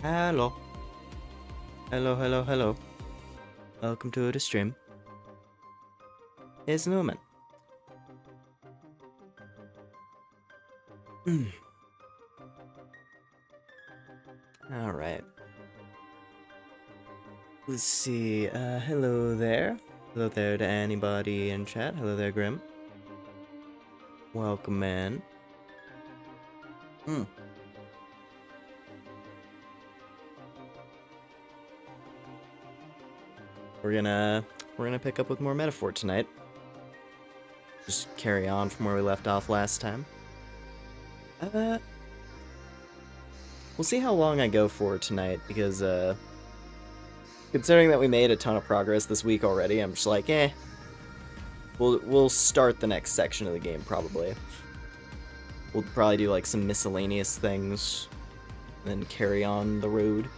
Hello. Hello, hello, hello. Welcome to the stream. It's Newman. Alright. Let's see. Hello there. Hello there to anybody in chat. Hello there, Grim. Welcome, man. We're gonna pick up with more metaphor tonight. Just carry on from where we left off last time. We'll see how long I go for tonight, because considering that we made a ton of progress this week already, I'm just like, we'll start the next section of the game probably. We'll probably do like some miscellaneous things, and then carry on the road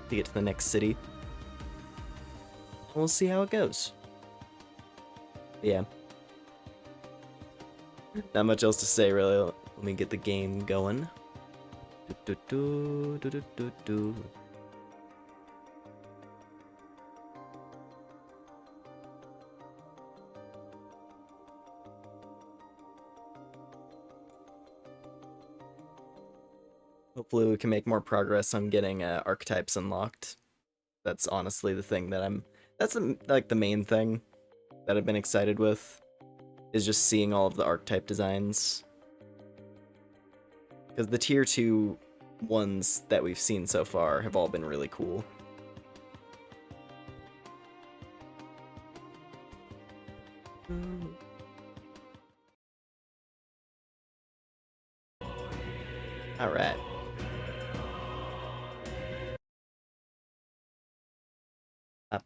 to get to the next city. We'll see how it goes. Yeah. Not much else to say, really. Let me get the game going. Hopefully we can make more progress on getting archetypes unlocked. That's honestly the thing that that's like the main thing that I've been excited with, is just seeing all of the archetype designs. Because the tier 2 ones that we've seen so far have all been really cool. Alright. Up.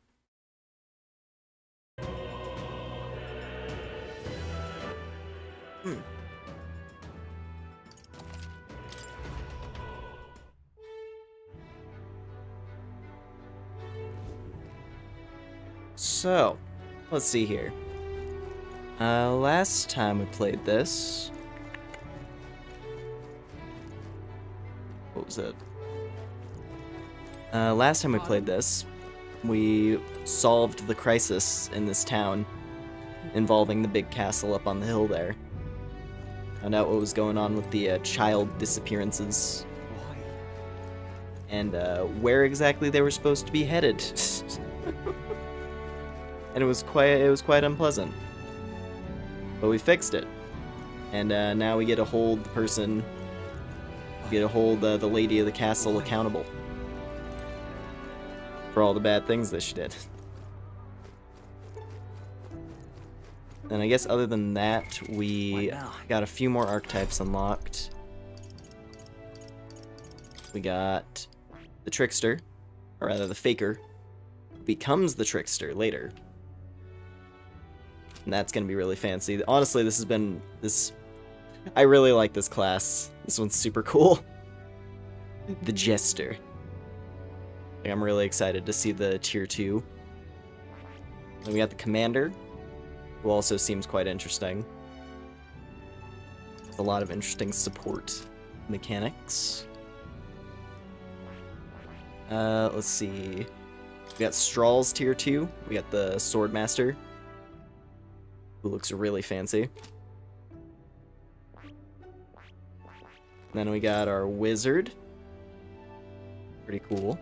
So, let's see here. Last time we played this... What was it? Last time we played this, we solved the crisis in this town involving the big castle up on the hill there. Found out what was going on with the child disappearances. And where exactly they were supposed to be headed. And it was quite unpleasant. But we fixed it. And now we get to hold the person, we get to hold the lady of the castle accountable for all the bad things that she did. And I guess other than that, we got a few more archetypes unlocked. We got the trickster, or rather the faker, becomes the trickster later. And that's gonna be really fancy. Honestly, I really like this class. This one's super cool. The Jester. Like, I'm really excited to see the tier 2. Then we got the commander, who also seems quite interesting. With a lot of interesting support mechanics. Let's see. We got Strawl's tier 2. We got the Swordmaster, who looks really fancy. And then we got our Wizard. Pretty cool.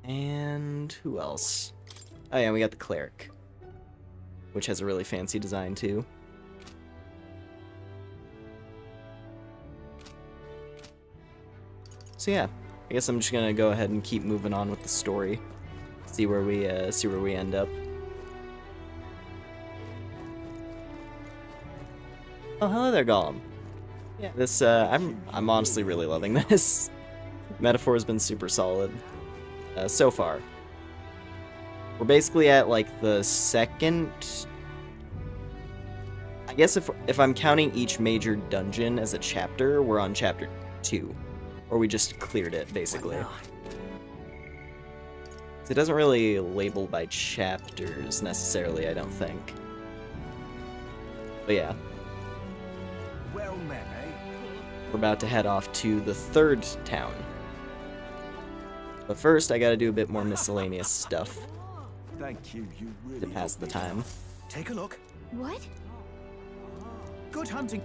And who else? Oh yeah, we got the Cleric, which has a really fancy design too. So yeah, I guess I'm just gonna go ahead and keep moving on with the story. See where we end up. Oh, hello there, Gollum. Yeah, this I'm honestly really loving this. Metaphor has been super solid so far. We're basically at like the second. I guess if I'm counting each major dungeon as a chapter, we're on chapter 2, or we just cleared it basically. So it doesn't really label by chapters necessarily, I don't think. But yeah. Well met, eh? we're about to head off to the third town. But first, I gotta do a bit more miscellaneous stuff Thank you, you really to pass the time. Take a look. What? Good hunting.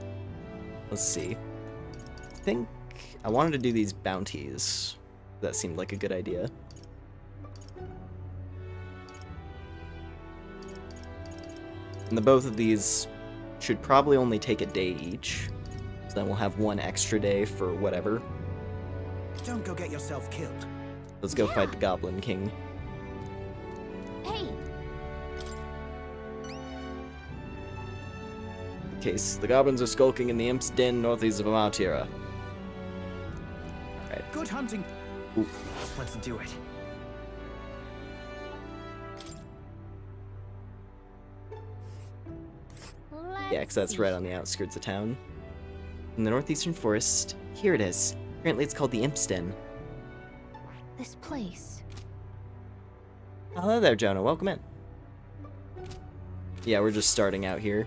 Let's see. I think I wanted to do these bounties. That seemed like a good idea. And the both of these should probably only take a day each. So then we'll have one extra day for whatever. Don't go get yourself killed. Let's go fight the Goblin King. Hey, Case, the goblins are skulking in the Imp's Den northeast of Amaltira. Alright. Good hunting. Ooh. Let's do it. Yeah, because that's right on the outskirts of town. In the northeastern forest, here it is. Apparently it's called the Imp's Den. this place. Hello there, Jonah. Welcome in. Yeah, we're just starting out here.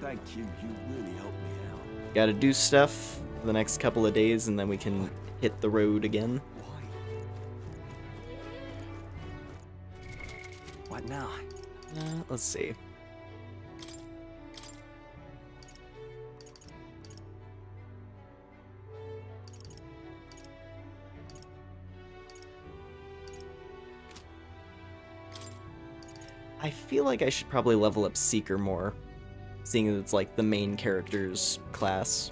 Thank you, you really helped me out. Gotta do stuff for the next couple of days, and then we can hit the road again. Why? What now? Let's see. I feel like I should probably level up Seeker more, seeing that it's like the main character's class.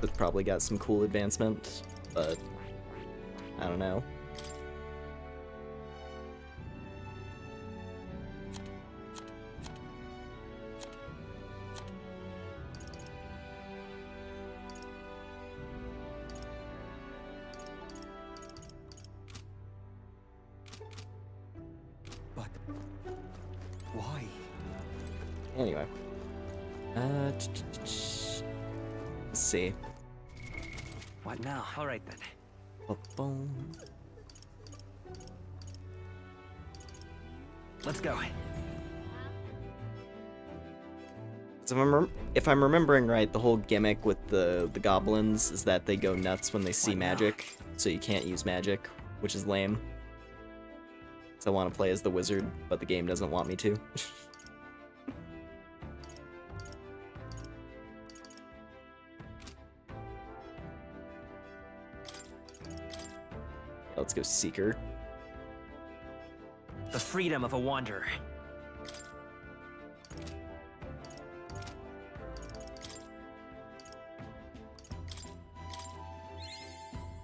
It's probably got some cool advancement, but I don't know. But why? Anyway. Let's see. What now? All right then. Ba-boom. Let's go. So if I'm remembering right, the whole gimmick with the goblins is that they go nuts when they see What now? magic, so you can't use magic, which is lame. So I want to play as the wizard, but the game doesn't want me to. Let's go Seeker. The freedom of a wanderer.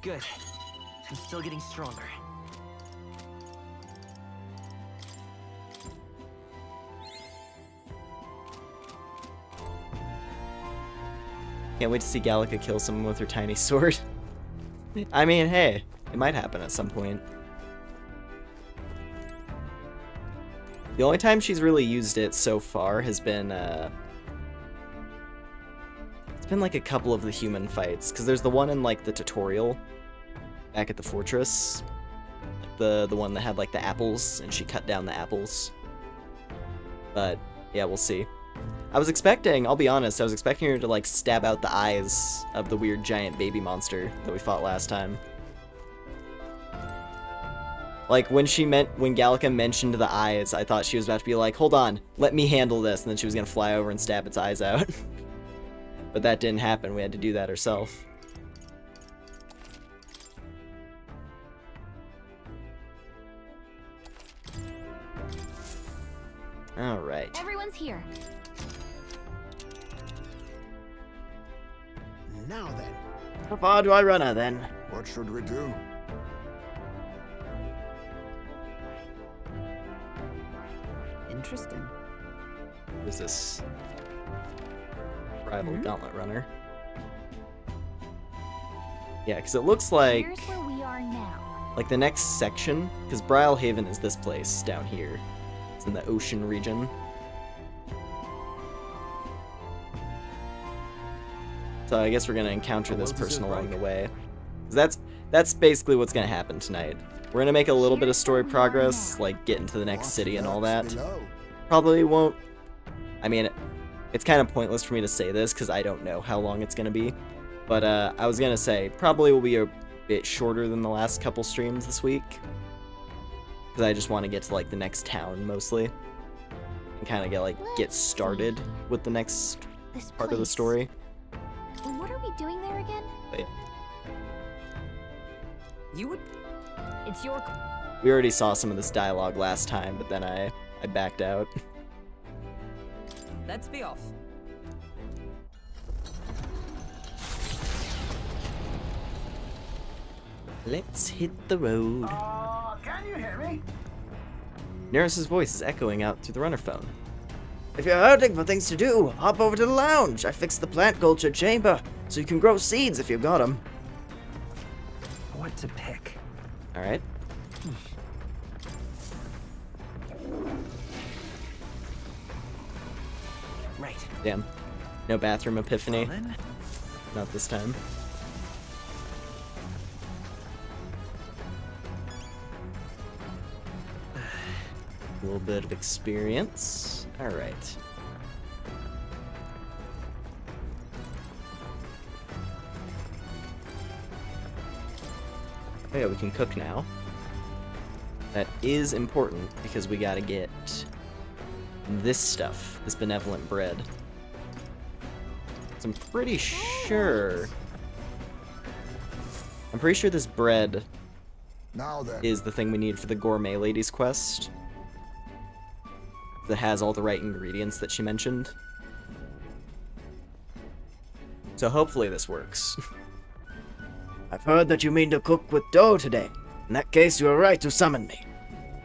Good. I'm still getting stronger. Can't wait to see Gallica kill someone with her tiny sword. I mean, hey, it might happen at some point. The only time she's really used it so far has been, it's been like a couple of the human fights, because there's the one in like the tutorial back at the fortress, like the one that had like the apples, and she cut down the apples. But yeah, we'll see. I was expecting, I'll be honest, I was expecting her to like stab out the eyes of the weird giant baby monster that we fought last time. Like when Gallica mentioned the eyes, I thought she was about to be like, hold on, let me handle this, and then she was gonna fly over and stab its eyes out. But that didn't happen, we had to do that ourselves. Alright. Everyone's here. Now then, How far do I run her then? what should we do? Interesting. What is this? Rival Gauntlet Runner. Yeah, because it looks like Here's where we are now. the next section, because Brylehaven is this place down here. It's in the ocean region. So I guess we're gonna encounter this person along the way. 'Cause that's basically what's gonna happen tonight. We're gonna make a little bit of story progress, like get into the next city and all that. Below. Probably won't. I mean, it's kind of pointless for me to say this because I don't know how long it's going to be. But I was going to say, probably will be a bit shorter than the last couple streams this week. Because I just want to get to, like, the next town, mostly. And kind of get started with the next part of the story. What are we doing there again? But, yeah. You would... It's your... We already saw some of this dialogue last time, but then I backed out. Let's be off. Let's hit the road. Can you hear me? Neris's voice is echoing out through the runner phone. If you're hurting for things to do, hop over to the lounge. I fixed the plant culture chamber, so you can grow seeds if you've got them. What to pick? Alright. Right. Damn. No bathroom epiphany. Well, then. Not this time. A little bit of experience. Alright. Oh yeah, we can cook now. That is important because we gotta get this stuff, this benevolent bread. So I'm pretty sure this bread Now then. is the thing we need for the gourmet lady's quest. That has all the right ingredients that she mentioned. So hopefully this works. I've heard that you mean to cook with dough today. In that case, you are right to summon me.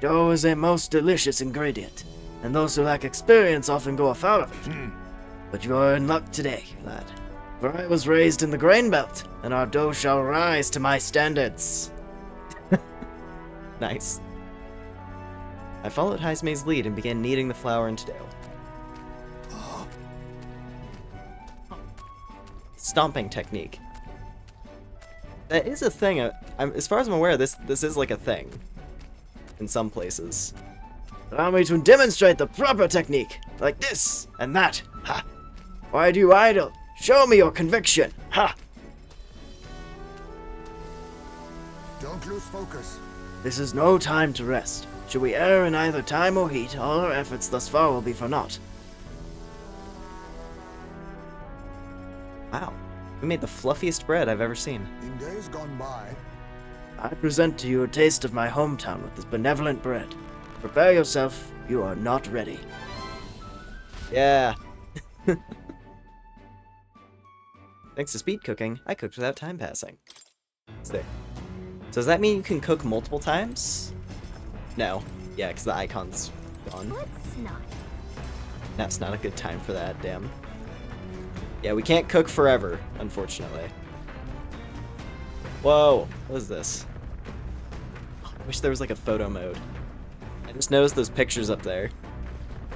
Dough is a most delicious ingredient, and those who lack experience often go afoul of it. But you are in luck today, lad. For I was raised in the grain belt, and our dough shall rise to my standards. Nice. I followed Haisme's lead and began kneading the flour into dough. Stomping technique. That is a thing. As far as I'm aware, this is like a thing. In some places. Allow me to demonstrate the proper technique. Like this and that. Ha! Why do you idle? Show me your conviction. Ha! Don't lose focus. This is no time to rest. Should we err in either time or heat, all our efforts thus far will be for naught. Wow. We made the fluffiest bread I've ever seen. In days gone by, I present to you a taste of my hometown with this benevolent bread. Prepare yourself, you are not ready. Yeah. Thanks to speed cooking, I cooked without time passing. Sick. So does that mean you can cook multiple times? No. Yeah, because the icon's gone. Let's not. That's not a good time for that, damn. Yeah, we can't cook forever, unfortunately. Whoa, what is this? I wish there was like a photo mode. I just noticed those pictures up there.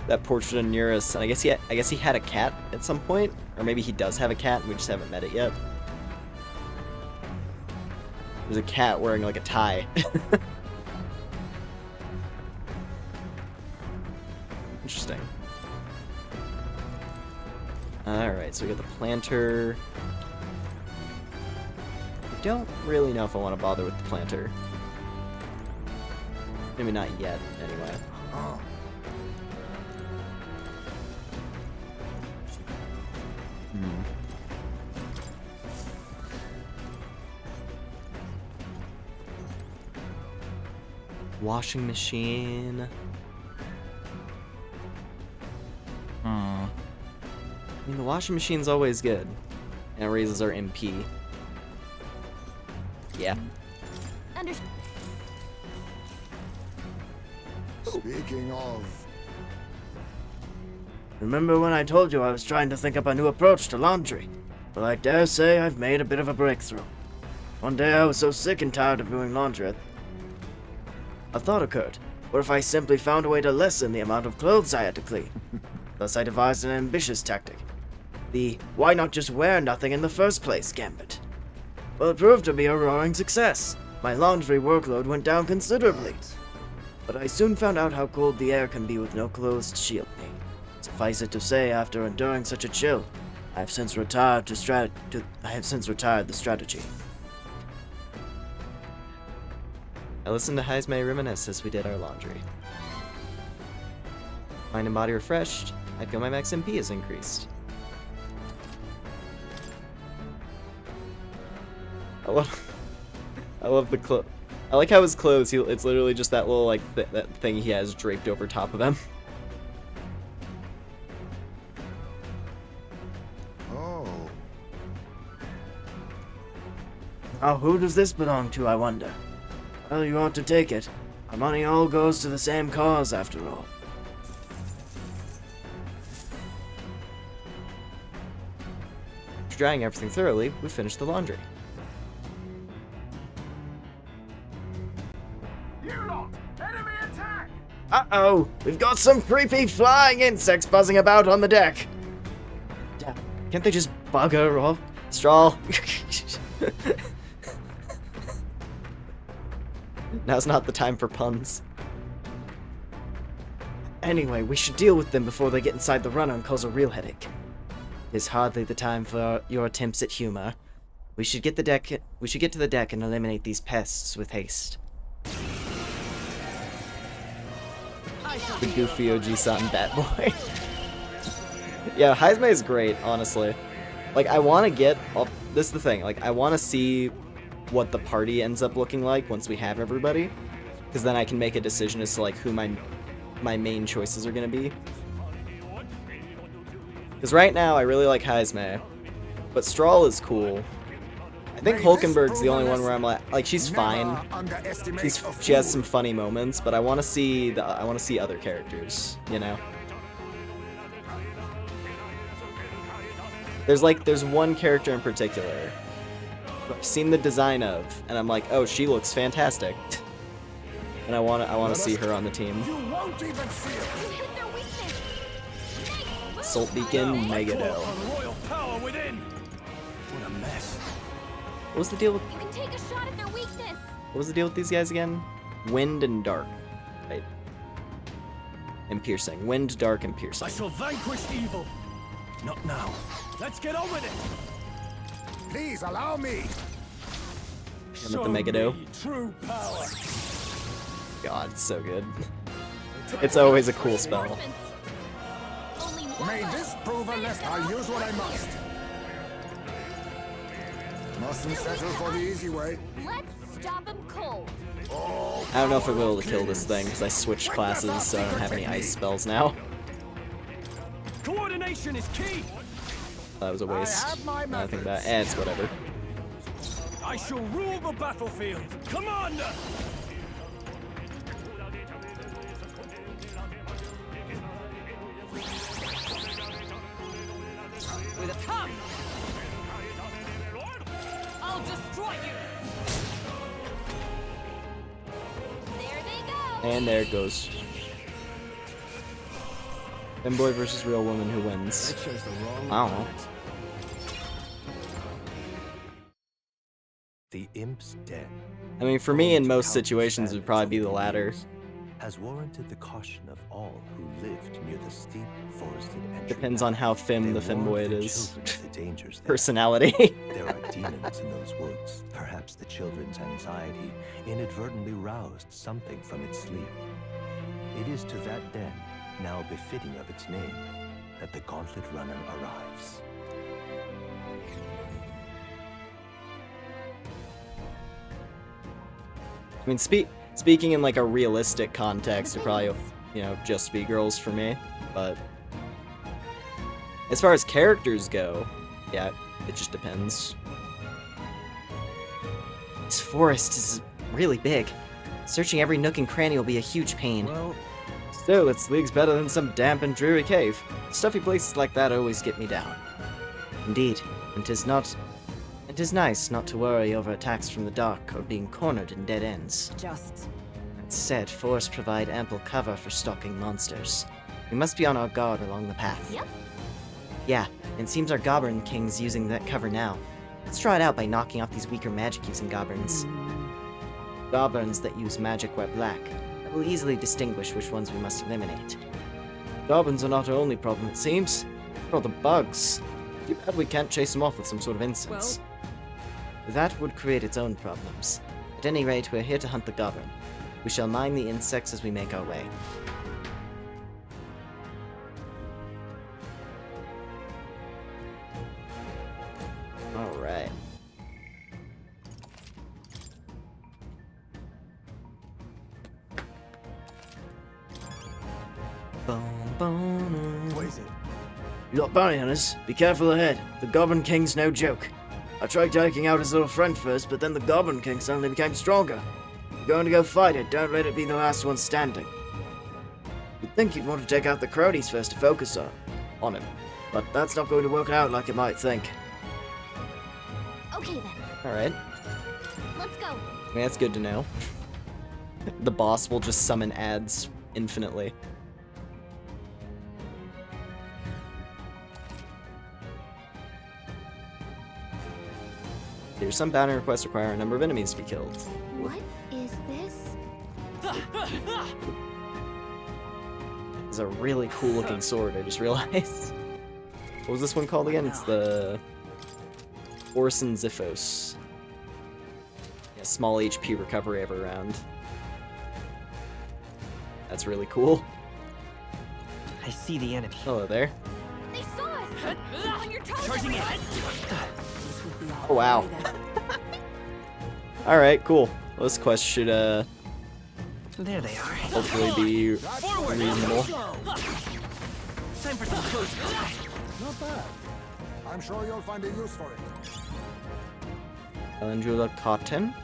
That portrait of Neris, and I guess he had a cat at some point, or maybe he does have a cat and we just haven't met it yet. There's a cat wearing like a tie. Interesting. Alright, so we got the planter. I don't really know if I want to bother with the planter. Maybe not yet, anyway. Washing machine. I mean, the washing machine's always good. And it raises our MP. Yeah. speaking of, Remember when I told you I was trying to think up a new approach to laundry? Well, I dare say I've made a bit of a breakthrough. One day I was so sick and tired of doing laundry, a thought occurred. What if I simply found a way to lessen the amount of clothes I had to clean? Thus I devised an ambitious tactic. The why not just wear nothing in the first place gambit. Well, it proved to be a roaring success. My laundry workload went down considerably. But I soon found out how cold the air can be with no clothes to shield me. Suffice it to say, after enduring such a chill, I have since retired the strategy. I listened to Heisme reminisce as we did our laundry. Mind and body refreshed. I feel my max MP is increased. I love the clothes. I like how his clothes, it's literally just that little, like, that thing he has draped over top of him. Oh, Now, who does this belong to, I wonder? Well, you ought to take it. Our money all goes to the same cause, after all. After drying everything thoroughly, we finished the laundry. Uh-oh! We've got some creepy flying insects buzzing about on the deck! Can't they just bugger off? Straw. Now's not the time for puns. Anyway, we should deal with them before they get inside the runner and cause a real headache. It is hardly the time for your attempts at humor. We should get to the deck and eliminate these pests with haste. The goofy OG-san bat boy. Yeah, Heisme is great, honestly. Like, I want to get... this is the thing. Like, I want to see what the party ends up looking like once we have everybody. Because then I can make a decision as to, like, who my main choices are going to be. Because right now, I really like Heisme. But Strahl is cool. I think Hulkenberg's the only one where I'm like she's fine. She has some funny moments, but I want to see other characters, you know. There's one character in particular I've seen the design of, and I'm like, oh, she looks fantastic, and I want to see her on the team. Salt Beacon, Megado. What was the deal with? You can take a shot at their weakness. What was the deal with these guys again? Wind and dark, right? And piercing. Wind, dark, and piercing. I shall vanquish evil. Not now. Let's get on with it. please allow me. And with the Megado. True power. God, it's so good. It's always a cool spell. Only one May left. this prove a lesson. I'll use what I must. Mustn't settle for the easy way. Let's stop him cold. I don't know if I'll be able to kill this thing because I switched classes, so I don't have any ice spells now. Coordination is key. That was a waste. have my Now I think methods. that, it's whatever. I shall rule the battlefield. Commander. With a come! I'll destroy you! There they go. And there it goes. Femboy versus real woman, who wins? I chose the wrong I don't know. planet. The Imp's Den. I mean, for me, in most situations, it would probably be the latter. Has warranted the caution of all who lived near the steep forested entry. Depends on how They Fim the warned femboy it the is. children of the dangers there. Personality. There are demons in those woods. Perhaps the children's anxiety inadvertently roused something from its sleep. It is to that den, now befitting of its name, that the Gauntlet Runner arrives. I mean, speaking in like a realistic context, it probably, you know, just be girls for me. But as far as characters go, yeah, it just depends. This forest is really big. Searching every nook and cranny will be a huge pain. Well, still, it's leagues better than some damp and dreary cave. Stuffy places like that always get me down. Indeed, and 'tis nice not to worry over attacks from the dark or being cornered in dead ends. Just That said, forests provide ample cover for stalking monsters. We must be on our guard along the path. Yep. Yeah, it seems our Goblin King's using that cover now. Let's try it out by knocking off these weaker magic-using goblins. Goblins that use magic wear black. That will easily distinguish which ones we must eliminate. Goblins are not our only problem, it seems. What are the bugs? Too bad we can't chase them off with some sort of incense. That would create its own problems. At any rate, we're here to hunt the goblin. We shall mine the insects as we make our way. Alright. What is it? Look, bounty hunters, be careful ahead. The Goblin King's no joke. I tried taking out his little friend first, but then the Goblin King suddenly became stronger. You're going to go fight it, don't let it be the last one standing. You'd think you'd want to take out the cronies first to focus on him, but that's not going to work out like you might think. Okay then, Alright. let's go. I mean, that's good to know. The boss will just summon ads infinitely. There's some bounty requests require a number of enemies to be killed. What is this? It's a really cool looking sword, I just realized. What was this one called again? It's the Orson Ziphos. Yeah, small HP recovery every round. That's really cool. I see the enemy. Hello there. They saw us! On your toes, Charging in. everyone! Oh wow. Alright, cool. Well, this quest should There they are. hopefully be reasonable. Time for some close. Not bad. I'm sure you'll find a use for it. Calendula Cotton.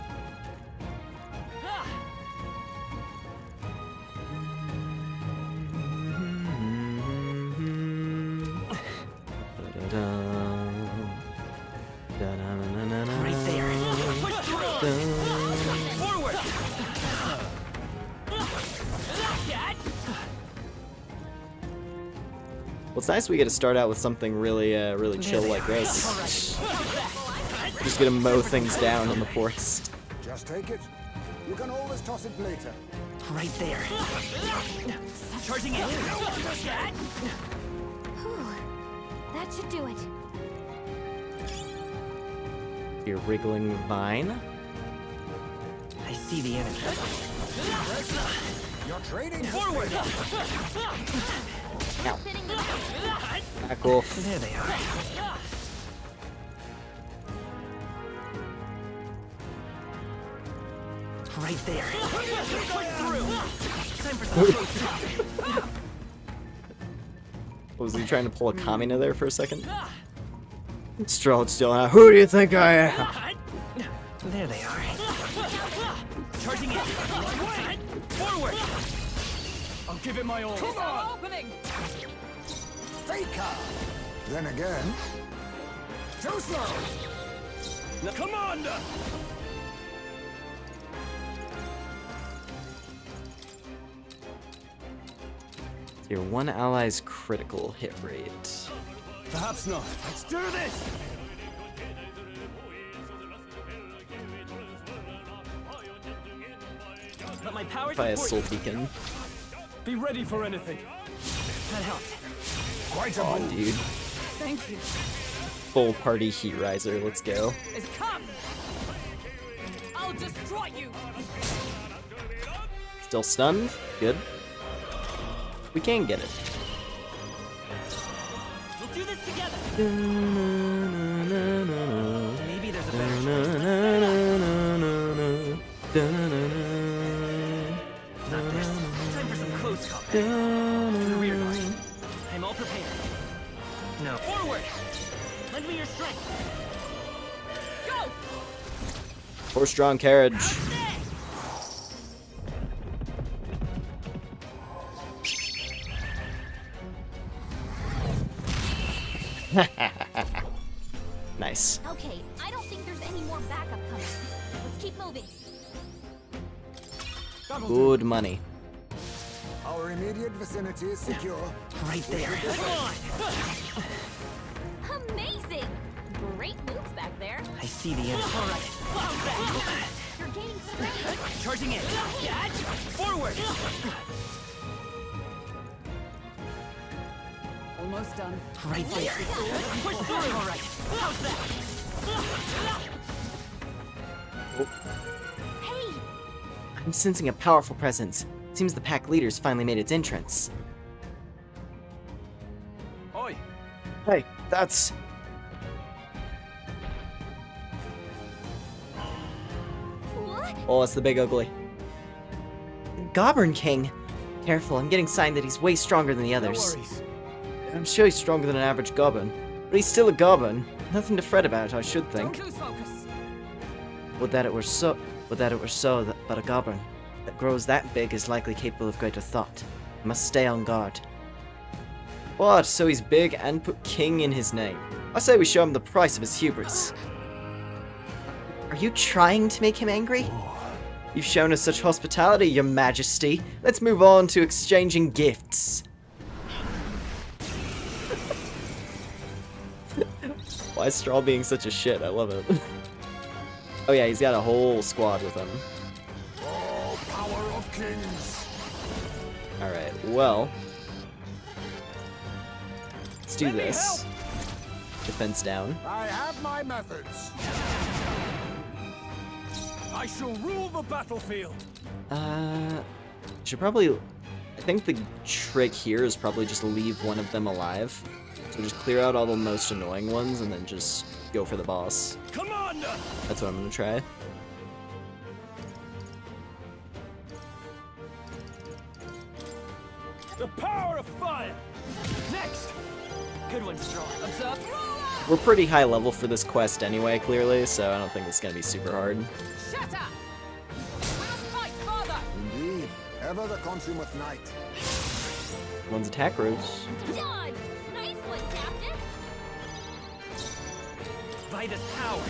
Right there. Push through. Forward. Well, it's nice we get to start out with something really, really chill like this. Just gonna mow things down in the forest. Just take it. You can always toss it later. Right there. Charging in. Whew. That should do it. Your wriggling vine. I see the enemy. You're trading Forward. Fitting the Back off. There they are. Right there. Push through. Time for some close. Was he trying to pull a Kamina there for a second? Strolled still out. Who do you think I am? There they are. Charging in. Forward. I'll give it my all. Come on! opening! Faker! Then again, too slow! Commander! Your one ally's critical hit rate. Perhaps not. Let's do this! Let my powers By a support soul beacon. Be ready for anything. That helped. Quite a Aw, move. dude. Thank you. Full party heat riser. Let's go. Is come! I'll destroy you! Still stunned. Good. We can get it. We'll do this together. Maybe there's a better choice. Not this. Time for some close combat. To the rear guard. I'm all prepared. No. Forward! Lend me your strength. Go! Horse-drawn carriage. Nice. Okay, I don't think there's any more backup coming. Let's keep moving. Good money. Our immediate vicinity is secure. Right there. Amazing! Great moves back there. I see the enemy. All right. You're gaining strength. Charging in. Forward. Almost done. Right there. Push through. All right. How's that? Hey, I'm sensing a powerful presence. Seems the pack leader's finally made its entrance. Oi! Hey, that's... what? Oh, it's the big ugly. Goblin King! Careful, I'm getting sign that he's way stronger than the No others. worries. I'm sure he's stronger than an average goblin, but he's still a goblin. Nothing to fret about, I should think. Don't lose focus. Would that it were so, but a goblin that grows that big is likely capable of greater thought. I must stay on guard. What? So he's big and put king in his name. I say we show him the price of his hubris. Are you trying to make him angry? You've shown us such hospitality, your majesty. Let's move on to exchanging gifts. Why is Straw being such a shit? I love it. Oh yeah, he's got a whole squad with him. Oh, power of kings! Alright, well... let's do this. Defense down. I have my methods. I shall rule the battlefield. Should probably... I think the trick here is probably just leave one of them alive. So just clear out all the most annoying ones and then just go for the boss. Commander! That's what I'm gonna try. The power of fire! Next. Good one, Straw. What's up? We're pretty high level for this quest anyway, clearly, so I don't think it's gonna be super hard. Shut up! We'll fight further! Indeed, ever the consumeth night. One's attack rose. Done! Nice one, Captain! Vitus power.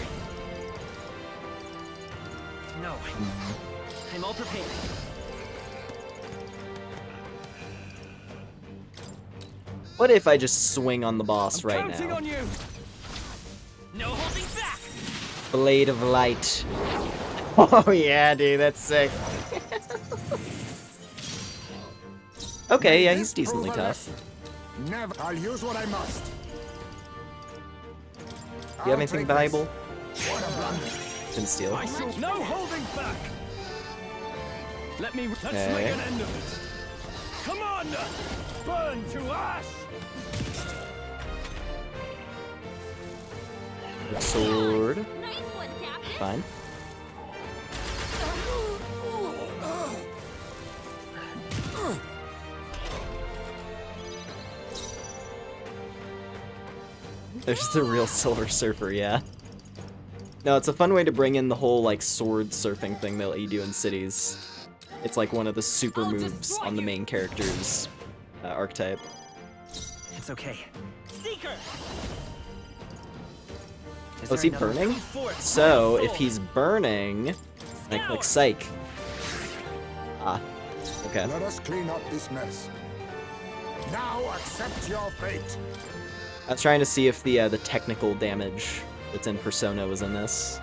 No. I'm all prepared. What if I just swing on the boss right Counting now? on you! No holding back. Blade of Light. Oh yeah, dude, that's sick. Okay, yeah, he's decently tough. Never. I'll use what I must. Do you have anything valuable? What a blunder. Can steal. I shall... No holding back! Let me... Let's Okay. make an end of it. Commander! Burn to ash! Sword. Nice one, Captain! Fine. There's the real Silver Surfer, yeah. No, it's a fun way to bring in the whole, like, sword surfing thing that you do in cities. It's like one of the super moves on the main character's archetype. It's okay. Seeker. Oh, is he burning? So, if he's burning, I click Psych. Ah, okay. Let us clean up this mess. Now accept your fate. I was trying to see if the technical damage that's in Persona was in this.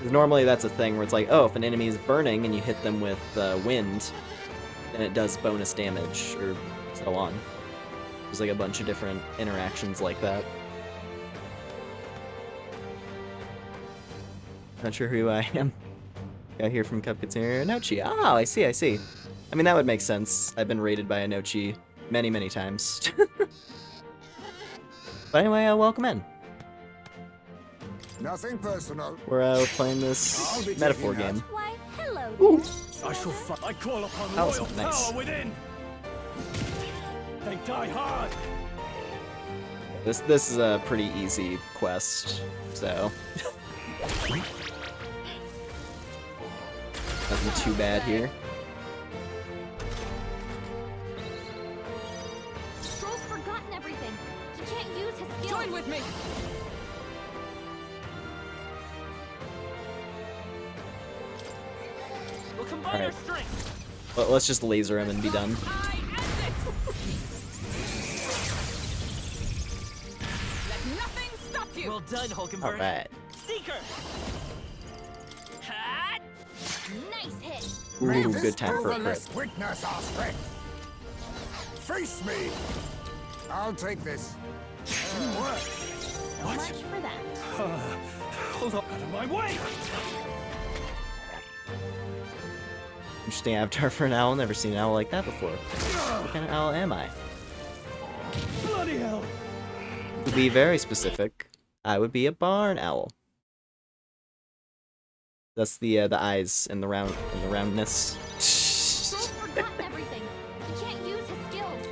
'Cause normally that's a thing where it's like, oh, if an enemy is burning and you hit them with wind, then it does bonus damage, or so on. There's like a bunch of different interactions like that. Not sure who I am. Got here from Cupcakes here. Nochi. Oh, I see, I see. I mean, that would make sense. I've been raided by a Nochi many, many times. But anyway, welcome in. Nothing personal. We're playing this I'll be metaphor taking game. Why, hello Ooh. I shall fight. I call upon That was royal nice. power within. They die hard. This is a pretty easy quest, so nothing too bad here. Stroll's forgotten everything. He can't use his skills. Join with me! We'll combine Alright. our strength. Let's just laser him and be done. I end it! Let nothing stop you! Well done, Hulkenberg. Alright. Seeker. Hat. Nice hit. May Ooh, this good time for a crit. proveless witness our strength. Face me. I'll take this. So much for that. Hold on. Out of my way! Interesting avatar for an owl. Never seen an owl like that before. What kind of owl am I? Bloody hell! To be very specific, I would be a barn owl. That's the eyes and the roundness. Troll's forgotten everything. He can't use his skills.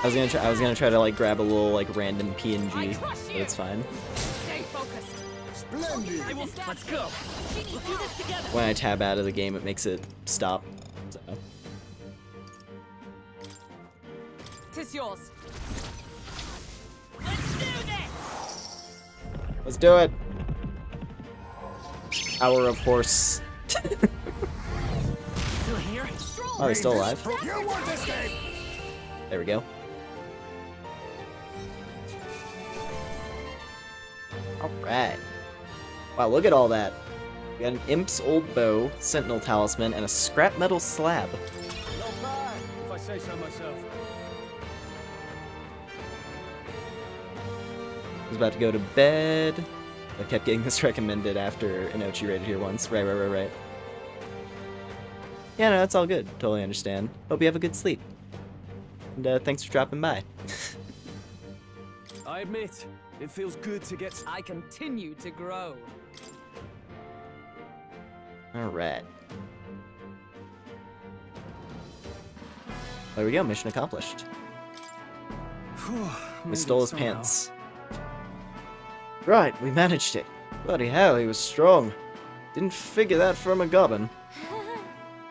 I was gonna try to like grab a little like random PNG, but it's fine. Stay focused. Splendid. Let's go. We'll do this together. When I tab out of the game, it makes it stop. So. Tis yours. Let's do this. Let's do it. Hour of horse. Still here? Oh, he's still alive. You won't escape. There we go. Alright. Wow, look at all that. We got an Imp's old bow, Sentinel talisman, and a scrap metal slab. Not bad, if I say so myself. I was about to go to bed. I kept getting this recommended after Inochi raided here once. Right. Yeah, no, it's all good. Totally understand. Hope you have a good sleep. And thanks for dropping by. I admit, it feels good to get... I continue to grow. Alright. There we go, mission accomplished. We stole his pants. Right, we managed it. Bloody hell, he was strong. Didn't figure that from a goblin.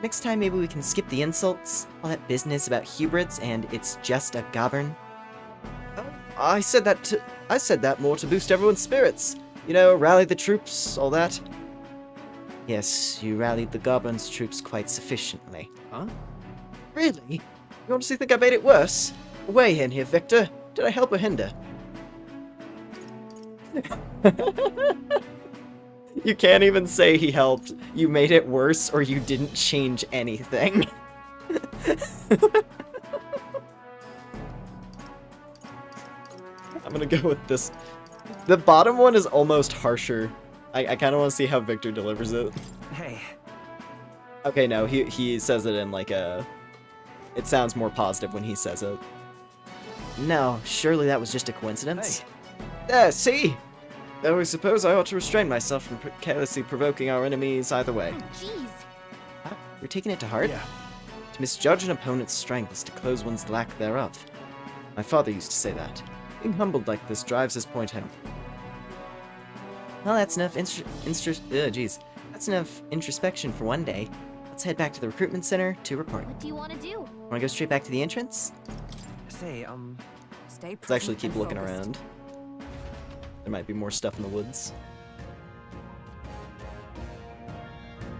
Next time, maybe we can skip the insults, all that business about hybrids, and it's just a govern. I said that more to boost everyone's spirits. You know, rally the troops, all that. Yes, you rallied the goblins' troops quite sufficiently. Huh? Really? You honestly think I made it worse? Weigh in here, Victor. Did I help or hinder? You can't even say he helped. You made it worse or you didn't change anything. I'm gonna go with this. The bottom one is almost harsher. I kind of want to see how Victor delivers it. Hey. Okay, no, he says it in like a... It sounds more positive when he says it. No, surely that was just a coincidence. There, see? Though I suppose I ought to restrain myself from carelessly provoking our enemies either way. Oh, jeez. Huh? You're taking it to heart? Yeah. To misjudge an opponent's strength is to close one's lack thereof. My father used to say that. Being humbled like this drives his point home. Well, that's enough That's enough introspection for one day. Let's head back to the recruitment center to report. What do you want to do? Wanna go straight back to the entrance? Say, Stay Let's actually present keep and looking focused. around. There might be more stuff in the woods.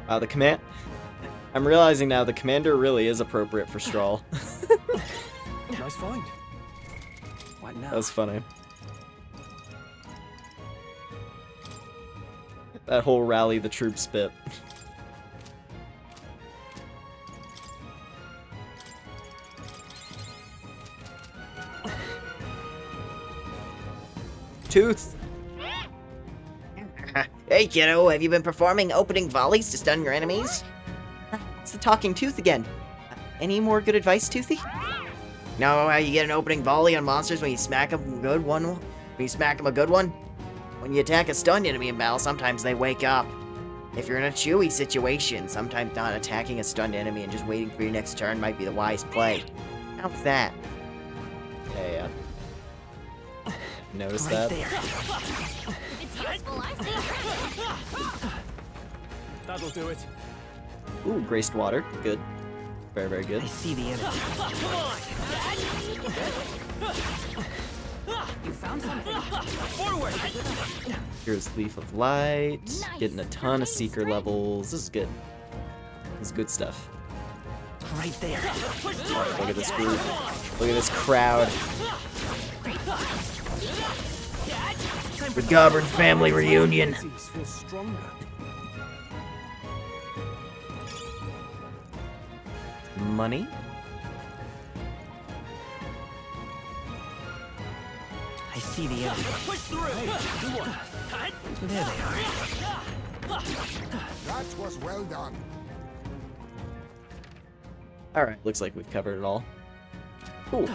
Wow, the command... I'm realizing now the commander really is appropriate for Strahl. Nice find. What now? That was funny. That whole rally the troops bit. Tooth! Hey kiddo, have you been performing opening volleys to stun your enemies? It's the talking tooth again. Any more good advice, Toothy? Know how you get an opening volley on monsters when you smack them a good one? When you smack them a good one? When you attack a stunned enemy in battle, sometimes they wake up. If you're in a chewy situation, sometimes not attacking a stunned enemy and just waiting for your next turn might be the wise play. How's that? Yeah. Notice right that? there. If it's useful, I say That'll do it. Ooh, graced water. Good. Very, very good. I see the enemy. You found something. Forward! Here's Leaf of Light. Nice. Getting a ton of Seeker levels. This is good. This is good stuff. Right there. Oh, look at this group. Look at this crowd. The Goblin family reunion. These feel stronger. Money. I see the enemy. Push through! Hey, There they are. That was well done. Alright, looks like we've covered it all. Cool.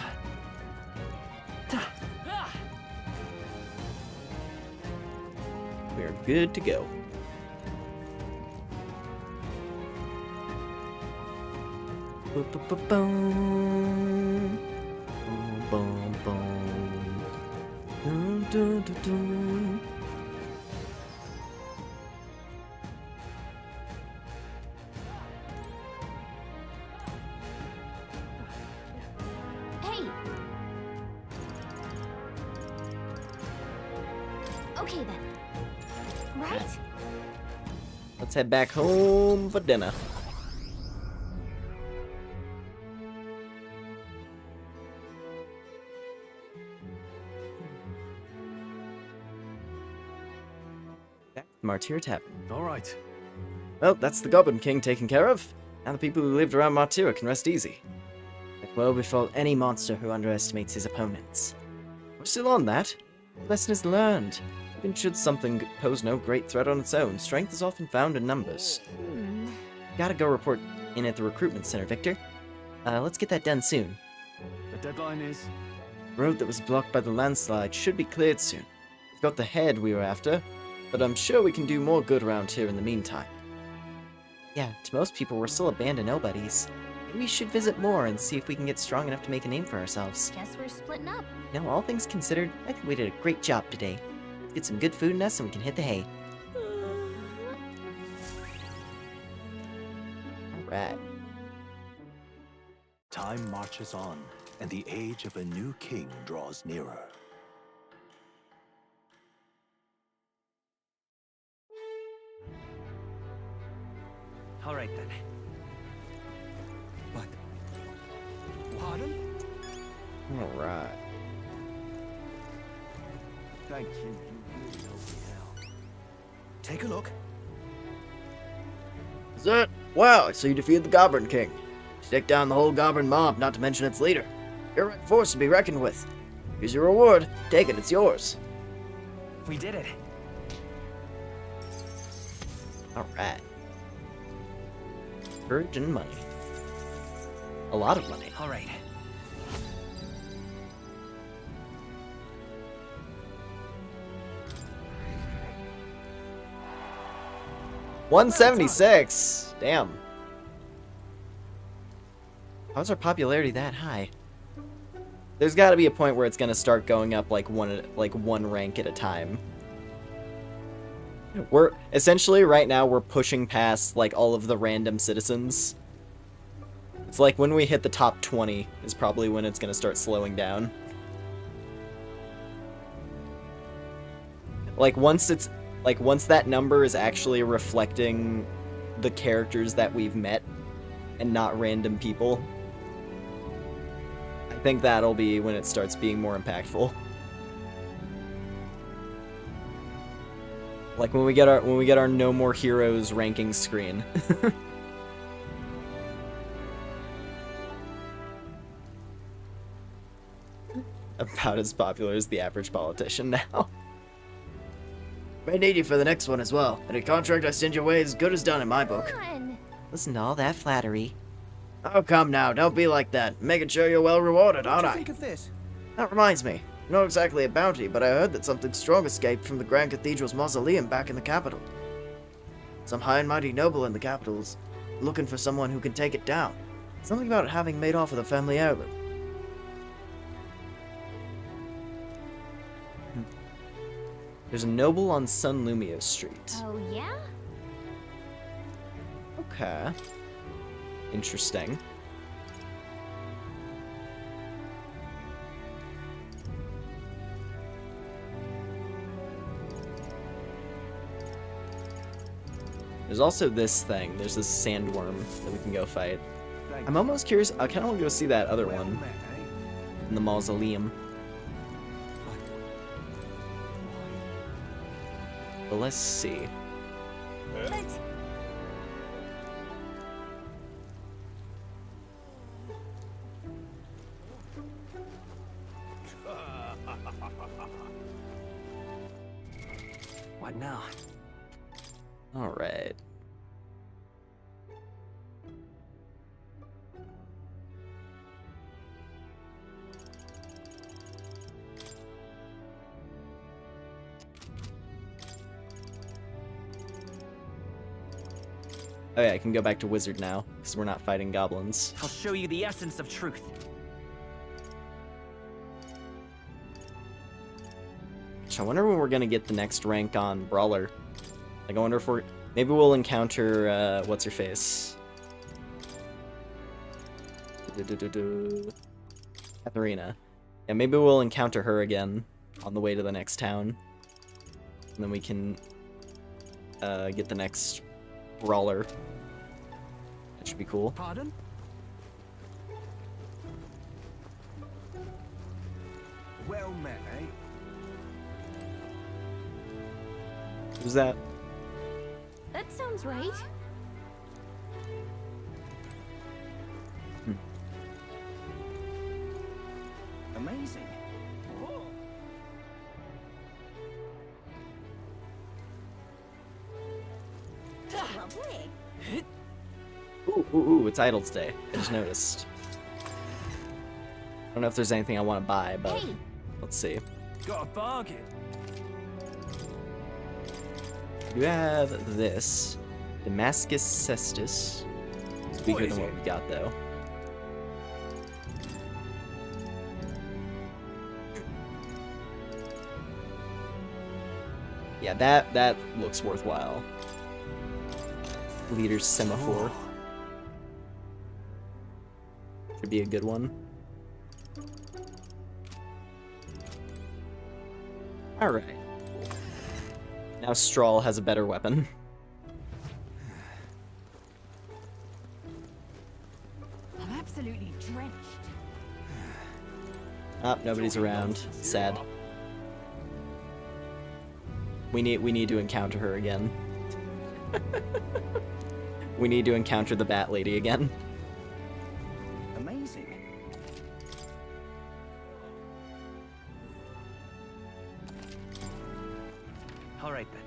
We're good to go. Boom. Boom, boom. Dun, dun, dun, dun. Hey! Okay then. Right? Let's head back home for dinner. Martyr Tavern. all right. Well, that's the Goblin King taken care of. Now the people who lived around Martyr can rest easy. It will befall any monster who underestimates his opponents. We're still on that. Lesson is learned. Even should something pose no great threat on its own, strength is often found in numbers. Gotta go report in at the recruitment center, Victor. Let's get that done soon. The deadline is... The road that was blocked by the landslide should be cleared soon. We've got the head we were after, but I'm sure we can do more good around here in the meantime. Yeah, to most people, we're still a band of nobodies. Maybe we should visit more and see if we can get strong enough to make a name for ourselves. Guess we're splitting up. Now, all things considered, I think we did a great job today. Let's get some good food in us and we can hit the hay. Alright. Time marches on, and the age of a new king draws nearer. All right then. What? Pardon? Alright. Thank you, you really know me well. Take a look. Is that? Wow, so you defeated the Goblin King. Stick down the whole Goblin mob, not to mention its leader. You're a right force to be reckoned with. Here's your reward. Take it, it's yours. We did it. Alright. Virgin money. A lot of money. All right. $176. Damn. How's our popularity that high? There's got to be a point where it's gonna start going up like one rank at a time. We're essentially right now we're pushing past like all of the random citizens. It's like when we hit the top 20 is probably when it's gonna start slowing down. Like once that number is actually reflecting the characters that we've met and not random people, I think that'll be when it starts being more impactful. Like when we get our No More Heroes ranking screen. About as popular as the average politician now. May need you for the next one as well. Any contract I send your way is good as done in my book. Come on. Listen to all that flattery. Oh, come now, don't be like that. Making sure you're well rewarded, aren't I? Think of this. That reminds me. Not exactly a bounty, but I heard that something strong escaped from the Grand Cathedral's mausoleum back in the capital. Some high and mighty noble in the capital's looking for someone who can take it down. Something about it having made off with a family heirloom. There's a noble on Sun Lumio Street. Oh, yeah? Okay. Interesting. There's also this thing. There's this sandworm that we can go fight. I'm almost curious. I kind of want to go see that other Well one met, eh? in the mausoleum. But let's see. Let's... What now? Alright. Oh yeah, I can go back to wizard now, because we're not fighting goblins. I'll show you the essence of truth. I wonder when we're gonna get the next rank on Brawler. Like, I wonder if maybe we'll encounter, what's her face? Katharina. Yeah, maybe we'll encounter her again on the way to the next town. And then we can, get the next Brawler. That should be cool. Pardon? Well met, eh? Who's that? That sounds right. Amazing. Well played. Ooh, it's Idle's Day. I just noticed. I don't know if there's anything I want to buy, but Hey. let's see. Got a bargain. You have this. Damascus Cestus. It's weaker What is than what it? we got, though. Yeah, that looks worthwhile. Leader's Semaphore. Should be a good one. Alright. Now Strahl has a better weapon. I'm absolutely drenched. Ah, nobody's around. Sad. We need to encounter her again. We need to encounter the Bat Lady again. Amazing. All right then.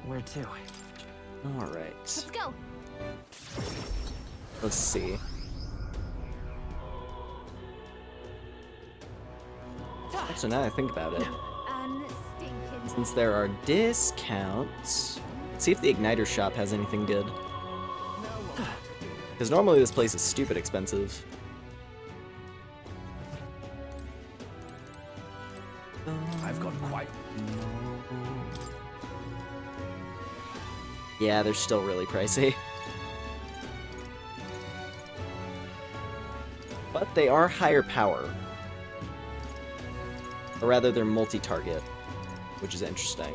Where to? Alright. Let's go. Let's see. Actually, now that I think about it, Unstinking. since there are discounts, let's see if the Igniter shop has anything good. Because normally this place is stupid expensive. I've got quite. Yeah, they're still really pricey. But they are higher power. Or rather, they're multi-target, which is interesting.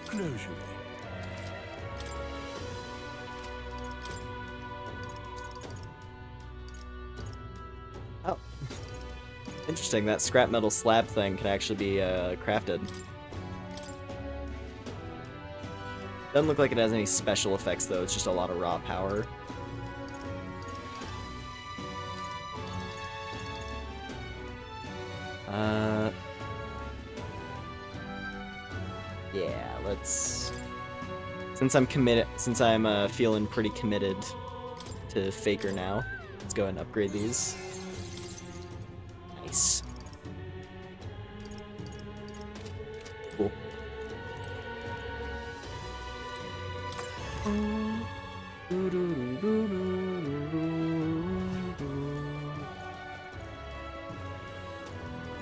Closure. Oh. Interesting, that scrap metal slab thing can actually be crafted. Doesn't look like it has any special effects though, it's just a lot of raw power. Yeah, let's... Since I'm feeling pretty committed to Faker now, let's go ahead and upgrade these. Nice. Cool.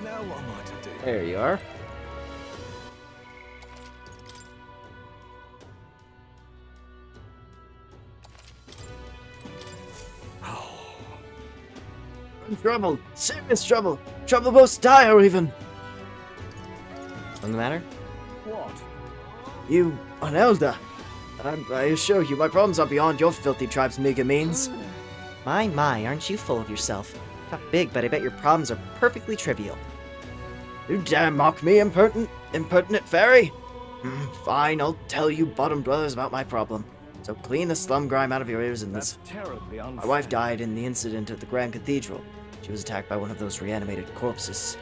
Now what am I to do? There you are. In trouble! Serious trouble! Trouble most dire even! What's the matter? What? You, an elder. I assure you, my problems are beyond your filthy tribe's meager means. My, aren't you full of yourself? Talk big, but I bet your problems are perfectly trivial. You dare mock me, impertinent fairy? Fine, I'll tell you bottom dwellers about my problem. So clean the slum grime out of your ears and That's terribly unfair. My wife died in the incident at the Grand Cathedral. She was attacked by one of those reanimated corpses.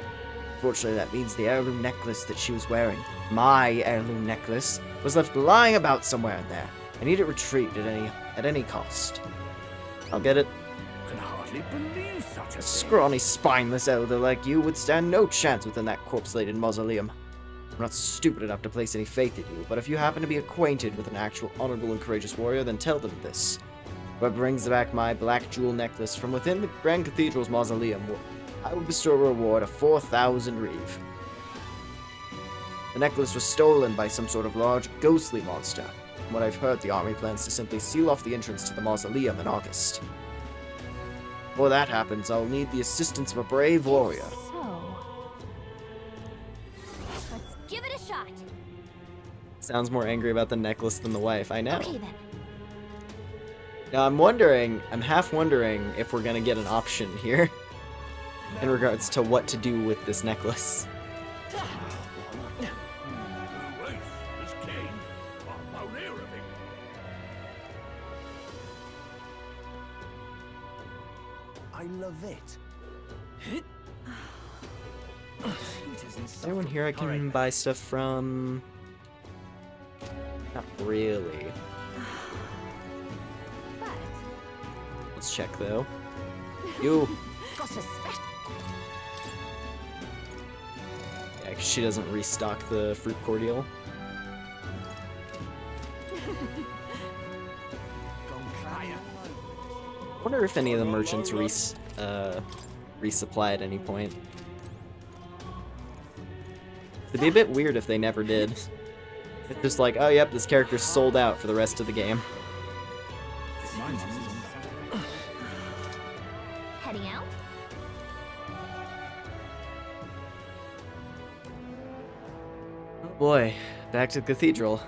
Fortunately, that means the heirloom necklace that she was wearing, my heirloom necklace, was left lying about somewhere in there. I need it retrieved at any cost. I'll get it. I can hardly believe such a thing. Scrawny, spineless elder like you would stand no chance within that corpse-laden mausoleum. I'm not stupid enough to place any faith in you, but if you happen to be acquainted with an actual honorable and courageous warrior, then tell them this. Whoever brings back my black jewel necklace from within the Grand Cathedral's mausoleum, I will bestow a reward of 4,000 reeve. The necklace was stolen by some sort of large, ghostly monster. From what I've heard, the army plans to simply seal off the entrance to the mausoleum in August. Before that happens, I'll need the assistance of a brave warrior. So, let's give it a shot. Sounds more angry about the necklace than the wife. I know. Okay then. Now I'm half wondering if we're gonna get an option here in regards to what to do with this necklace. I love it. Is anyone here I can buy stuff from? Not really. But Let's check though. You. got a special. Yeah, 'cause she doesn't restock the fruit cordial. I wonder if any of the merchants resupply at any point. It'd be a bit weird if they never did. It's just like, oh yep, this character's sold out for the rest of the game. Heading out? Oh boy, back to the cathedral.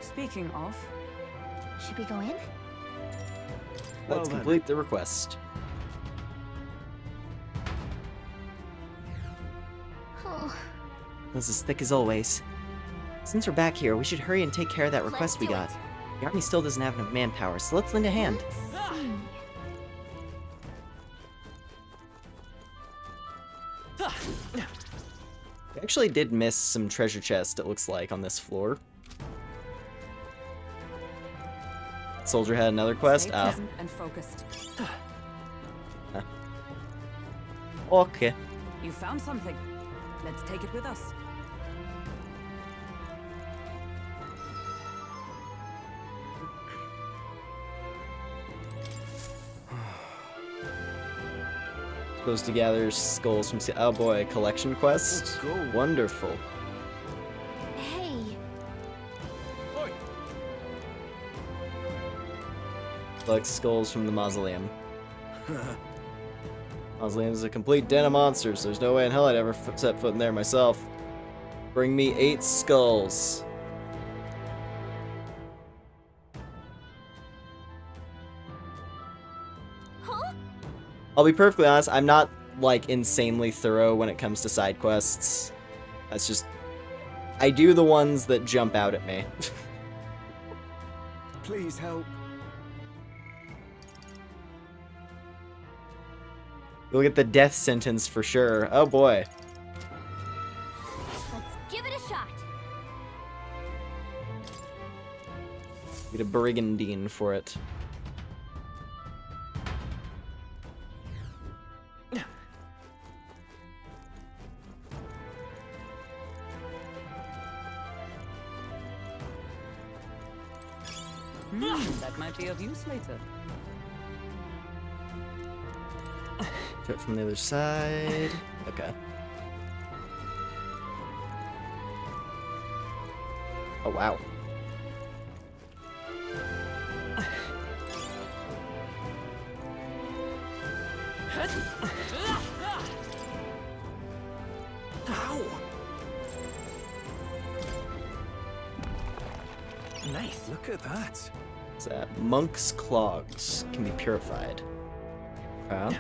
Speaking of, Should we go in? Let's complete the request. Oh, This is thick as always. Since we're back here, we should hurry and take care of that request we do got. it. The army still doesn't have enough manpower, so let's lend a hand. let's see. We actually did miss some treasure chests, it looks like, on this floor. Soldier had another quest. stay Ah, present and focused. okay. You found something. Let's take it with us. Supposed to gather skulls from. Oh boy, collection quest. Let's go. Wonderful. Hey, Collect skulls from the mausoleum. Mausoleum is a complete den of monsters. There's no way in hell I'd ever set foot in there myself. Bring me 8 skulls. huh? I'll be perfectly honest, I'm not, like, insanely thorough when it comes to side quests. That's just... I do the ones that jump out at me. Please help. You'll get the death sentence for sure. Oh boy. Let's give it a shot. Get a brigandine for it. That might be of use later. Do it from the other side. Okay. Oh wow. Ow! Nice. Look at that. What's that? Monk's clogs can be purified. Wow.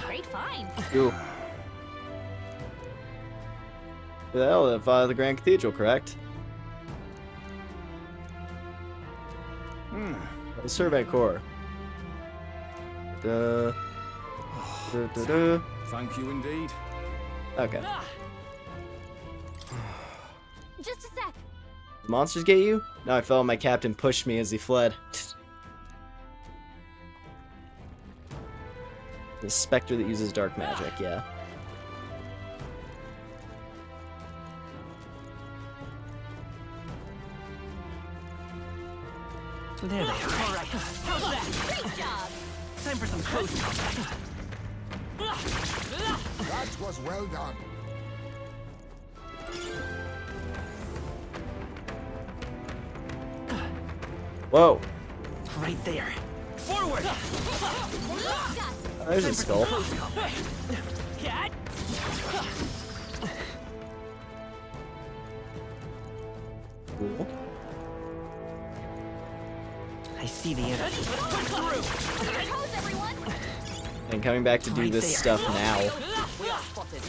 Great find. Ooh. Well, the Grand Cathedral, correct? The Survey Corps. Duh. Duh, duh, duh. Thank you indeed. Okay. Just a sec. Did monsters get you? No, I felt my captain pushed me as he fled. The specter that uses dark magic, yeah. There they are. All right. How's that? Great job. Time for some close combat. That was well done. Whoa! Right there. Forward. Oh, there's a skull. Close combat. Cat. Cool. I see the enemy. Toes, everyone. And coming back to do Right this there. stuff now, We are spotted.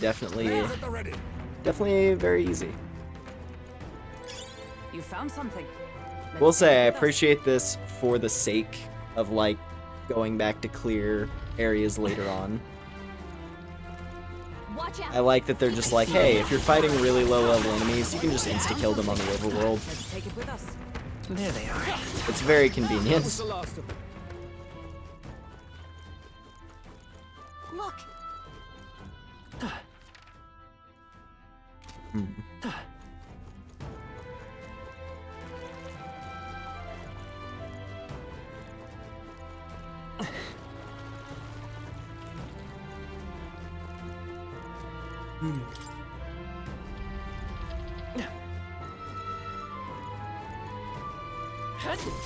definitely At the ready. very easy. You found something. Let's Will take say I it with us. appreciate this for the sake of like going back to clear areas later on. Watch out. I like that they're just like, hey, if you're fighting really low level enemies, you can just insta-kill them on the overworld. Let's take it with us. There they are. It's very convenient. The last of them. Look.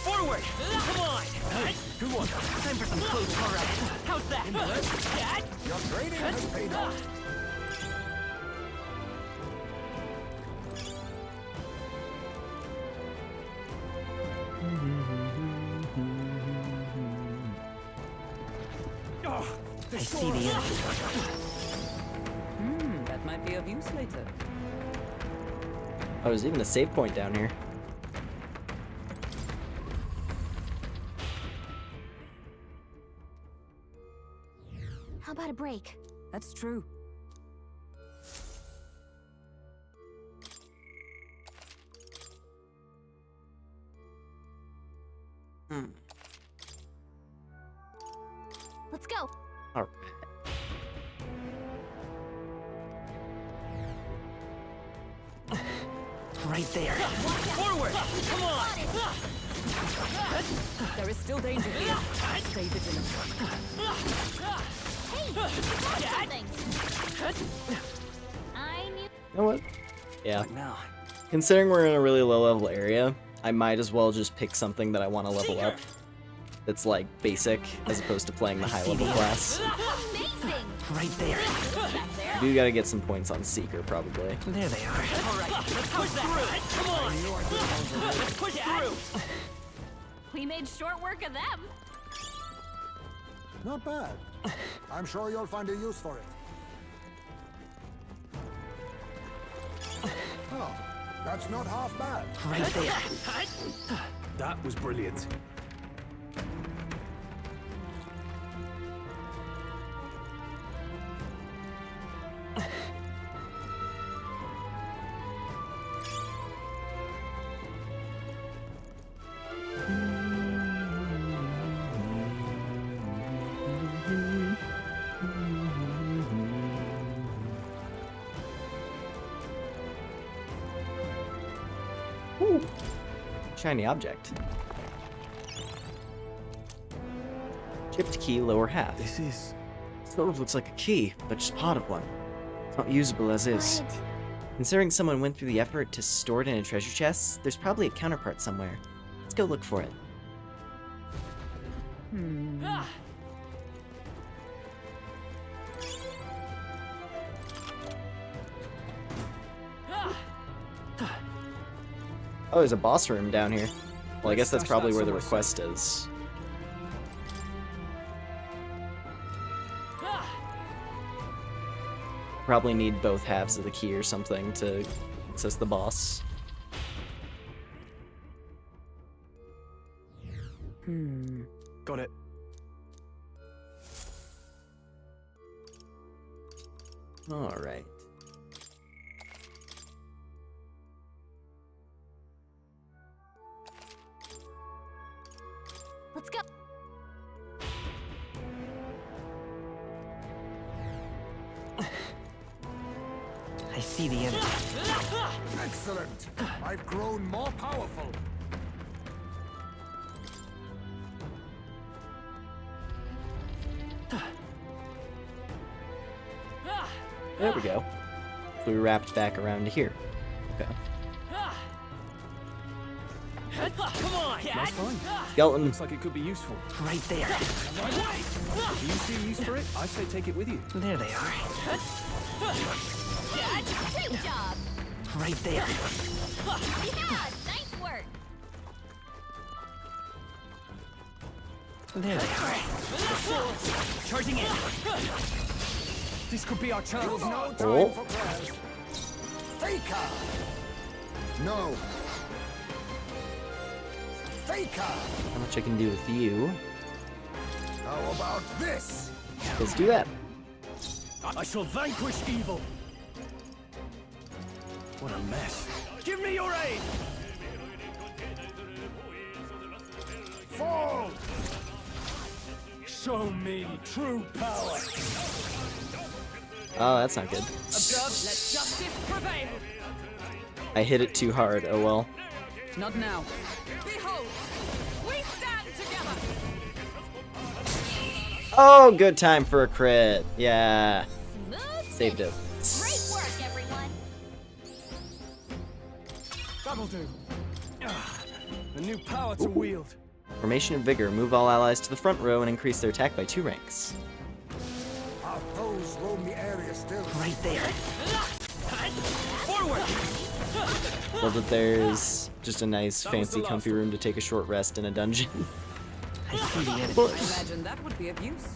Forward. Come on. Who won? Time for some close combat. How's that? Cat. Your training has paid off. Oh, I see the enemy. That might be of use later. Oh, there's even a save point down here. How about a break? That's true. Let's go. All right. Right there. Forward. Come on. There is still danger here. Stay vigilant. Hey, you got something. I knew. You know what? Yeah. What now? Considering we're in a really low level area, I might as well just pick something that I want to level up. That's like basic, as opposed to playing the high level class. Amazing. Right there. Back there. You gotta get some points on Seeker, probably. There they are. All right. Let's push through. Come on. Let's push through. We made short work of them. Not bad. I'm sure you'll find a use for it. Oh, that's not half bad. Right there. that was brilliant. Shiny object. Chipped key, lower half. This is... Sort of looks like a key, but just part of one. It's not usable as is. What? Considering someone went through the effort to store it in a treasure chest, there's probably a counterpart somewhere. Let's go look for it. Ah! Ah! Oh, there's a boss room down here. Well, I guess that's Stash probably that where the somewhere request is. Ah! Probably need both halves of the key or something to access the boss. Got it. Alright. Let's go. I see the enemy. Excellent! I've grown more powerful. There we go. So we wrapped back around to here. Okay. Come on! That's fine. Skeleton. Looks like it could be useful. Right there. Do you see use for it? I say take it with you. There they are. Great job. Right there. Yeah, nice work. There they are. Charging in. This could be our chance. There's no time Oh. for prayers. Faker! No. Faker! How much I can do with you? How about this? Let's do that. I shall vanquish evil. What a mess. Give me your aid. Fall! Show me true power. Oh, that's not good. Let justice prevail. I hit it too hard. Oh well. Not now. Behold, we stand together. Oh, good time for a crit. Yeah. Smooth. Saved it. Great work, everyone. That'll do. A new power to wield. Formation of Vigor. Move all allies to the front row and increase their attack by 2 ranks. Our foes roam the area still. Right there. Forward. Love that there's just a nice, fancy, the comfy last room to take a short rest in a dungeon. I see the enemy. Imagine that would be of use.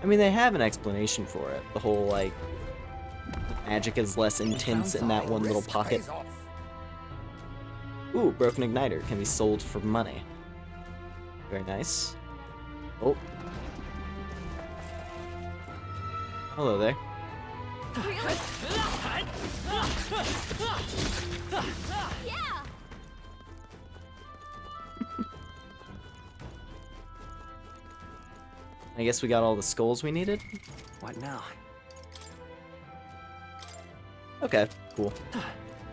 I mean, they have an explanation for it. The whole, like, magic is less intense in that one little Risk pocket. pays off. Ooh, Broken Igniter can be sold for money. Very nice. Oh. Hello there. Really? Yeah. I guess we got all the skulls we needed? What now? Okay, cool.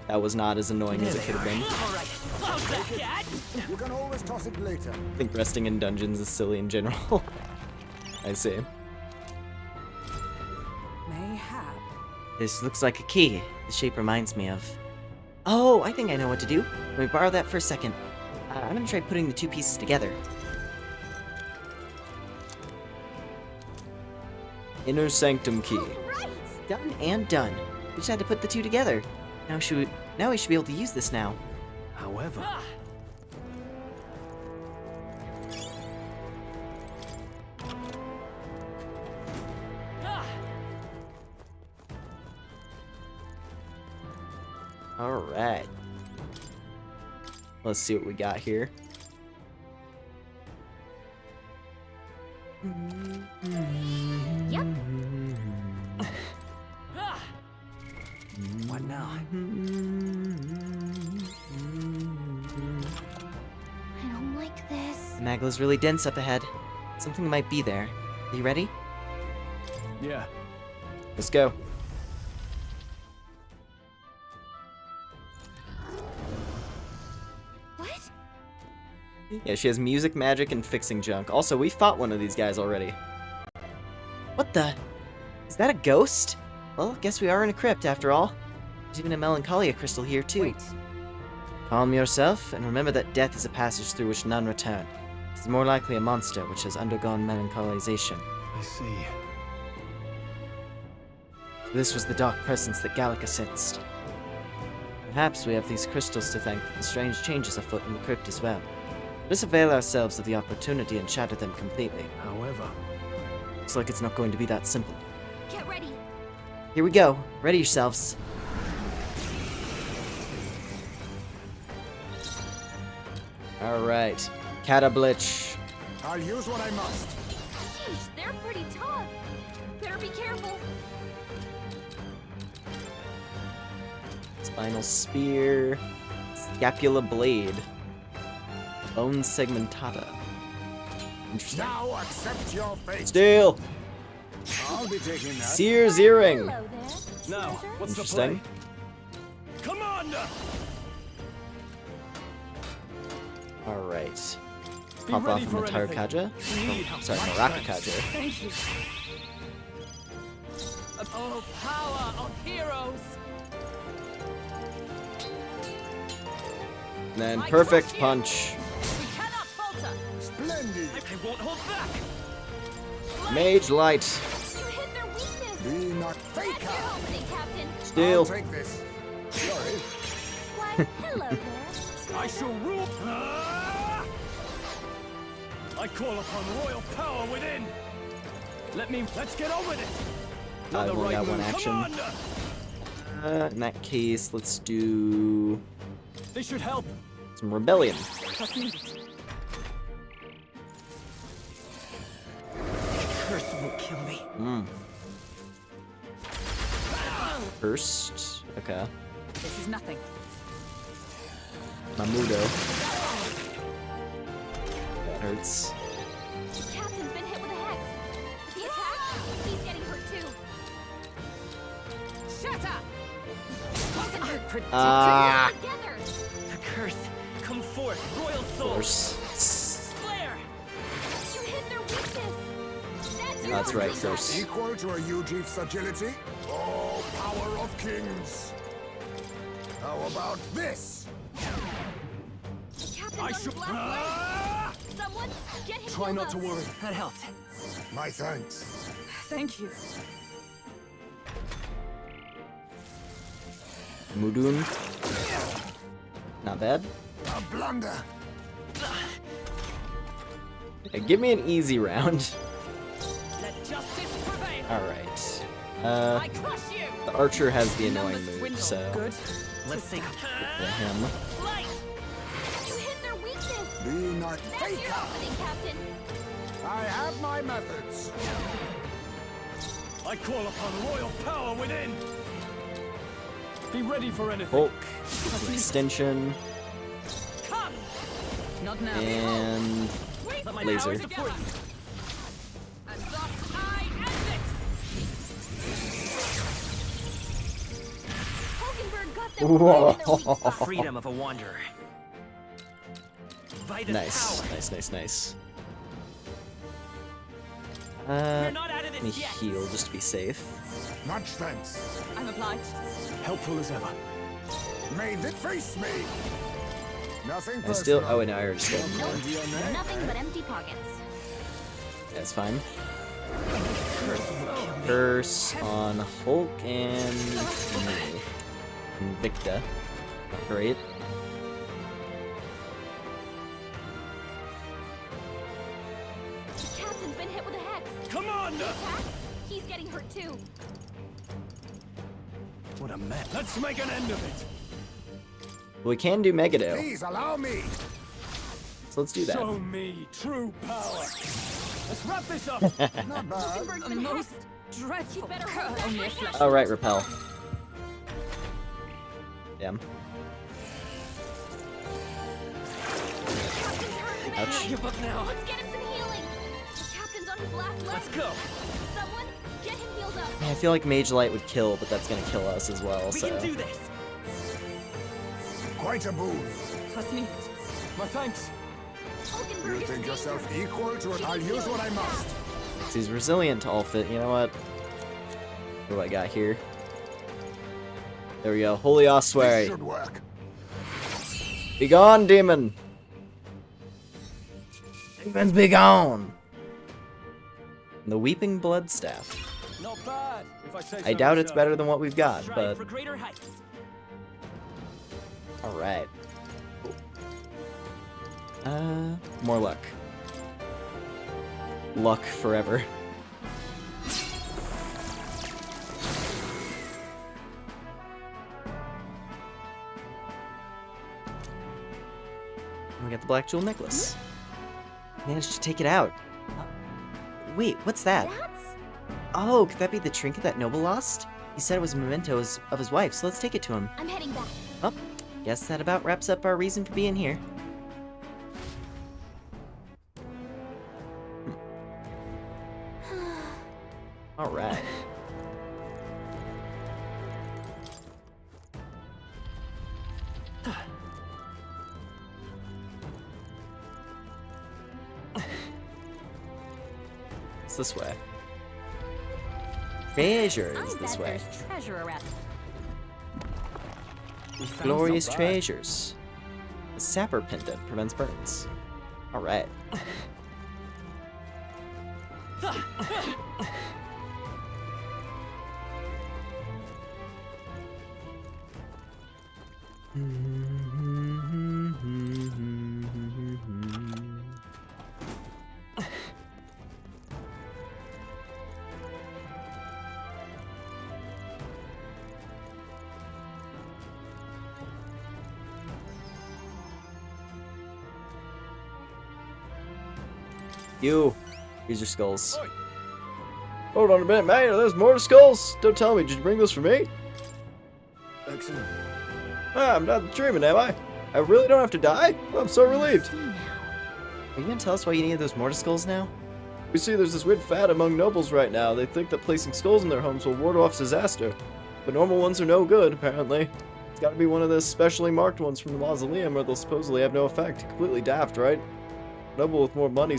That was not as annoying as it could have been. All right. How's that, Dad? You can always toss it later. I think resting in dungeons is silly in general. I see. Mayhap. This looks like a key. The shape reminds me of... Oh, I think I know what to do. Let me borrow that for a second. I'm gonna try putting the 2 pieces together. Inner Sanctum Key. Right. Done and done. We just had to put the 2 together. Now we should be able to use this now. However, Alright. Let's see what we got here. Yep. What now? I don't like this. The Magla's really dense up ahead. Something might be there. Are you ready? yeah. Let's go. What? Yeah, she has music, magic, and fixing junk. Also, we fought one of these guys already. What the? Is that a ghost? Well, guess we are in a crypt after all. There's even a melancholia crystal here too. Wait. Calm yourself, and remember that death is a passage through which none return. It is more likely a monster which has undergone melancholization. I see. This was the dark presence that Gallica sensed. Perhaps we have these crystals to thank for the strange changes afoot in the crypt as well. Let us avail ourselves of the opportunity and shatter them completely. However, Looks like it's not going to be that simple. Get ready. Here we go. Ready yourselves. Alright. Catablich. I'll use what I must. Sheesh, they're pretty tough. Better be careful. Spinal Spear. Scapula Blade. Bone Segmentata. Interesting. Now accept your fate. Steel! I'll be taking that. Sear's Earring. Hello there. Now, stranger. what's the Interesting. play? Commander! Alright. Be Pop off ready of for Mataro anything. Kaja. Need Oh, sorry, Maraka Kaja. Thank you. Oh, power of heroes! And then Perfect Punch. We cannot falter! Splendid. I won't hold back. Mage Light. You hit their weakness. Be not That's your faker. opening, Captain. I'll Steel. take this. Sorry. Why, hello there. I shall rule. I call upon royal power within. Let's get on with it. I've only got one move. action. Commander! In that case, let's do This should help. some Rebellion. Trust me. Curse won't kill me. First. Okay. This is nothing. Mamudo. That hurts. The captain's been hit with a hex. If he attacks, he's getting hurt too. Shatter! I predicted Ah. Together. The curse. Come forth, royal soul. Curse. Flare. You hit their weakness. That's your That's right, opening. Curse. Equal to a Ujief's agility? Oh, power of kings. How about this? The captain's I on should. his last leg. Someone get him Try healed not up. to worry. That helped. My thanks. Thank you. Mudun. Not bad. A blunder. Yeah, give me an easy round. Let justice prevail. Alright. I crush you. The archer has the annoying Numbers move, dwindle. so Good. Let's think. for him. Light. You hit their weakness. Be not That's your faker. opening, Captain. I have my methods. I call upon royal power within. Be ready for anything. Hulk. Extension. Come. Not now. And Let my Laser. power support you. And thus I end it. Hogenberg got them right in their weak spot. Freedom of a wanderer. By this nice. power. Nice. We're not out of Let me this yet. heal just to be safe. Much thanks. I'm obliged. Helpful as ever. May they face me. Nothing I personal. still. Oh, and I already stole Nope. more. Nothing but empty pockets. That's fine. Curse on Hulk and me. Invicta. Not great. The captain's been hit with a hex. Commander! Attack? He's getting hurt too. What a mess. Let's make an end of it. We can do Megado, Please allow me. so let's do that. Show me true power. Let's wrap this up. Not bad. Hogenberg's A been most hexed. dreadful better curse. hold that Only a right flesh. Oh, right, repel. Damn. Captain's hurt. Ouch. Give up now. Let's get him some healing. The captain's on his last leg. Let's go. Someone get him healed up. I feel like Mage Light would kill, but that's gonna kill us as well, We so. can do this. Quite a boon. Trust me. My thanks. You think yourself equal to it? I'll use what I must. He's resilient to all fit. You know what? What do I got here? There we go. Holy This Ossuary. should work. Be gone, demon. Demons be gone! The Weeping Blood Staff. Not bad, if I say so I doubt it's myself. better than what we've got, Strive but for greater heights. alright. More luck. Luck forever. We got the Black Jewel Necklace. Managed to take it out. Wait, what's that? That's... Oh, could that be the trinket that Noble lost? He said it was a memento of his wife, so let's take it to him. I'm heading back. Oh, guess that about wraps up our reason for being here. Alright. It's this way. Treasure is this way. There's treasure around. We found Glorious some. treasures. A sapper pendant prevents burns. Alright. You. Here's your skulls. Hold on a minute, man. There's more to skulls. Don't tell me. Did you bring those for me? Excellent. Ah, I'm not dreaming, am I? I really don't have to die? I'm so relieved. Are you gonna tell us why you needed those mortar skulls now? We see there's this weird fad among nobles right now. They think that placing skulls in their homes will ward off disaster. But normal ones are no good, apparently. It's gotta be one of the specially marked ones from the mausoleum, or they'll supposedly have no effect. Completely daft, right? A noble with more money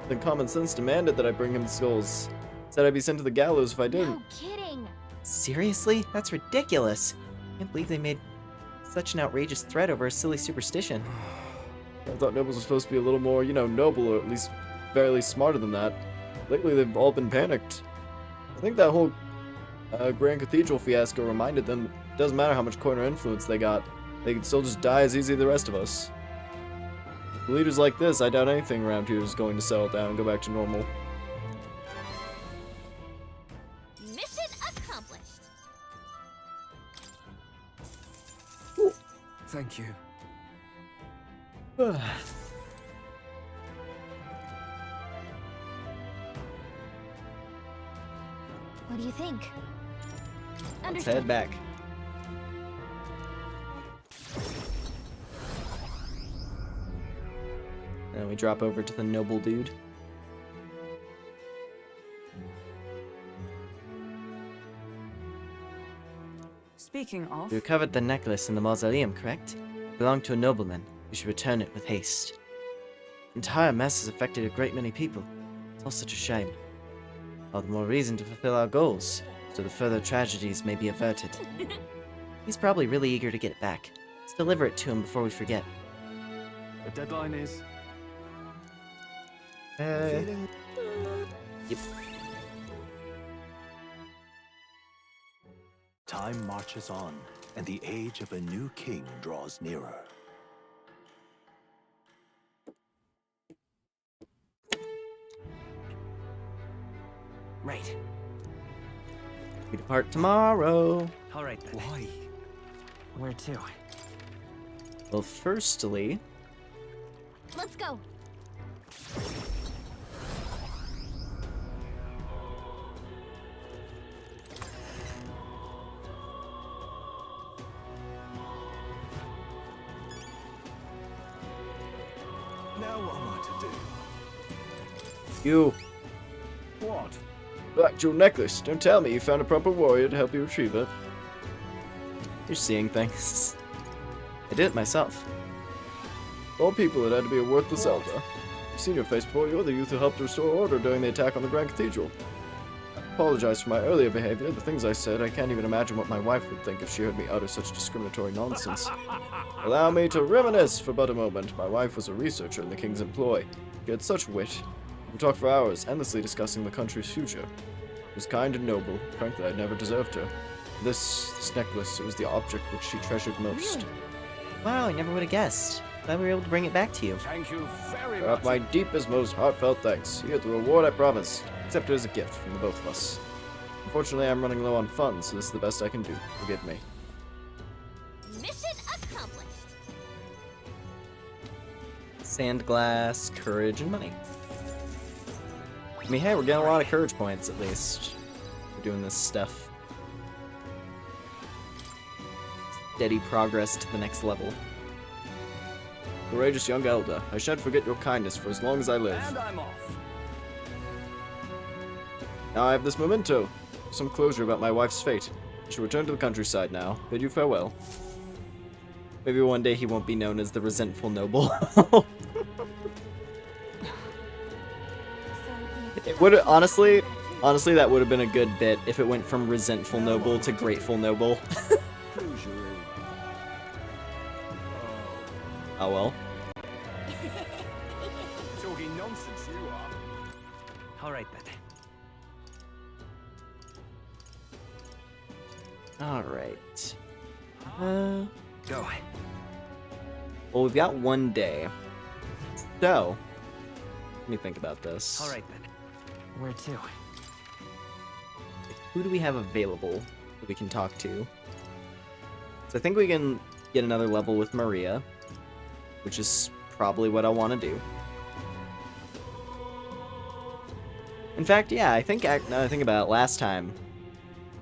than common sense demanded that I bring him the skulls. Said I'd be sent to the gallows if I didn't. No kidding. Seriously? That's ridiculous. I can't believe they made such an outrageous threat over a silly superstition. I thought nobles were supposed to be a little more, you know, noble, or at least fairly smarter than that. Lately, they've all been panicked. I think that whole Grand Cathedral fiasco reminded them it doesn't matter how much coin or influence they got, they can still just die as easy as the rest of us. With leaders like this, I doubt anything around here is going to settle down and go back to normal. Mission accomplished. Thank you. What do you think? Let's Understood. head back. And we drop over to the noble dude. Speaking of, You recovered the necklace in the mausoleum, correct? It belonged to a nobleman. We should return it with haste. The entire mess has affected a great many people. It's all such a shame. All the more reason to fulfill our goals, so the further tragedies may be averted. He's probably really eager to get it back. Let's deliver it to him before we forget. The deadline is... Feeling Yep. Time marches on, and the age of a new king draws nearer. Right. We depart tomorrow. All right then. Why? Where to? Well, firstly, Let's go. now what am I to do? you. What? Black Jewel Necklace. Don't tell me you found a proper warrior to help you retrieve it. You're seeing things. I did it myself. All people, it had to be a worthless elder. I've seen your face before. You're the youth who helped restore order during the attack on the Grand Cathedral. I apologize for my earlier behavior. The things I said, I can't even imagine what my wife would think if she heard me utter such discriminatory nonsense. Allow me to reminisce for but a moment. My wife was a researcher in the king's employ. She had such wit. We talked for hours, endlessly discussing the country's future. She was kind and noble. Frankly, I'd never deserved her. This necklace, it was the object which she treasured most. Really? Wow, I never would have guessed. Glad we were able to bring it back to you. Thank you very Have much. my deepest, most heartfelt thanks. Here, the reward I promised. Accept it as a gift from the both of us. Unfortunately, I'm running low on funds, so this is the best I can do. Forgive me. Mission accomplished. Sand glass, courage, and money. I mean, hey, we're getting a lot of courage points, at least. We're doing this stuff. Steady progress to the next level. Courageous young elder, I shan't forget your kindness for as long as I live. And I'm off. Now I have this memento. Some closure about my wife's fate. I shall return to the countryside now. Bid you farewell. Maybe one day he won't be known as the resentful noble. It would honestly, that would have been a good bit if it went from resentful noble to grateful noble. Oh well. Talking nonsense, you are. Alright then. Alright. Go. Well, we've got one day. So, let me think about this. Alright then. Where to? Who do we have available that we can talk to? So I think we can get another level with Maria, which is probably what I want to do. In fact, yeah, I think, now that I think about it, last time,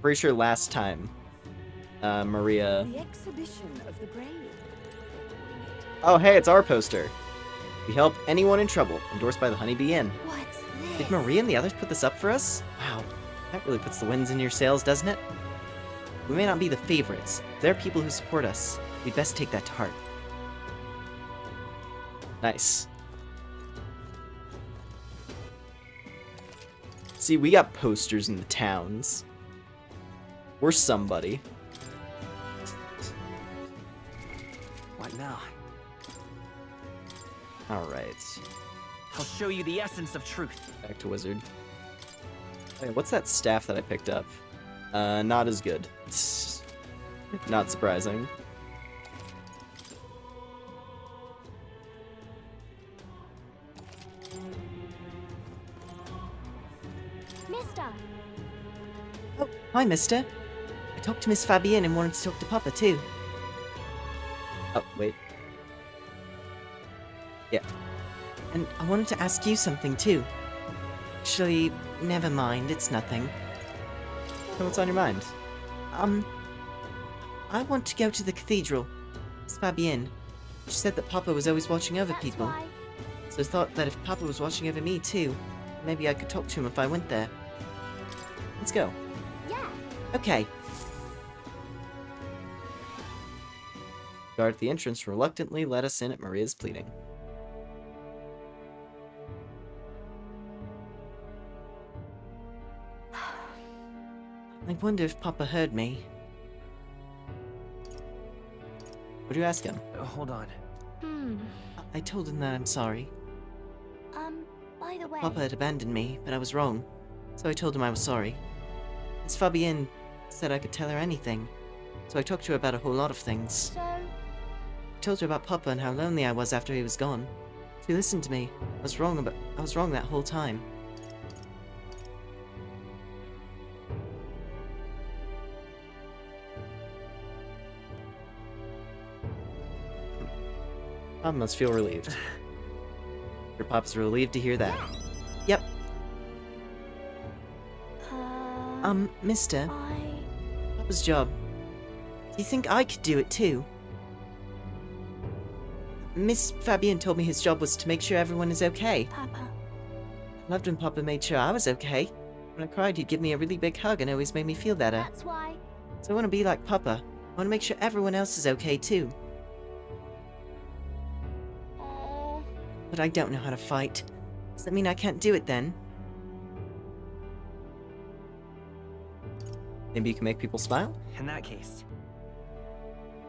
pretty sure last time, Maria... The exhibition of the brave. Oh, hey, it's our poster. We help anyone in trouble, endorsed by the Honeybee Inn. What's this? Did Maria and the others put this up for us? Wow, that really puts the winds in your sails, doesn't it? We may not be the favorites. There are people who support us. We'd best take that to heart. Nice. See, we got posters in the towns. We're somebody. What now? Alright. I'll show you the essence of truth. Back to wizard. Wait, what's that staff that I picked up? Not as good. Not surprising. Mister. Oh, hi, mister. I talked to Miss Fabienne and wanted to talk to Papa, too. Oh, wait. Yeah. And I wanted to ask you something, too. Actually, never mind, it's nothing. So what's on your mind? I want to go to the cathedral. Miss Fabienne. She said that Papa was always watching over That's people. why. So I thought that if Papa was watching over me, too, maybe I could talk to him if I went there. Let's go. Yeah. Okay. Guard at the entrance reluctantly let us in at Maria's pleading. I wonder if Papa heard me. What'd you ask him? Hold on. I told him that I'm sorry. By the way. Papa had abandoned me, but I was wrong. So I told him I was sorry. Miss Fabienne said I could tell her anything. So I talked to her about a whole lot of things. So, I told her about Papa and how lonely I was after he was gone. She listened to me. I was wrong that whole time. Papa must feel relieved. Your Papa's relieved to hear that. Yep. uh, Mister, I. Papa's job. Do you think I could do it too? Miss Fabienne told me his job was to make sure everyone is okay. Papa. I loved when Papa made sure I was okay. When I cried, he'd give me a really big hug and always made me feel better. That's why. So I want to be like Papa. I want to make sure everyone else is okay too. But I don't know how to fight. Does that mean I can't do it then? Maybe you can make people smile? In that case,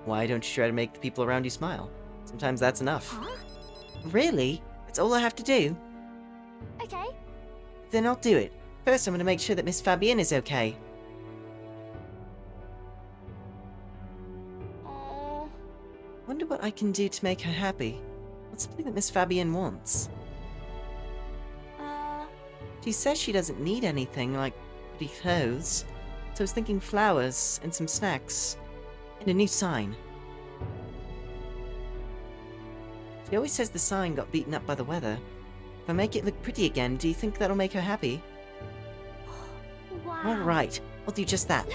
Why don't you try to make the people around you smile? Sometimes that's enough. Huh? Really? That's all I have to do? Okay. Then I'll do it. First, I'm gonna make sure that Miss Fabienne is okay. Oh. Wonder what I can do to make her happy. What's something that Miss Fabienne wants? She says she doesn't need anything like pretty clothes, so I was thinking flowers and some snacks and a new sign. She always says the sign got beaten up by the weather. If I make it look pretty again, do you think that'll make her happy? Wow. Alright, I'll do just that.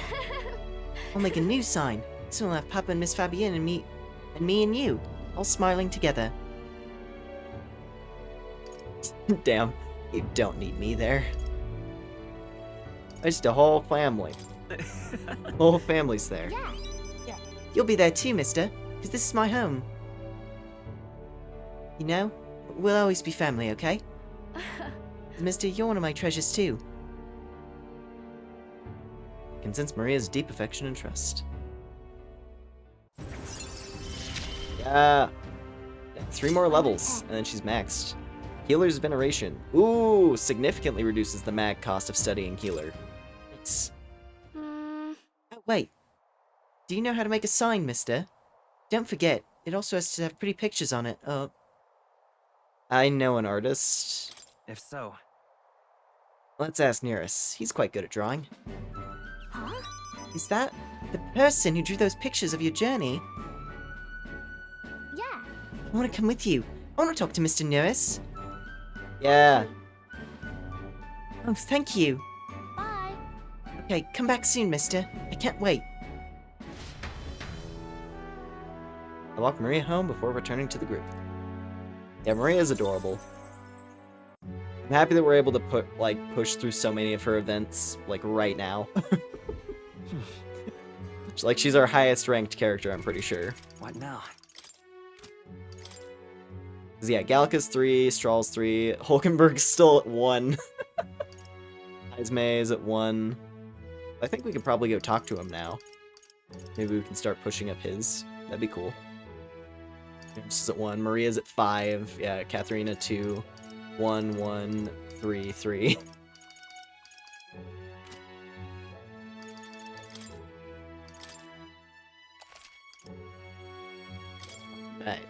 I'll make a new sign. Soon we'll have Papa and Miss Fabienne and me and you, all smiling together. Damn, you don't need me there. Just a whole family. Whole family's there. Yeah. You'll be there too, mister, because this is my home. You know, we'll always be family, okay? Mister, you're one of my treasures too. I can sense Maria's deep affection and trust. Yeah. 3 more levels, and then she's maxed. Healer's Veneration. Ooh, significantly reduces the mag cost of studying Healer. Nice. Hmm. Oh, wait. Do you know how to make a sign, mister? Don't forget, it also has to have pretty pictures on it. I know an artist. if so, Let's ask Nearest. He's quite good at drawing. Huh? Is that the person who drew those pictures of your journey? Yeah. I want to come with you. I want to talk to Mr. Nearest. Yeah. Oh, thank you. Bye. Okay, come back soon, mister. I can't wait. I walk Maria home before returning to the group. Yeah, Maria's adorable. I'm happy that we're able to push through so many of her events, like, right now. Like, she's our highest ranked character, I'm pretty sure. what now? 'Cause, yeah, Gallica's 3, Strahl's 3, Hulkenberg's still at 1. Ismay is at 1. I think we could probably go talk to him now. Maybe we can start pushing up his. That'd be cool. James is at 1, Maria's at 5, yeah, Katharina 2, 1, 1, 3, 3. Alright.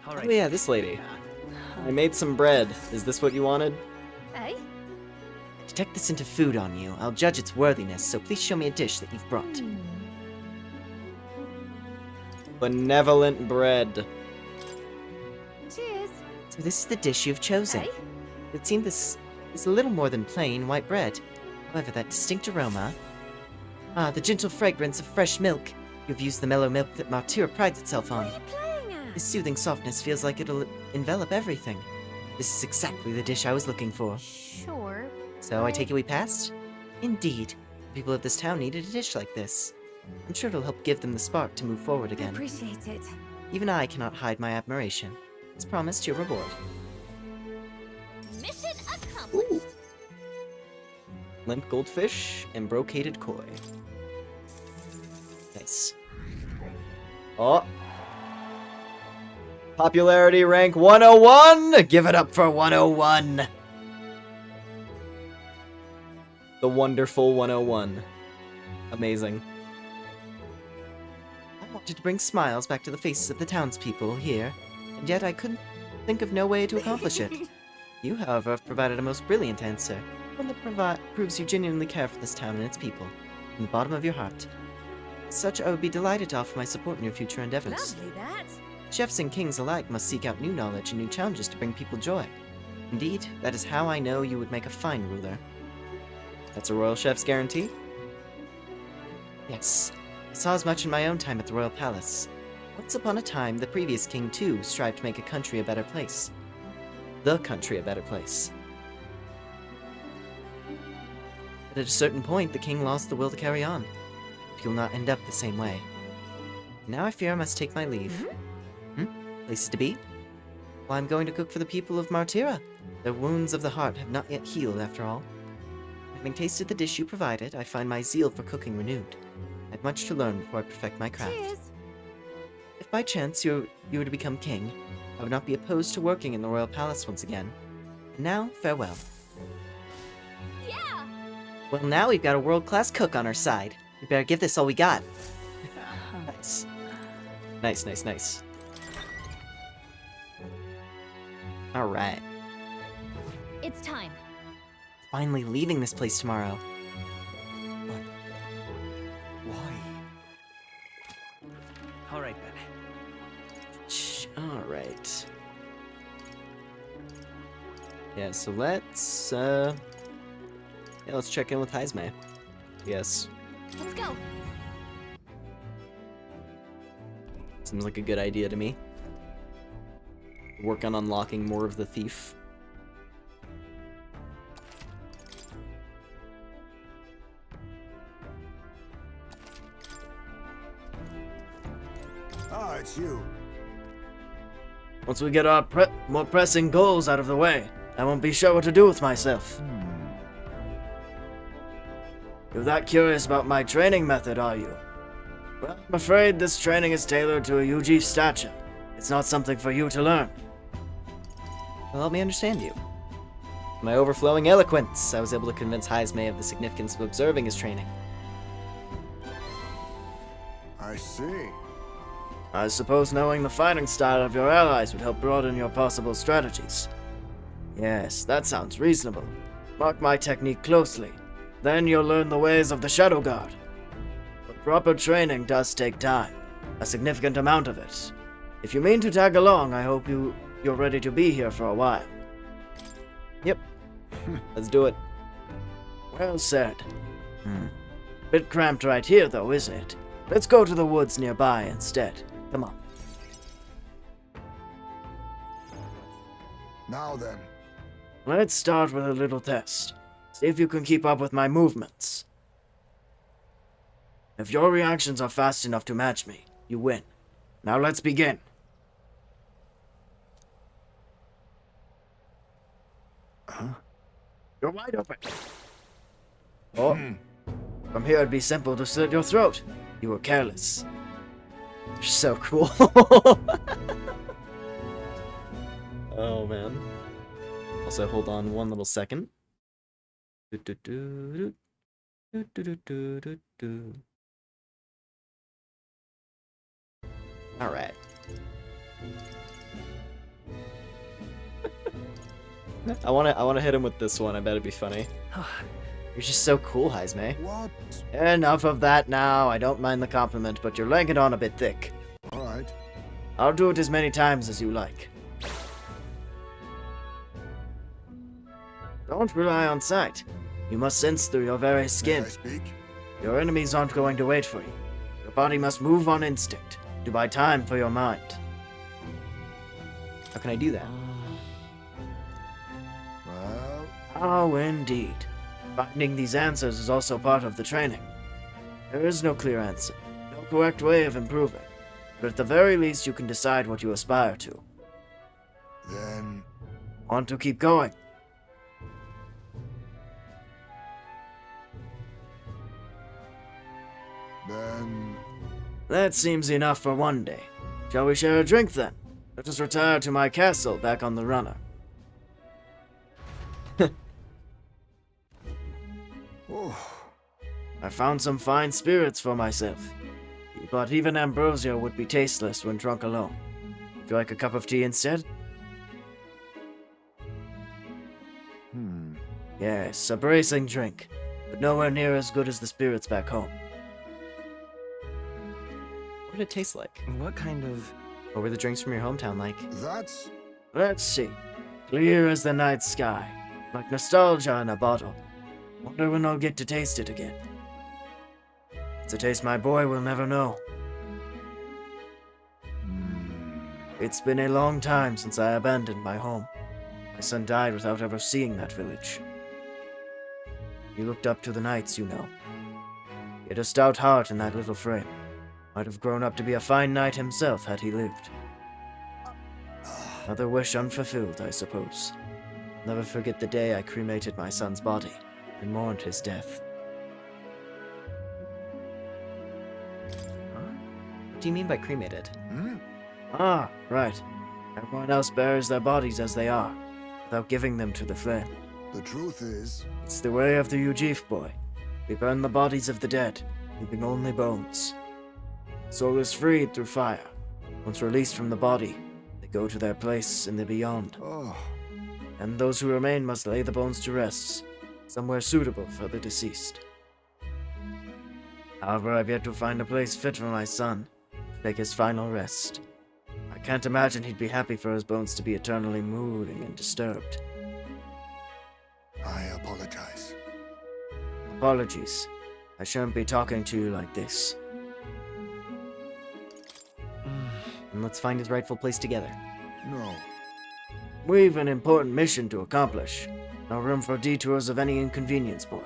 All Oh right. yeah, this lady. I made some bread. Is this what you wanted? Eh? I detect this into food on you. I'll judge its worthiness, so please show me a dish that you've brought. Benevolent bread. Cheers. So this is the dish you've chosen. Eh? It seems this is a little more than plain white bread. However, that distinct aroma... Ah, the gentle fragrance of fresh milk. You've used the mellow milk that Martyr prides itself on. What are you playing at? This soothing softness feels like it'll envelop everything. This is exactly the dish I was looking for. Sure. So I take it we passed? Indeed. The people of this town needed a dish like this. I'm sure it'll help give them the spark to move forward I again. appreciate it. Even I cannot hide my admiration. As promised, your reward. Mission accomplished. Limp goldfish and brocaded koi. Nice. Oh. Popularity rank 101! Give it up for 101! The wonderful 101. Amazing. I wanted to bring smiles back to the faces of the townspeople here, and yet I couldn't think of no way to accomplish it. You, however, have provided a most brilliant answer, one that proves you genuinely care for this town and its people, from the bottom of your heart. As such, I would be delighted to offer my support in your future endeavors. Lovely that. Chefs and kings alike must seek out new knowledge and new challenges to bring people joy. Indeed, that is how I know you would make a fine ruler. That's a royal chef's guarantee? Yes, I saw as much in my own time at the royal palace. Once upon a time, the previous king too strived to make a country a better place. The country a better place. But at a certain point, the king lost the will to carry on. It you'll not end up the same way. Now I fear I must take my leave. Places to be? Well, I'm going to cook for the people of Martira. Their wounds of the heart have not yet healed, after all. Having tasted the dish you provided, I find my zeal for cooking renewed. I have much to learn before I perfect my craft. Cheers. If by chance you were to become king, I would not be opposed to working in the royal palace once again. And now, farewell. Yeah. Well, now we've got a world-class cook on our side. We better give this all we got. Nice. Nice, nice, nice. Alright. It's time. Finally leaving this place tomorrow. Why? Alright then. Alright. Yeah, so let's check in with Heisme. Yes. Let's go. Seems like a good idea to me. Work on unlocking more of the thief. Ah, it's you. Once we get our more pressing goals out of the way, I won't be sure what to do with myself. You're that curious about my training method, are you? Well, I'm afraid this training is tailored to a UG stature. It's not something for you to learn. Well, help me understand you. My overflowing eloquence, I was able to convince Heisme of the significance of observing his training. I see. I suppose knowing the fighting style of your allies would help broaden your possible strategies. Yes, that sounds reasonable. Mark my technique closely. Then you'll learn the ways of the Shadow Guard. But proper training does take time. A significant amount of it. If you mean to tag along, I hope you're ready to be here for a while. Yep. Let's do it. Well said. Bit cramped right here, though, isn't it? Let's go to the woods nearby instead. Come on. Now then. Let's start with a little test. See if you can keep up with my movements. If your reactions are fast enough to match me, you win. Now let's begin. You're wide open. Oh. From here it'd be simple to slit your throat. You were careless. You're so cool. Oh man. Also, hold on one little second. Alright. I wanna hit him with this one. I bet it'd be funny. You're just so cool, Heisme. What? Enough of that now. I don't mind the compliment, but you're laying it on a bit thick. Alright. I'll do it as many times as you like. Don't rely on sight. You must sense through your very May skin. I speak? Your enemies aren't going to wait for you. Your body must move on instinct, to buy time for your mind. How can I do that? Well, Oh, indeed. Finding these answers is also part of the training. There is no clear answer, no correct way of improving, but at the very least you can decide what you aspire to. then... Want to keep going? Then... That seems enough for one day. Shall we share a drink then? Let us retire to my castle back on the runner. Oh, I found some fine spirits for myself, but even ambrosia would be tasteless when drunk alone. Would you like a cup of tea instead? Yes, a bracing drink, but nowhere near as good as the spirits back home. What did it taste like? What kind of... What were the drinks from your hometown like? that's... Let's see. Clear as the night sky, like nostalgia in a bottle. Wonder when I'll get to taste it again. It's a taste my boy will never know. It's been a long time since I abandoned my home. My son died without ever seeing that village. He looked up to the knights, you know. He had a stout heart in that little frame. Might have grown up to be a fine knight himself had he lived. Another wish unfulfilled, I suppose. Never forget the day I cremated my son's body and mourned his death. Huh? What do you mean by cremated? Ah, right. Everyone else buries their bodies as they are, without giving them to the flame. The truth is, It's the way of the Ujif boy. We burn the bodies of the dead, leaving only bones. Soul is freed through fire. Once released from the body, they go to their place in the beyond. oh, And those who remain must lay the bones to rest, somewhere suitable for the deceased. However, I've yet to find a place fit for my son to take his final rest. I can't imagine he'd be happy for his bones to be eternally moving and disturbed. I apologize. Apologies. I shouldn't be talking to you like this. And let's find his rightful place together. No. We've an important mission to accomplish. No room for detours of any inconvenience, boy.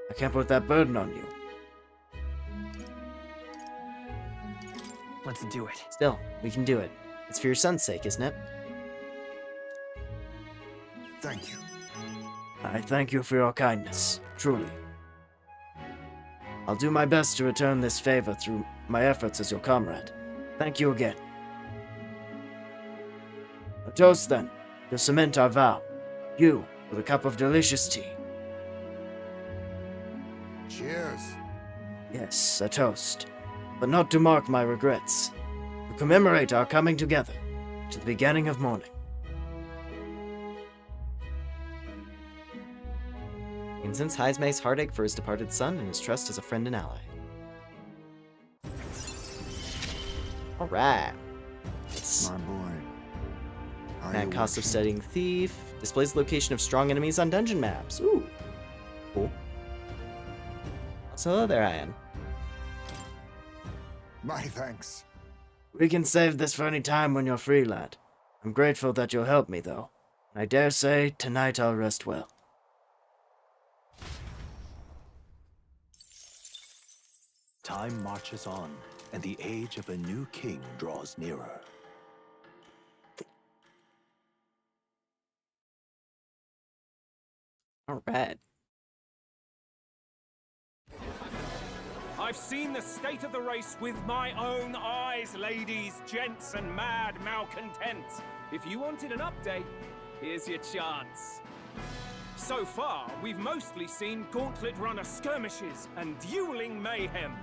I can't put that burden on you. Let's do it. Still, we can do it. It's for your son's sake, isn't it? Thank you. I thank you for your kindness, truly. I'll do my best to return this favor through my efforts as your comrade. Thank you again. A toast, then, to cement our vow. You, with a cup of delicious tea. Cheers. Yes, a toast. But not to mark my regrets. To commemorate our coming together to the beginning of morning. And since Heismay's heartache for his departed son and his trust as a friend and ally. Alright. My boy. Are Mad you cost of watching? studying thief. Displays the location of strong enemies on dungeon maps. Ooh. Cool. So hello there, Ian. My thanks. We can save this for any time when you're free, lad. I'm grateful that you'll help me, though. I dare say, tonight I'll rest well. Time marches on, and the age of a new king draws nearer. Alright. I've seen the state of the race with my own eyes, ladies, gents, and mad malcontents. If you wanted an update, here's your chance. So far, we've mostly seen gauntlet runner skirmishes and dueling mayhem.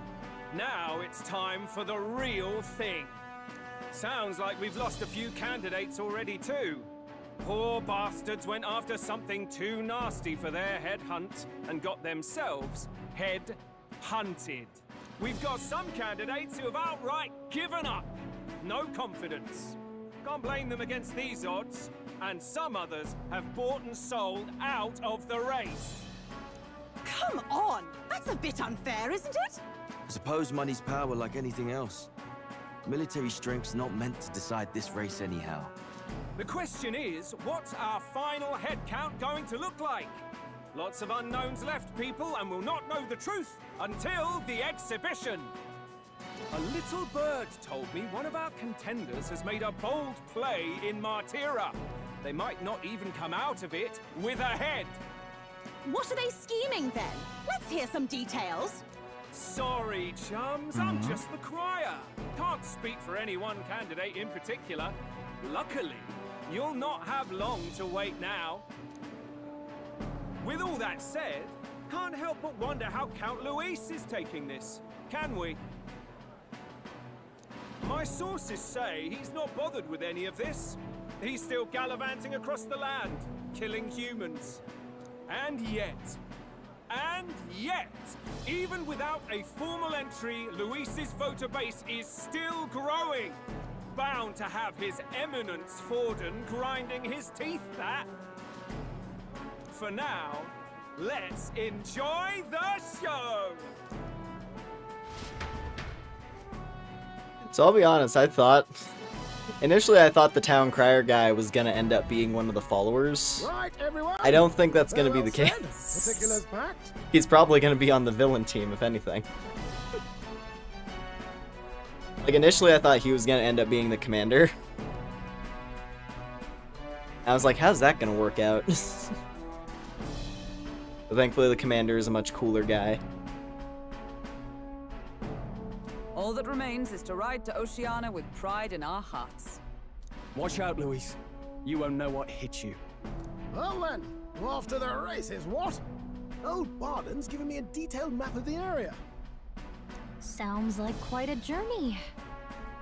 Now it's time for the real thing. Sounds like we've lost a few candidates already too. Poor bastards went after something too nasty for their head hunt and got themselves head hunted. We've got some candidates who have outright given up. No confidence. Can't blame them against these odds. And some others have bought and sold out of the race. Come on! That's a bit unfair, isn't it? I suppose money's power like anything else. Military strength's not meant to decide this race anyhow. The question is, what's our final head count going to look like? Lots of unknowns left, people, and we'll not know the truth until the exhibition. A little bird told me one of our contenders has made a bold play in Martira. They might not even come out of it with a head. What are they scheming then? Let's hear some details. Sorry, chums, I'm just the crier. Can't speak for any one candidate in particular. Luckily, you'll not have long to wait now. With all that said, can't help but wonder how Count Luis is taking this, can we? My sources say he's not bothered with any of this. He's still gallivanting across the land, killing humans. And yet, even without a formal entry, Luis's voter base is still growing. Bound to have His Eminence Forden grinding his teeth, that. For now, let's enjoy the show! So I'll be honest, I thought Initially, I thought the town crier guy was gonna end up being one of the followers. Right, everyone. I don't think that's gonna be the Well said. case. Particulars packed. He's probably gonna be on the villain team, if anything. Like, initially I thought he was gonna end up being the commander. I was like, how's that gonna work out? But thankfully the commander is a much cooler guy. All that remains is to ride to Oceania with pride in our hearts. Watch out, Louise. You won't know what hit you. Well then, off to the races, what? Old Barden's giving me a detailed map of the area. Sounds like quite a journey.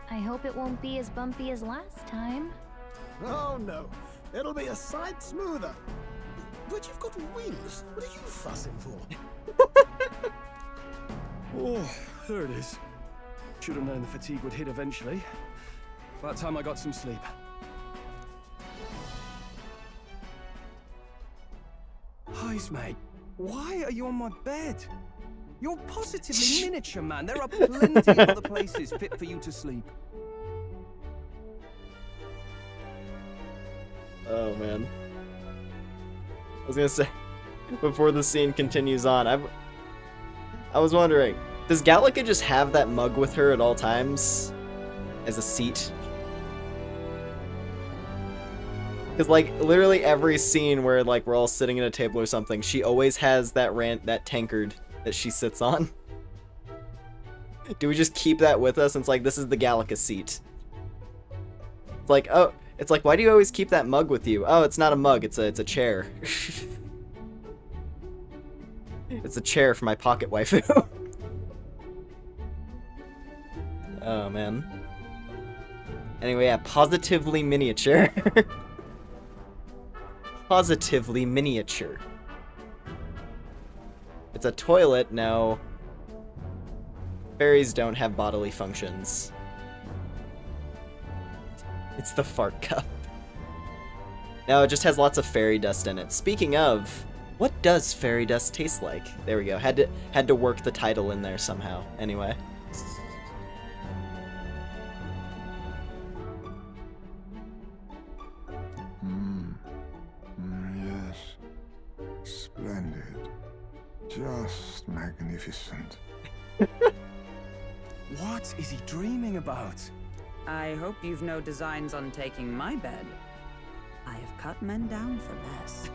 I hope it won't be as bumpy as last time. Oh no, it'll be a sight smoother. But you've got wings. What are you fussing for? Oh, there it is. Should have known the fatigue would hit eventually. By the time I got some sleep. Heis, mate. Why are you on my bed? You're positively miniature, man. There are plenty of other places fit for you to sleep. Oh man. I was gonna say, before the scene continues on, I was wondering, does Gallica just have that mug with her at all times? As a seat? Because, like, literally every scene where, like, we're all sitting at a table or something, she always has that tankard that she sits on. Do we just keep that with us? And it's like, this is the Gallica seat. It's like, oh, it's like, why do you always keep that mug with you? Oh, it's not a mug, it's a chair. It's a chair for my pocket waifu. Oh, man. Anyway, yeah, positively miniature. Positively miniature. It's a toilet, no. Fairies don't have bodily functions. It's the fart cup. No, it just has lots of fairy dust in it. Speaking of, what does fairy dust taste like? There we go. Had to work the title in there somehow. Anyway. Yes. Splendid. Just magnificent. What is he dreaming about? I hope you've no designs on taking my bed. I have cut men down for less.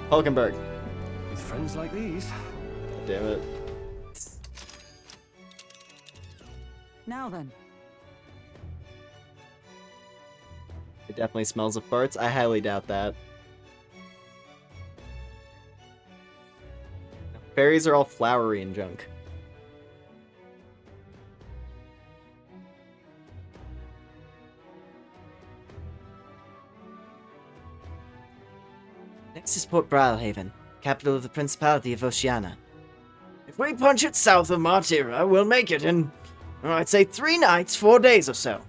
Hulkenberg. With friends like these. Damn it. Now then. It definitely smells of farts. I highly doubt that. Fairies are all flowery and junk. Next is Port Brilhaven, capital of the Principality of Oceania. If we punch it south of Martira, we'll make it in, well, I'd say 3 nights, 4 days or so.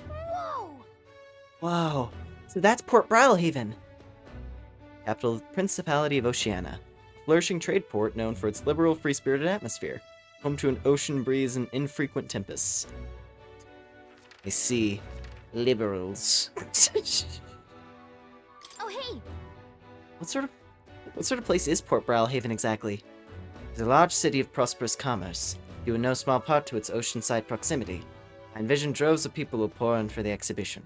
Whoa! Wow, so that's Port Brilhaven. Capital of the Principality of Oceania, a flourishing trade port known for its liberal, free-spirited atmosphere, home to an ocean breeze and infrequent tempests. I see. Liberals. Oh, hey! What sort of place is Port Brilhaven exactly? It's a large city of prosperous commerce, due in no small part to its oceanside proximity. I envision droves of people will pour in for the exhibition.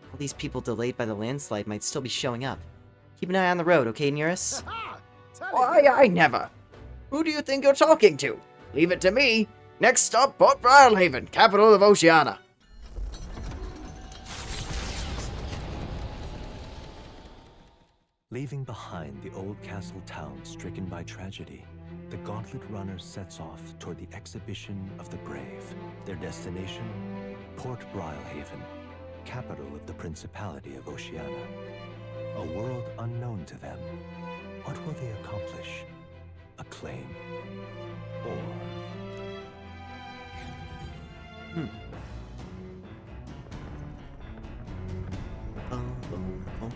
All these people delayed by the landslide might still be showing up. Keep an eye on the road, okay, Nearest? Why, I never! Who do you think you're talking to? Leave it to me! Next stop, Port Brilhaven, capital of Oceania! Leaving behind the old castle town stricken by tragedy, the Gauntlet Runner sets off toward the exhibition of the brave. Their destination, Port Brilhaven, capital of the Principality of Oceania. A world unknown to them. What will they accomplish? Acclaim? Or...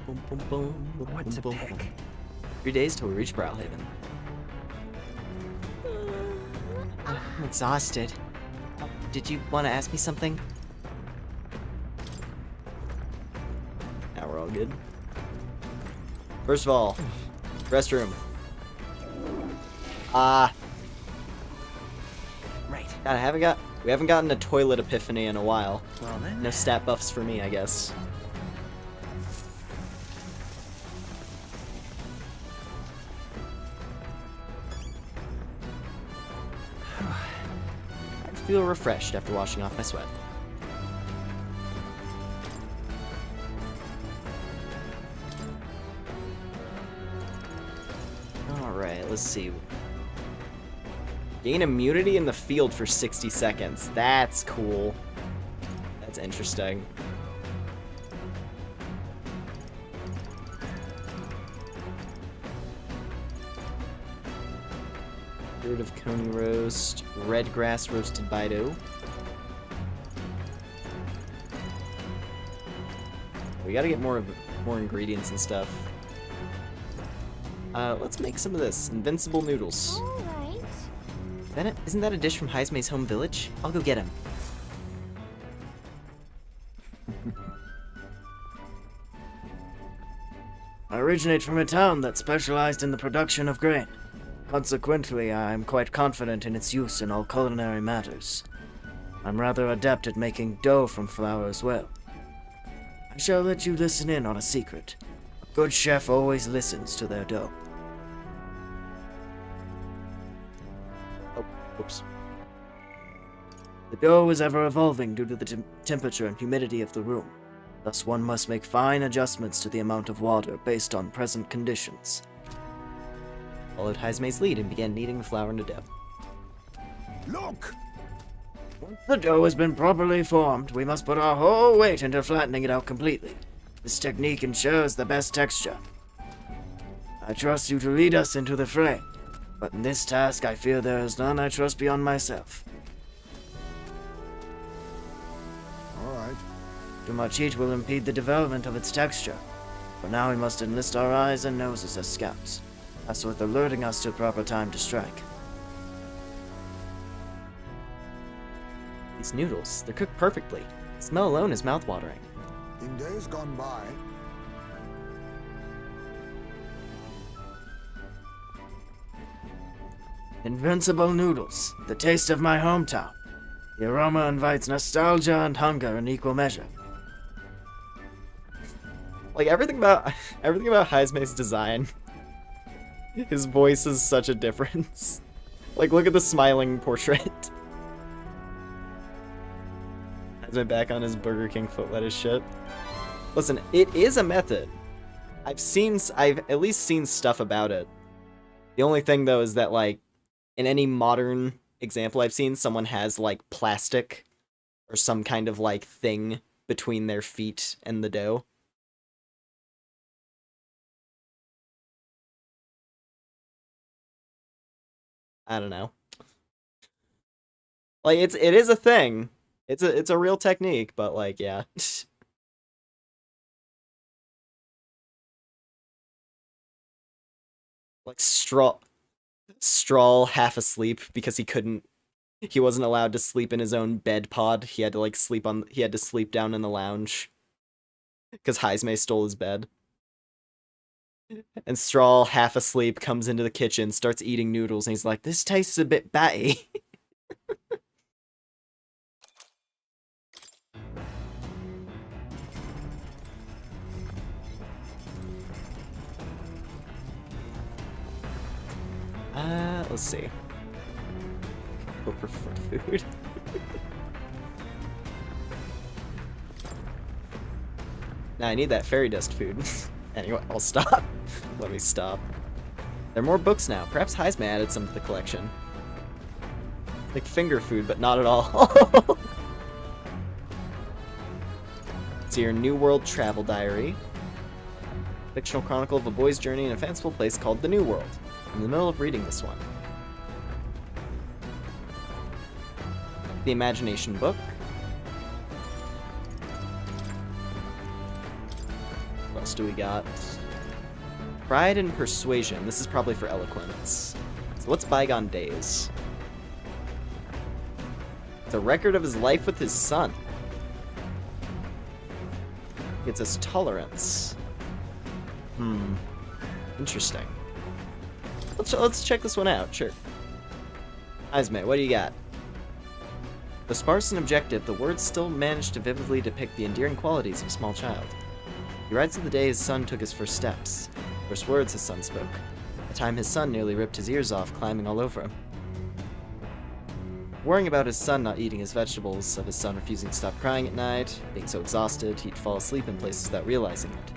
Boom, boom, boom, boom, What to boom, boom. pick? 3 days till we reach Brawlhaven. I'm exhausted. Did you want to ask me something? Now we're all good. First of all, restroom. Right. God, we haven't gotten a toilet epiphany in a while. Well then. No stat buffs for me, I guess. I feel refreshed after washing off my sweat. Alright, let's see. Gain immunity in the field for 60 seconds. That's cool. That's interesting. Spirit of Coney Roast, Red Grass Roasted Bido. We gotta get more ingredients and stuff. Let's make some of this. Invincible Noodles. Alright. Isn't that a dish from Heismei's home village? I'll go get him. I originate from a town that specialized in the production of grain. Consequently, I am quite confident in its use in all culinary matters. I'm rather adept at making dough from flour as well. I shall let you listen in on a secret. A good chef always listens to their dough. Oh, oops. The dough is ever evolving due to the temperature and humidity of the room. Thus, one must make fine adjustments to the amount of water based on present conditions. Followed Heismei's lead and began kneading the flour into dough. Look! Once the dough has been properly formed, we must put our whole weight into flattening it out completely. This technique ensures the best texture. I trust you to lead us into the fray, but in this task I fear there is none I trust beyond myself. Alright. Too much heat will impede the development of its texture. For now we must enlist our eyes and noses as scouts. That's with alerting us to proper time to strike. These noodles, they're cooked perfectly. The smell alone is mouthwatering. In days gone by, Invincible noodles, the taste of my hometown. The aroma invites nostalgia and hunger in equal measure. Like everything about Heismei's design. His voice is such a difference. Like, look at the smiling portrait. Heismei back on his Burger King foot lettuce shit. Listen, it is a method. I've at least seen stuff about it. The only thing though is that, like, in any modern example I've seen, someone has like plastic or some kind of like thing between their feet and the dough. I don't know. Like, it is a thing. It's a real technique, but like, yeah. Like Straw half asleep because he wasn't allowed to sleep in his own bed pod. He had to sleep down in the lounge because Heismei stole his bed. And Straw, half asleep, comes into the kitchen, starts eating noodles, and he's like, this tastes a bit batty. Let's see. Go for food. Now I need that fairy dust food. Anyway, I'll stop. Let me stop. There are more books now. Perhaps Heismei added some to the collection. Like finger food, but not at all. It's your New World Travel Diary. Fictional chronicle of a boy's journey in a fanciful place called the New World. I'm in the middle of reading this one. The Imagination Book. What else do we got? Pride and Persuasion. This is probably for Eloquence. So what's Bygone Days? It's a record of his life with his son. Gets us Tolerance. Interesting. Let's check this one out, sure. Izme, what do you got? Though sparse and objective, the words still manage to vividly depict the endearing qualities of a small child. He writes of the day his son took his first steps, first words his son spoke, the time his son nearly ripped his ears off climbing all over him. Worrying about his son not eating his vegetables, of his son refusing to stop crying at night, being so exhausted he'd fall asleep in places without realizing it.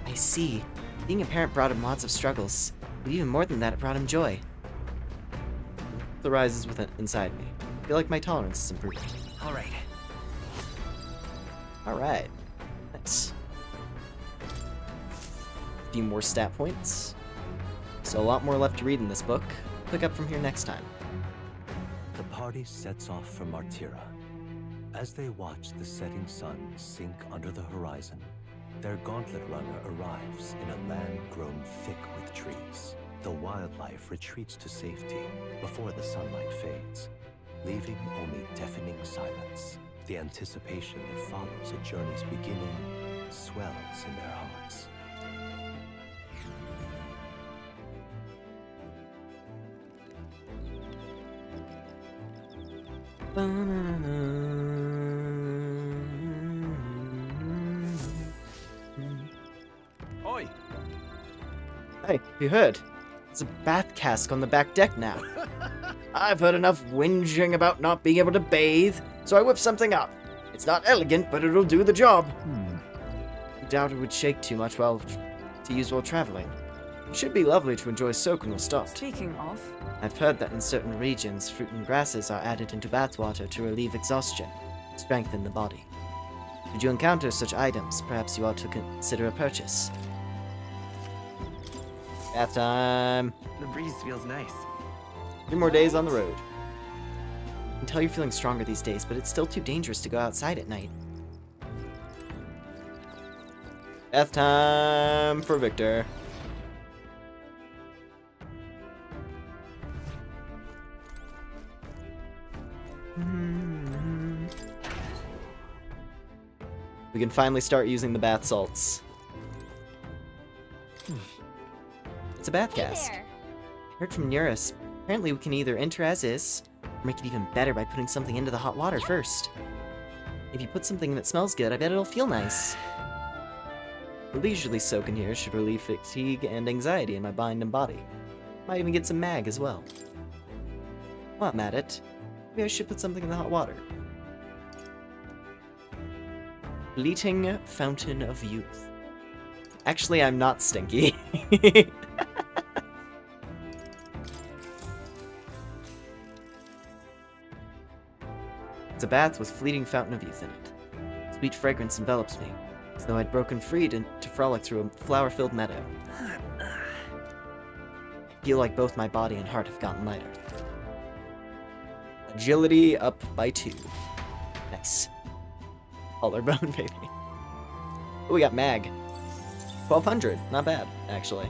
I see. Being a parent brought him lots of struggles, but even more than that, it brought him joy. It arises inside me. I feel like my tolerance is improving. Alright. Alright. Nice. A few more stat points. So a lot more left to read in this book. Pick up from here next time. The party sets off for Martira. As they watch the setting sun sink under the horizon, their gauntlet runner arrives in a land grown thick with trees. The wildlife retreats to safety before the sunlight fades, leaving only deafening silence. The anticipation that follows a journey's beginning swells in their hearts. Oi! Hey, you heard? There's a bath cask on the back deck now. I've heard enough whinging about not being able to bathe, so I whipped something up. It's not elegant, but it'll do the job. I doubt it would shake too much to use while traveling. It should be lovely to enjoy soak when we're stopped. Speaking of, I've heard that in certain regions, fruit and grasses are added into bathwater to relieve exhaustion, strengthen the body. Should you encounter such items, perhaps you ought to consider a purchase. Bath time! The breeze feels nice. 3 more days on the road. I can tell you're feeling stronger these days, but it's still too dangerous to go outside at night. Bath time for Victor. We can finally start using the bath salts. It's a bath cask. Hey there. I heard from Neurus. Apparently we can either enter as is, or make it even better by putting something into the hot water first. If you put something that smells good, I bet it'll feel nice. A leisurely soak in here should relieve fatigue and anxiety in my mind and body. Might even get some mag as well. Well, I'm at it. Maybe I should put something in the hot water. Fleeting Fountain of Youth. Actually, I'm not stinky. It's a bath with fleeting Fountain of Youth in it. Sweet fragrance envelops me, as though I'd broken free to frolic through a flower-filled meadow. I feel like both my body and heart have gotten lighter. Agility up by 2. Nice. Collarbone, baby. Oh, we got mag. 1200. Not bad, actually.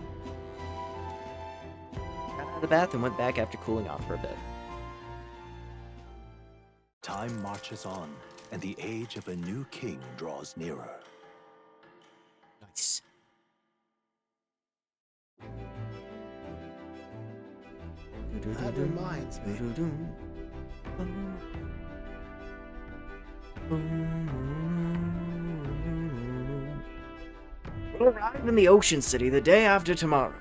Got out of the bath and went back after cooling off for a bit. Time marches on, and the age of a new king draws nearer. Nice. That reminds me. We'll arrive in the Ocean City the day after tomorrow.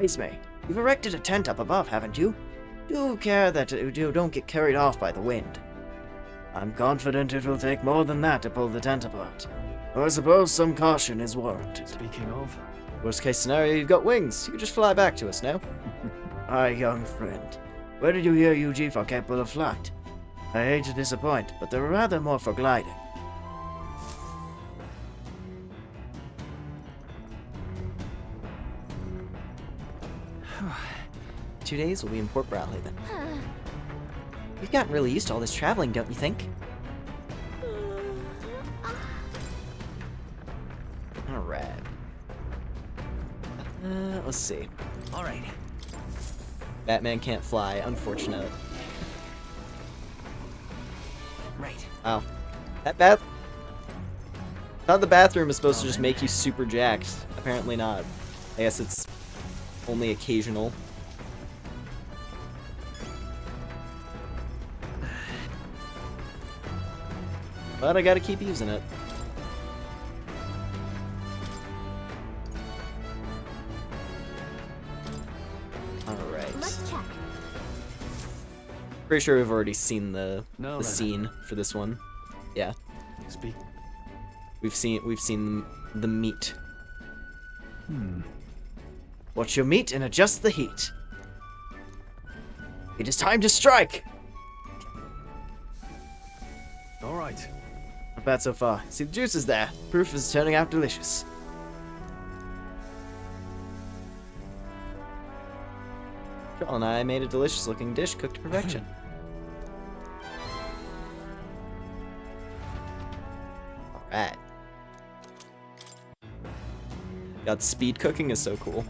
Izme, you've erected a tent up above, haven't you? Do care that you don't get carried off by the wind. I'm confident it will take more than that to pull the tent apart. Though I suppose some caution is warranted. Speaking of, Worst case scenario, you've got wings. You can just fly back to us now. Aye, young friend. Where did you hear UG are capable of flight? I hate to disappoint, but they're rather more for gliding. 2 days will be in Port Brawlhaven. You've gotten really used to all this traveling, don't you think? let's see. All right. Batman can't fly, unfortunate. Right. Wow. That thought the bathroom is supposed to just make you super jacked. Apparently not. I guess it's only occasional. But I gotta keep using it. Alright. Let's check. Pretty sure we've already seen the No, scene for this one. Yeah. Speak. We've seen the meat. Watch your meat and adjust the heat. It is time to strike! All right. Not bad so far. See, the juice is there. Proof is turning out delicious. Joel and I made a delicious looking dish cooked to perfection. Alright. God, speed cooking is so cool.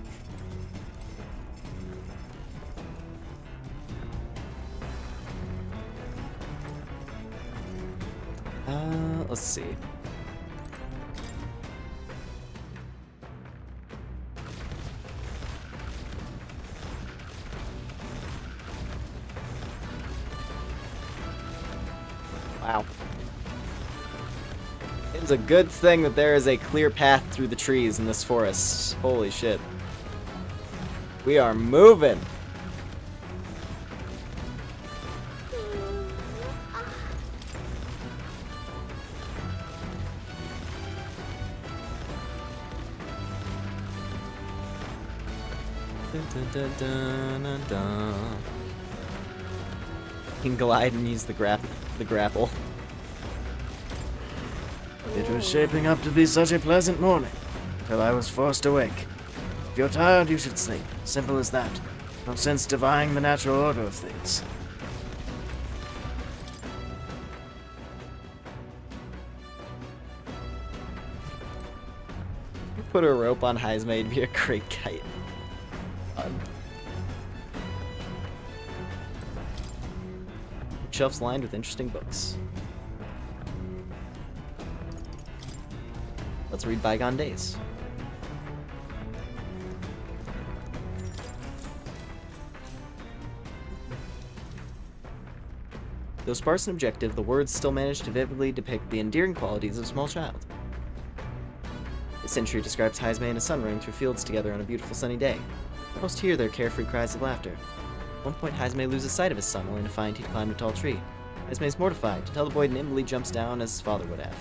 Let's see. Wow. It's a good thing that there is a clear path through the trees in this forest. Holy shit. We are moving. You can glide and use the grapple. It was shaping up to be such a pleasant morning, till I was forced awake. If you're tired, you should sleep. Simple as that. No sense defying the natural order of things. Put a rope on Heisma, it'd be a great kite. Shelves lined with interesting books. Let's read Bygone Days. Though sparse and objective, the words still manage to vividly depict the endearing qualities of a small child. This entry describes Heisma and his son running through fields together on a beautiful sunny day. Almost hear their carefree cries of laughter. At one point, Heisma loses sight of his son, only to find he'd climbed a tall tree. Heisma is mortified, to tell the boy nimbly jumps down as his father would have.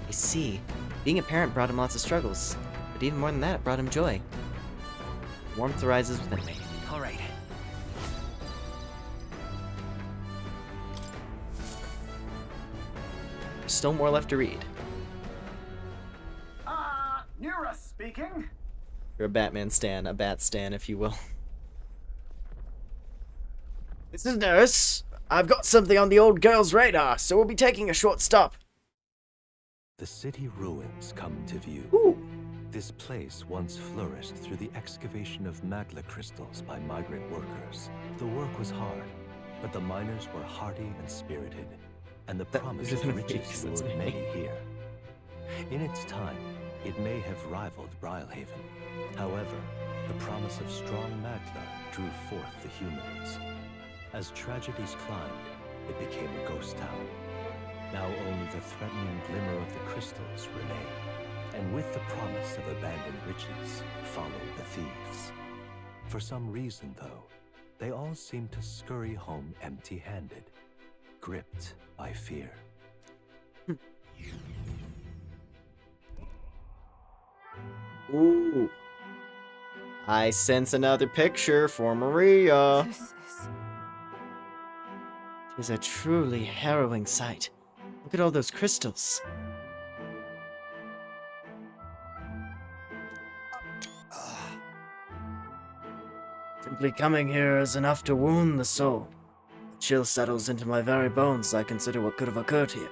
I see. Being a parent brought him lots of struggles, but even more than that, it brought him joy. Warmth arises within me. All right. There's still more left to read. Nura speaking. You're a Batman stan, a Bat stan, if you will. This is Nurse. I've got something on the old girl's radar, so we'll be taking a short stop. The city ruins come to view. Ooh. This place once flourished through the excavation of magla crystals by migrant workers. The work was hard, but the miners were hardy and spirited, and the promise of riches lured many here. In its time, it may have rivaled Brylehaven. However, the promise of strong magla drew forth the humans. As tragedies climbed, it became a ghost town. Now only the threatening glimmer of the crystals remain. And with the promise of abandoned riches, followed the thieves. For some reason, though, they all seem to scurry home empty-handed, gripped by fear. Ooh. I sense another picture for Maria. It is a truly harrowing sight. Look at all those crystals. Simply coming here is enough to wound the soul. The chill settles into my very bones as I consider what could have occurred here.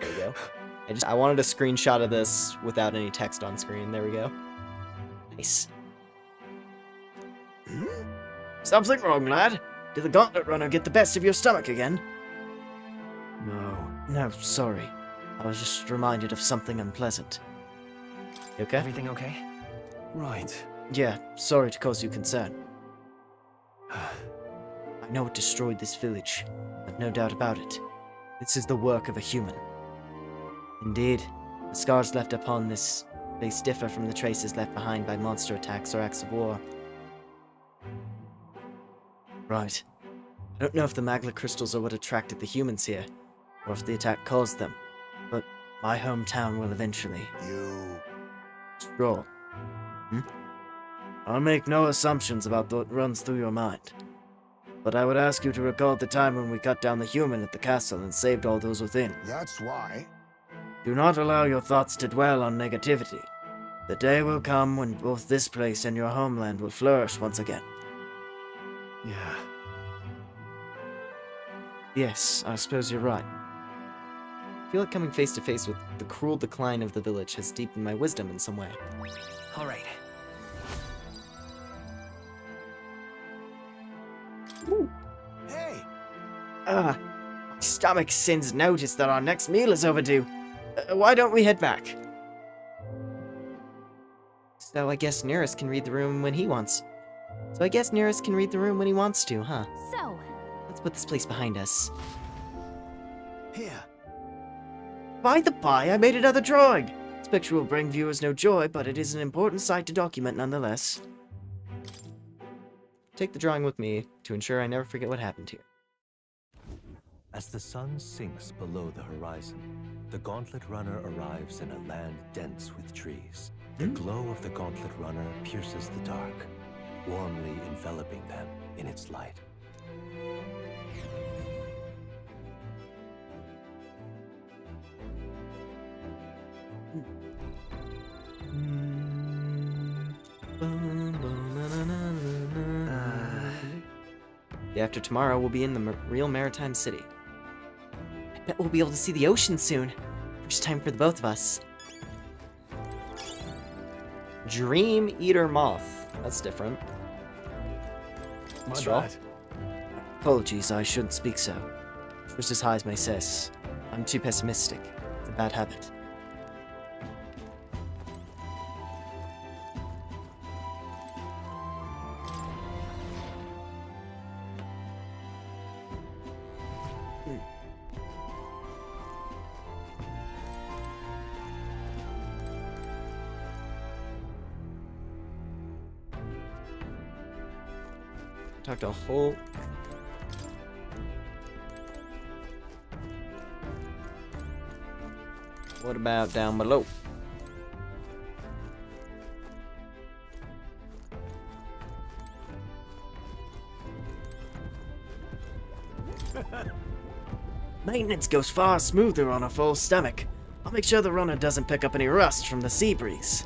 There we go. I wanted a screenshot of this without any text on screen. There we go. Nice. Hmm? Something wrong, lad? Did the gauntlet runner get the best of your stomach again? No. No, sorry. I was just reminded of something unpleasant. You okay? Everything okay? Right. Yeah, sorry to cause you concern. I know it destroyed this village. I've no doubt about it. This is the work of a human. Indeed, the scars left upon this place differ from the traces left behind by monster attacks or acts of war. Right. I don't know if the magma crystals are what attracted the humans here, or if the attack caused them, but my hometown will eventually. You... Stroll. I'll make no assumptions about what runs through your mind. But I would ask you to recall the time when we cut down the human at the castle and saved all those within. That's why. Do not allow your thoughts to dwell on negativity. The day will come when both this place and your homeland will flourish once again. Yeah. Yes, I suppose you're right. I feel like coming face to face with the cruel decline of the village has deepened my wisdom in some way. All right. Hey! My stomach sends notice that our next meal is overdue. Why don't we head back? So I guess Nearest can read the room when he wants. To, huh? So, Let's put this place behind us. Here. By the by, I made another drawing! This picture will bring viewers no joy, but it is an important sight to document nonetheless. Take the drawing with me to ensure I never forget what happened here. As the sun sinks below the horizon, the Gauntlet Runner arrives in a land dense with trees. The glow of the Gauntlet Runner pierces the dark, warmly enveloping them in its light. Day after tomorrow, we'll be in the real maritime city. I bet we'll be able to see the ocean soon. First time for the both of us. Dream Eater Moth. That's different. My Straw? bad. Apologies, I shouldn't speak so. Just as high as my sis. I'm too pessimistic. It's a bad habit. Talk to a whole... What about down below? Maintenance goes far smoother on a full stomach. I'll make sure the runner doesn't pick up any rust from the sea breeze.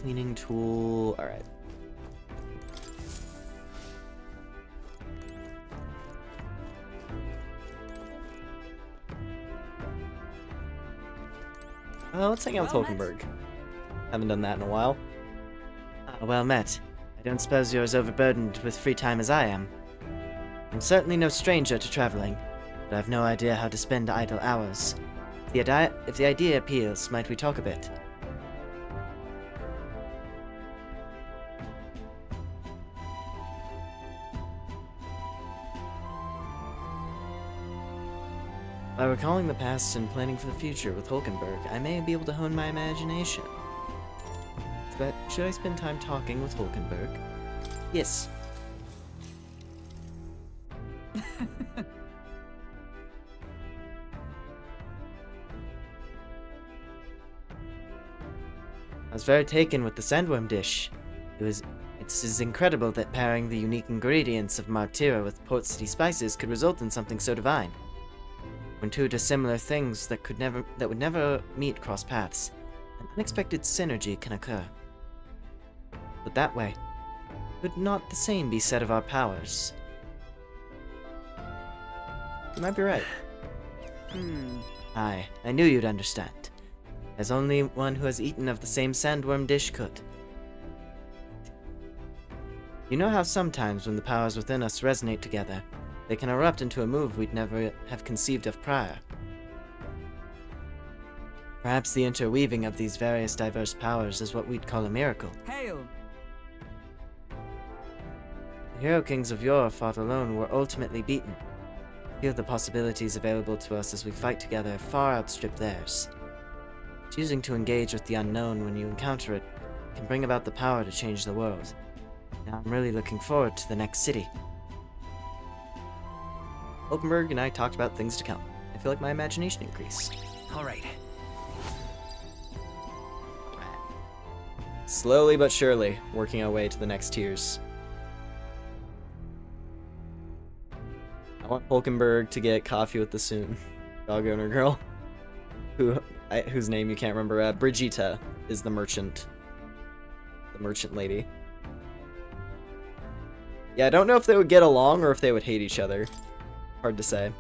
Cleaning tool. All right. Let's hang out with Hulkenberg. Haven't done that in a while. Well met. I don't suppose you're as overburdened with free time as I am. I'm certainly no stranger to traveling, but I've no idea how to spend idle hours. If the idea appeals, might we talk a bit? By recalling the past and planning for the future with Hulkenberg, I may be able to hone my imagination. But should I spend time talking with Hulkenberg? Yes. I was very taken with the sandworm dish. It's incredible that pairing the unique ingredients of Martyra with Port City spices could result in something so divine. When two dissimilar things that would never meet cross paths, an unexpected synergy can occur. But that way, could not the same be said of our powers? You might be right. Aye, I knew you'd understand. As only one who has eaten of the same sandworm dish could. You know how sometimes when the powers within us resonate together, they can erupt into a move we'd never have conceived of prior. Perhaps the interweaving of these various diverse powers is what we'd call a miracle. Hail! The hero kings of yore fought alone were ultimately beaten. I feel the possibilities available to us as we fight together far outstrip theirs. Choosing to engage with the unknown when you encounter it can bring about the power to change the world. Now I'm really looking forward to the next city. Hulkenberg and I talked about things to come. I feel like my imagination increased. All right. Slowly but surely, working our way to the next tiers. I want Hulkenberg to get coffee with the soon dog owner girl, whose name you can't remember. Brigitte is the merchant lady. Yeah, I don't know if they would get along or if they would hate each other. Hard to say.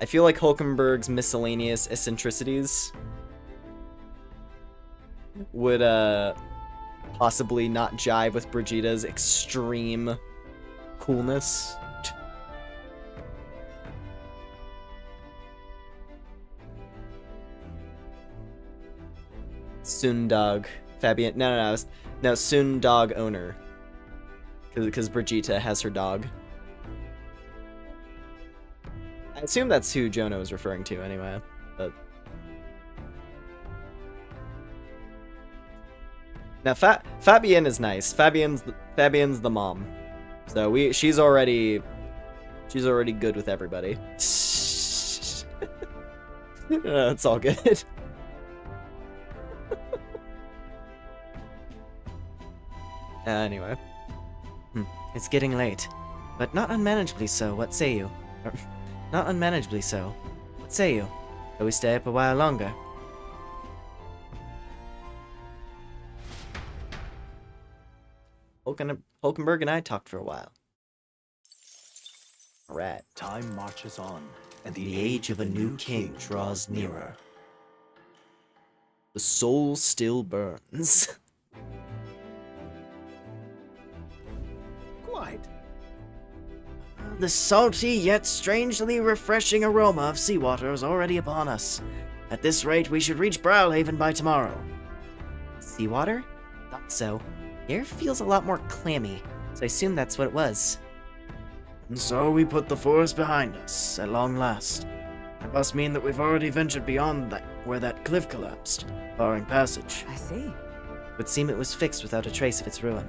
I feel like Hulkenberg's miscellaneous eccentricities would possibly not jive with Brigitte's extreme coolness. Sundog. Fabian. No, Sundog owner. Because Brigitte has her dog. I assume that's who Jono is referring to anyway, but... Now, Fabienne is nice. Fabienne's the mom. So she's already good with everybody. It's all good. Anyway. It's getting late, but not unmanageably so, what say you? Not unmanageably so. What say you? Shall we stay up a while longer? Hulkenberg and I talked for a while. Alright. Time marches on, and The age of a new king draws nearer. The soul still burns. Quite. The salty yet strangely refreshing aroma of seawater is already upon us. At this rate, we should reach Browlhaven by tomorrow. Seawater? Thought so. The air feels a lot more clammy, so I assume that's what it was. And so we put the forest behind us, at long last. That must mean that we've already ventured beyond where that cliff collapsed, barring passage. I see. It would seem it was fixed without a trace of its ruin.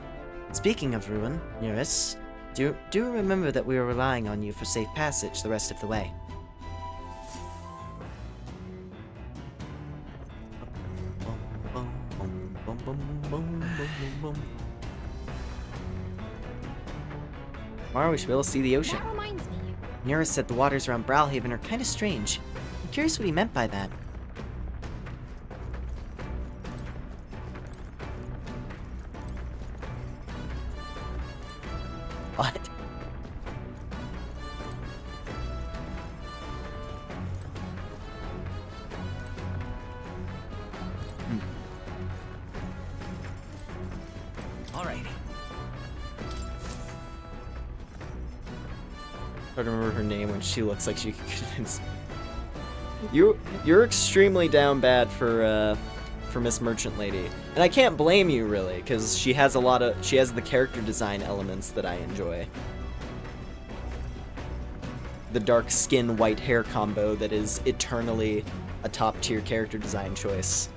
Speaking of ruin, Nearest, do remember that we were relying on you for safe passage the rest of the way. Tomorrow we should be able to see the ocean. That reminds me. Nearest said the waters around Browlhaven are kind of strange. I'm curious what he meant by that. What? Alrighty. I don't remember her name when she looks like she could convince. You're extremely down bad for Miss Merchant Lady, and I can't blame you really, because she has the character design elements that I enjoy. The dark skin, white hair combo that is eternally a top tier character design choice.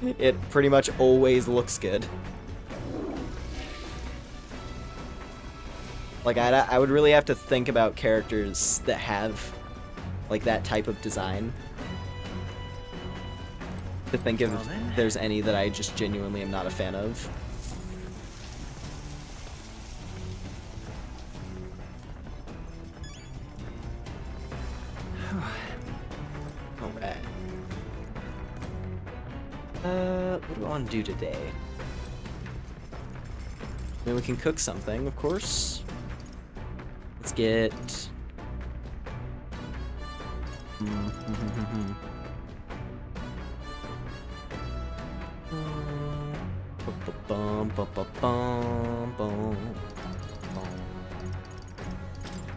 It pretty much always looks good. Like, I would really have to think about characters that have, like, that type of design to think if there's any that I just genuinely am not a fan of. Alright. What do I want to do today? I mean, we can cook something, of course. get...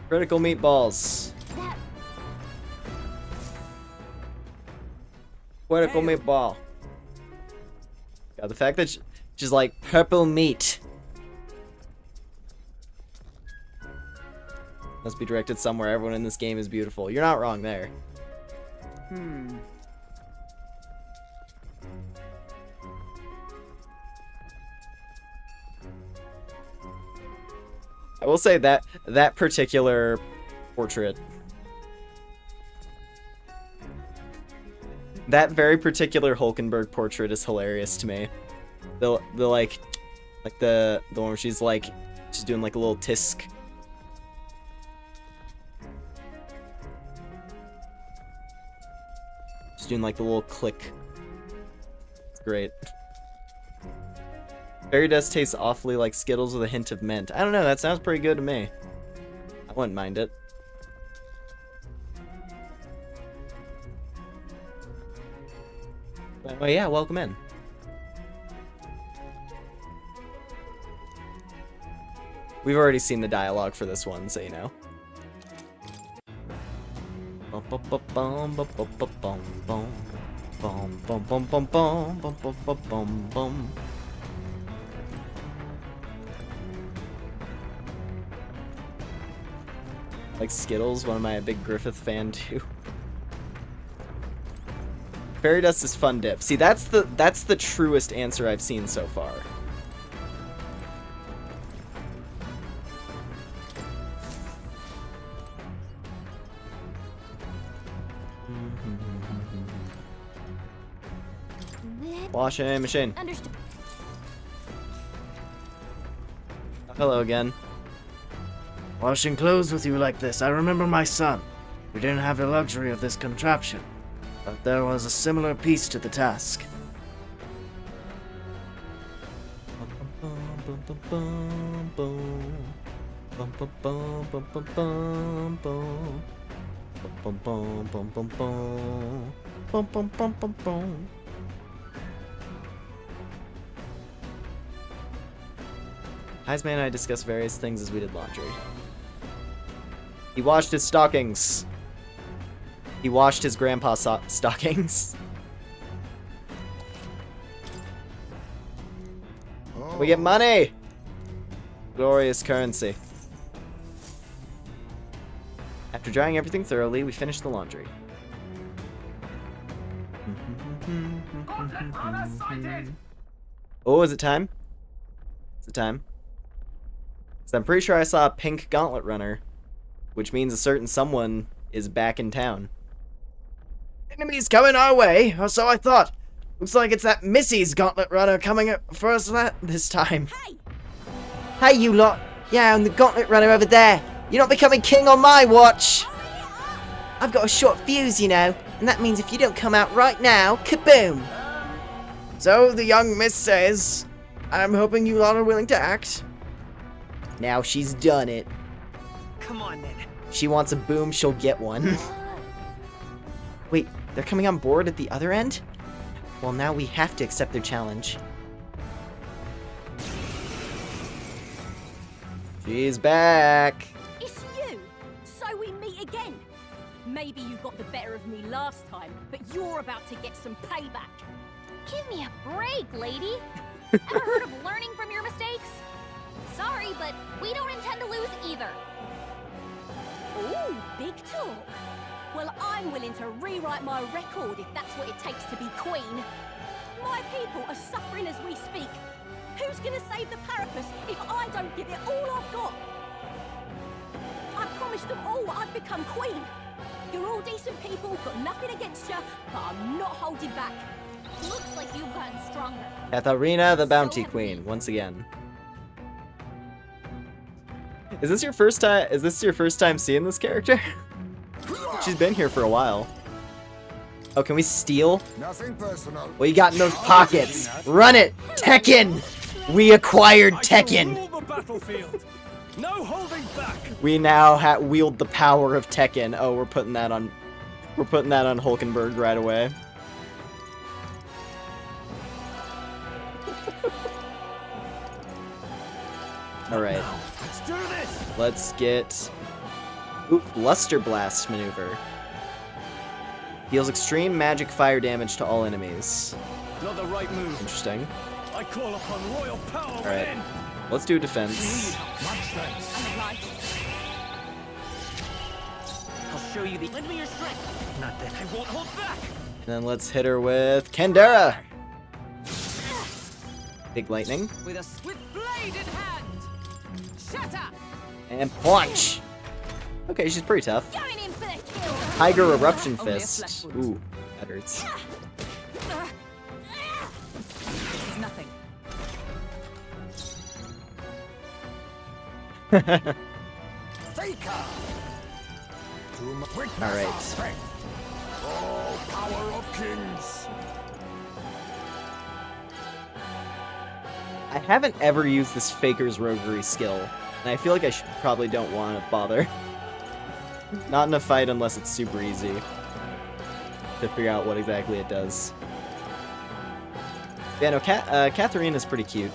Critical meatballs. Critical meatball. God, the fact that she's like purple meat. Must be directed somewhere. Everyone in this game is beautiful. You're not wrong there. I will say that that particular portrait, that very particular Hulkenberg portrait is hilarious to me. The like the one where she's doing like a little tisk. She's doing like the little click. It's great. Fairy dust tastes awfully like Skittles with a hint of mint. I don't know, that sounds pretty good to me. I wouldn't mind it. Well, yeah, welcome in. We've already seen the dialogue for this one, so you know. Like Skittles, one of my big Griffith fan too. Fairy dust is fun dip. See, that's the truest answer I've seen so far. Washing machine. Understood. Hello again. Washing clothes with you like this, I remember my son. We didn't have the luxury of this contraption, but there was a similar piece to the task. Heisman and I discussed various things as we did laundry. He washed his stockings. He washed his grandpa's stockings. Oh. We get money! Glorious currency. After drying everything thoroughly, we finish the laundry. Oh, is it time? Is it time? So I'm pretty sure I saw a pink gauntlet runner, which means a certain someone is back in town. Enemies coming our way, or so I thought. Looks like it's that Missy's gauntlet runner coming up for us this time. Hey! Hey, you lot! Yeah, I'm the gauntlet runner over there. You're not becoming king on my watch! I've got a short fuse, you know, and that means if you don't come out right now, kaboom! So, the young miss says, I'm hoping you lot are willing to act. Now she's done it. Come on, then. She wants a boom, she'll get one. Wait, they're coming on board at the other end? Well, now we have to accept their challenge. She's back. It's you! So we meet again. Maybe you got the better of me last time, but you're about to get some payback. Give me a break, lady. Ever heard of learning from your mistakes? Sorry, but we don't intend to lose either. Ooh, big talk. Well, I'm willing to rewrite my record if that's what it takes to be queen. My people are suffering as we speak. Who's gonna save the Parapus if I don't give it all I've got? I promised them all I'd become queen. You're all decent people, got nothing against you, but I'm not holding back. Looks like you've gotten stronger. Katharina the Bounty Queen, once again. Is this your first time seeing this character? She's been here for a while. Oh, can we steal? Nothing personal. What you got in those pockets? Run it! Tekken! We acquired Tekken! I shall rule the battlefield. No holding back. We now wield the power of Tekken. Oh, we're putting that on Hulkenberg right away. All right. Let's do this. Let's get Luster Blast maneuver. Deals extreme magic fire damage to all enemies. Not the right move. Interesting. I call upon royal power. All right. Let's do defense. I'll show you the. Lend me your strength. Not that I won't hold back. And then let's hit her with Kendera. Big lightning. With a swift blade in hand. Shatter. And punch. Okay, she's pretty tough. Going in for the kill. Tiger Eruption Only a Fist. flesh wound. Ooh, that hurts. This is nothing. Faker! All right. Oh, power of kings! I haven't ever used this Faker's Roguery skill, and I feel like I probably don't want to bother. Not in a fight unless it's super easy to figure out what exactly it does. Yeah, no, Katharina's pretty cute.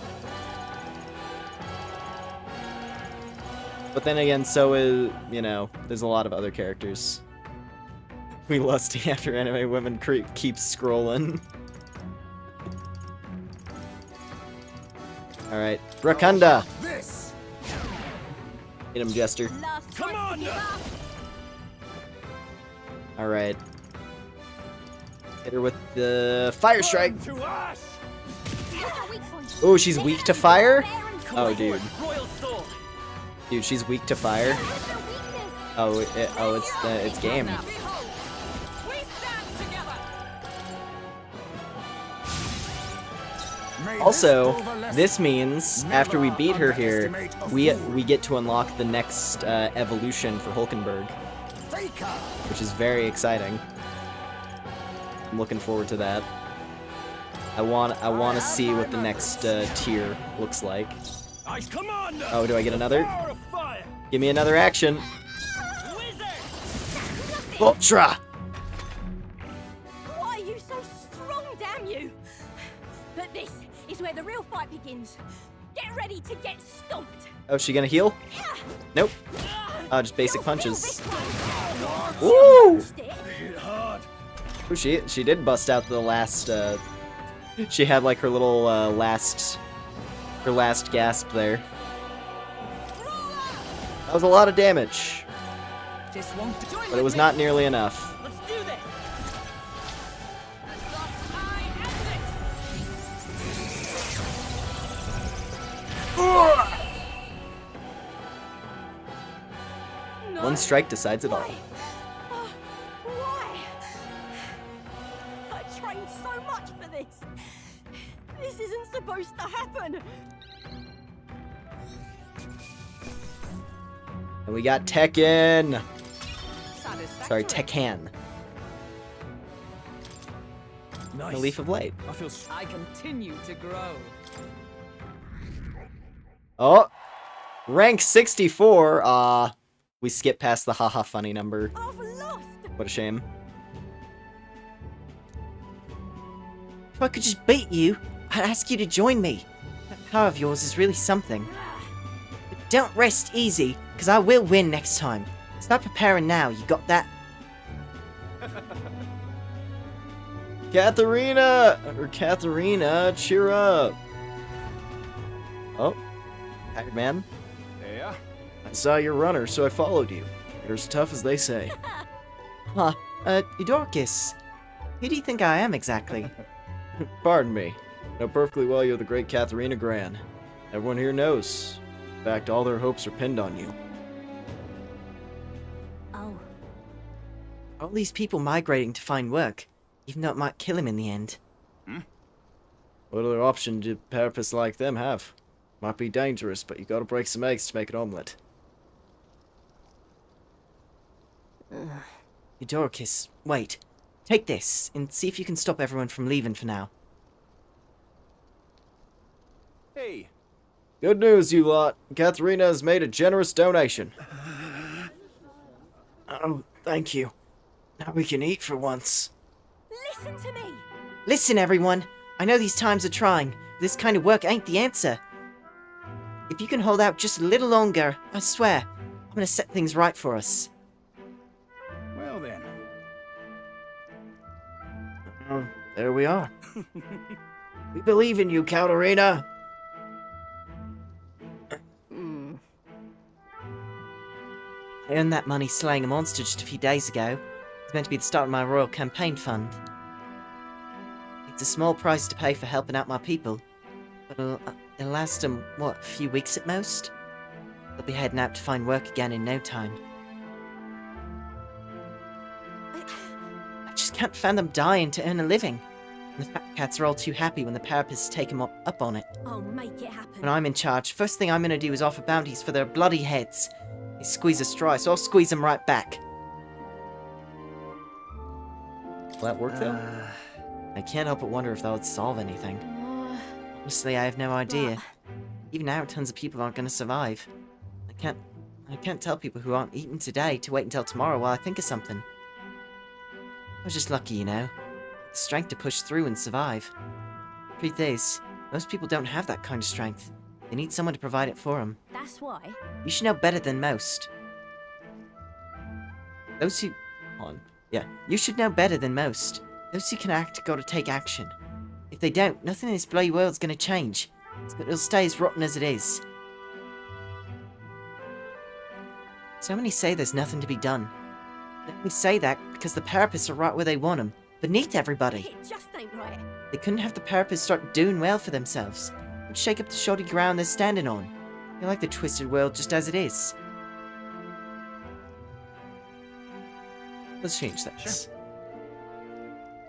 But then again, so is, you know, there's a lot of other characters. We lusting after anime women keep scrolling. Alright, Brakunda! This! Hit him, Jester. Last Come chance on to give now. up. Alright. Hit her with the Fire Strike! To ash. Oh, she's weak to fire? Oh, dude. Royal soul. Dude, she's weak to fire? Oh, it's game. Behold, we stand together. May Also, this prove a lesson. this means after we beat her here, underestimate a we fool. get to unlock the next evolution for Hulkenberg, Faker! which is very exciting. I'm looking forward to that. I want to see what the next tier looks like. I command. Oh, do I get another? Power of fire. Give me another action. Wizard. Ultra! Why are you so strong, damn you? But this is where the real fight begins. Get ready to get stomped. Oh, is she gonna heal? Nope. Oh, just basic You'll feel punches. this one. Woo! Hit hard. Ooh, she did bust out the last, she had like her little, last gasp there. That was a lot of damage, This won't join but it was not nearly enough. Let's do this. One strike decides it all. Why? I trained so much for this. This isn't supposed to happen. And we got Tekken! Sorry, Satisfactory. Tekkan. Nice. The Leaf of Light. I feel. I continue to grow. Oh! Rank 64! We skipped past the haha funny number. I've lost. What a shame. If I could just beat you, I'd ask you to join me. That power of yours is really something. But don't rest easy, because I will win next time. Start preparing now, you got that? Katharina, cheer up! Oh, Tired Man. Yeah? I saw your runner, so I followed you. You're as tough as they say. Huh, Eudorcus. Who do you think I am exactly? Pardon me. I know perfectly well you're the great Katharina Gran. Everyone here knows. In fact, all their hopes are pinned on you. Oh, All these people migrating to find work, even though it might kill him in the end. What other option do therapists like them have? Might be dangerous, but you gotta break some eggs to make an omelet. Eudorcus, wait. Take this, and see if you can stop everyone from leaving for now. Hey, Good news, you lot. Katharina has made a generous donation. Oh, thank you. Now we can eat for once. Listen to me! Listen, everyone. I know these times are trying. But this kind of work ain't the answer. If you can hold out just a little longer, I swear, I'm gonna set things right for us. Well then. Oh, there we are. We believe in you, Katarina. I earned that money slaying a monster just a few days ago. It's meant to be the start of my royal campaign fund. It's a small price to pay for helping out my people, but it'll last them, what, a few weeks at most? They'll be heading out to find work again in no time. I just can't fathom them dying to earn a living. And the fat cats are all too happy when the Parapists take them up on it. I'll make it happen. When I'm in charge, first thing I'm gonna do is offer bounties for their bloody heads. They squeeze a straw, so I'll squeeze them right back. Will that work, though? I can't help but wonder if that would solve anything. Honestly, I have no idea. Even now, tons of people aren't gonna survive. I can't tell people who aren't eating today to wait until tomorrow while I think of something. I was just lucky, you know. The strength to push through and survive. Truth is, most people don't have that kind of strength. They need someone to provide it for them. That's why. You should know better than most. Those who... Hold on. Yeah, you should know better than most. Those who can act gotta take action. If they don't, nothing in this bloody world's gonna change. It'll stay as rotten as it is. So many say there's nothing to be done. Let me say that because the Parapists are right where they want them. Beneath everybody. It just ain't right. They couldn't have the Parapists start doing well for themselves. It'd shake up the shoddy ground they're standing on. They like the twisted world just as it is. Let's change things. Sure.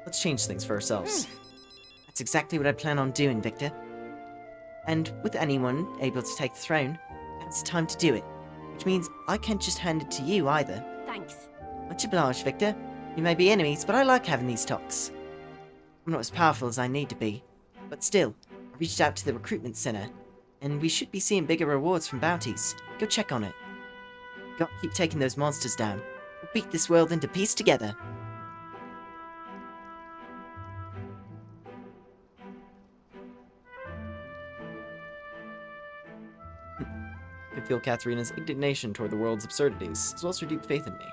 Let's change things for ourselves. That's exactly what I plan on doing, Victor. And with anyone able to take the throne, it's time to do it. Which means I can't just hand it to you either. Thanks. Much obliged, Victor. We may be enemies, but I like having these talks. I'm not as powerful as I need to be, but still, I reached out to the recruitment center, and we should be seeing bigger rewards from bounties. Go check on it. Gotta keep taking those monsters down. We'll beat this world into peace together. I feel Katharina's indignation toward the world's absurdities, as well as her deep faith in me.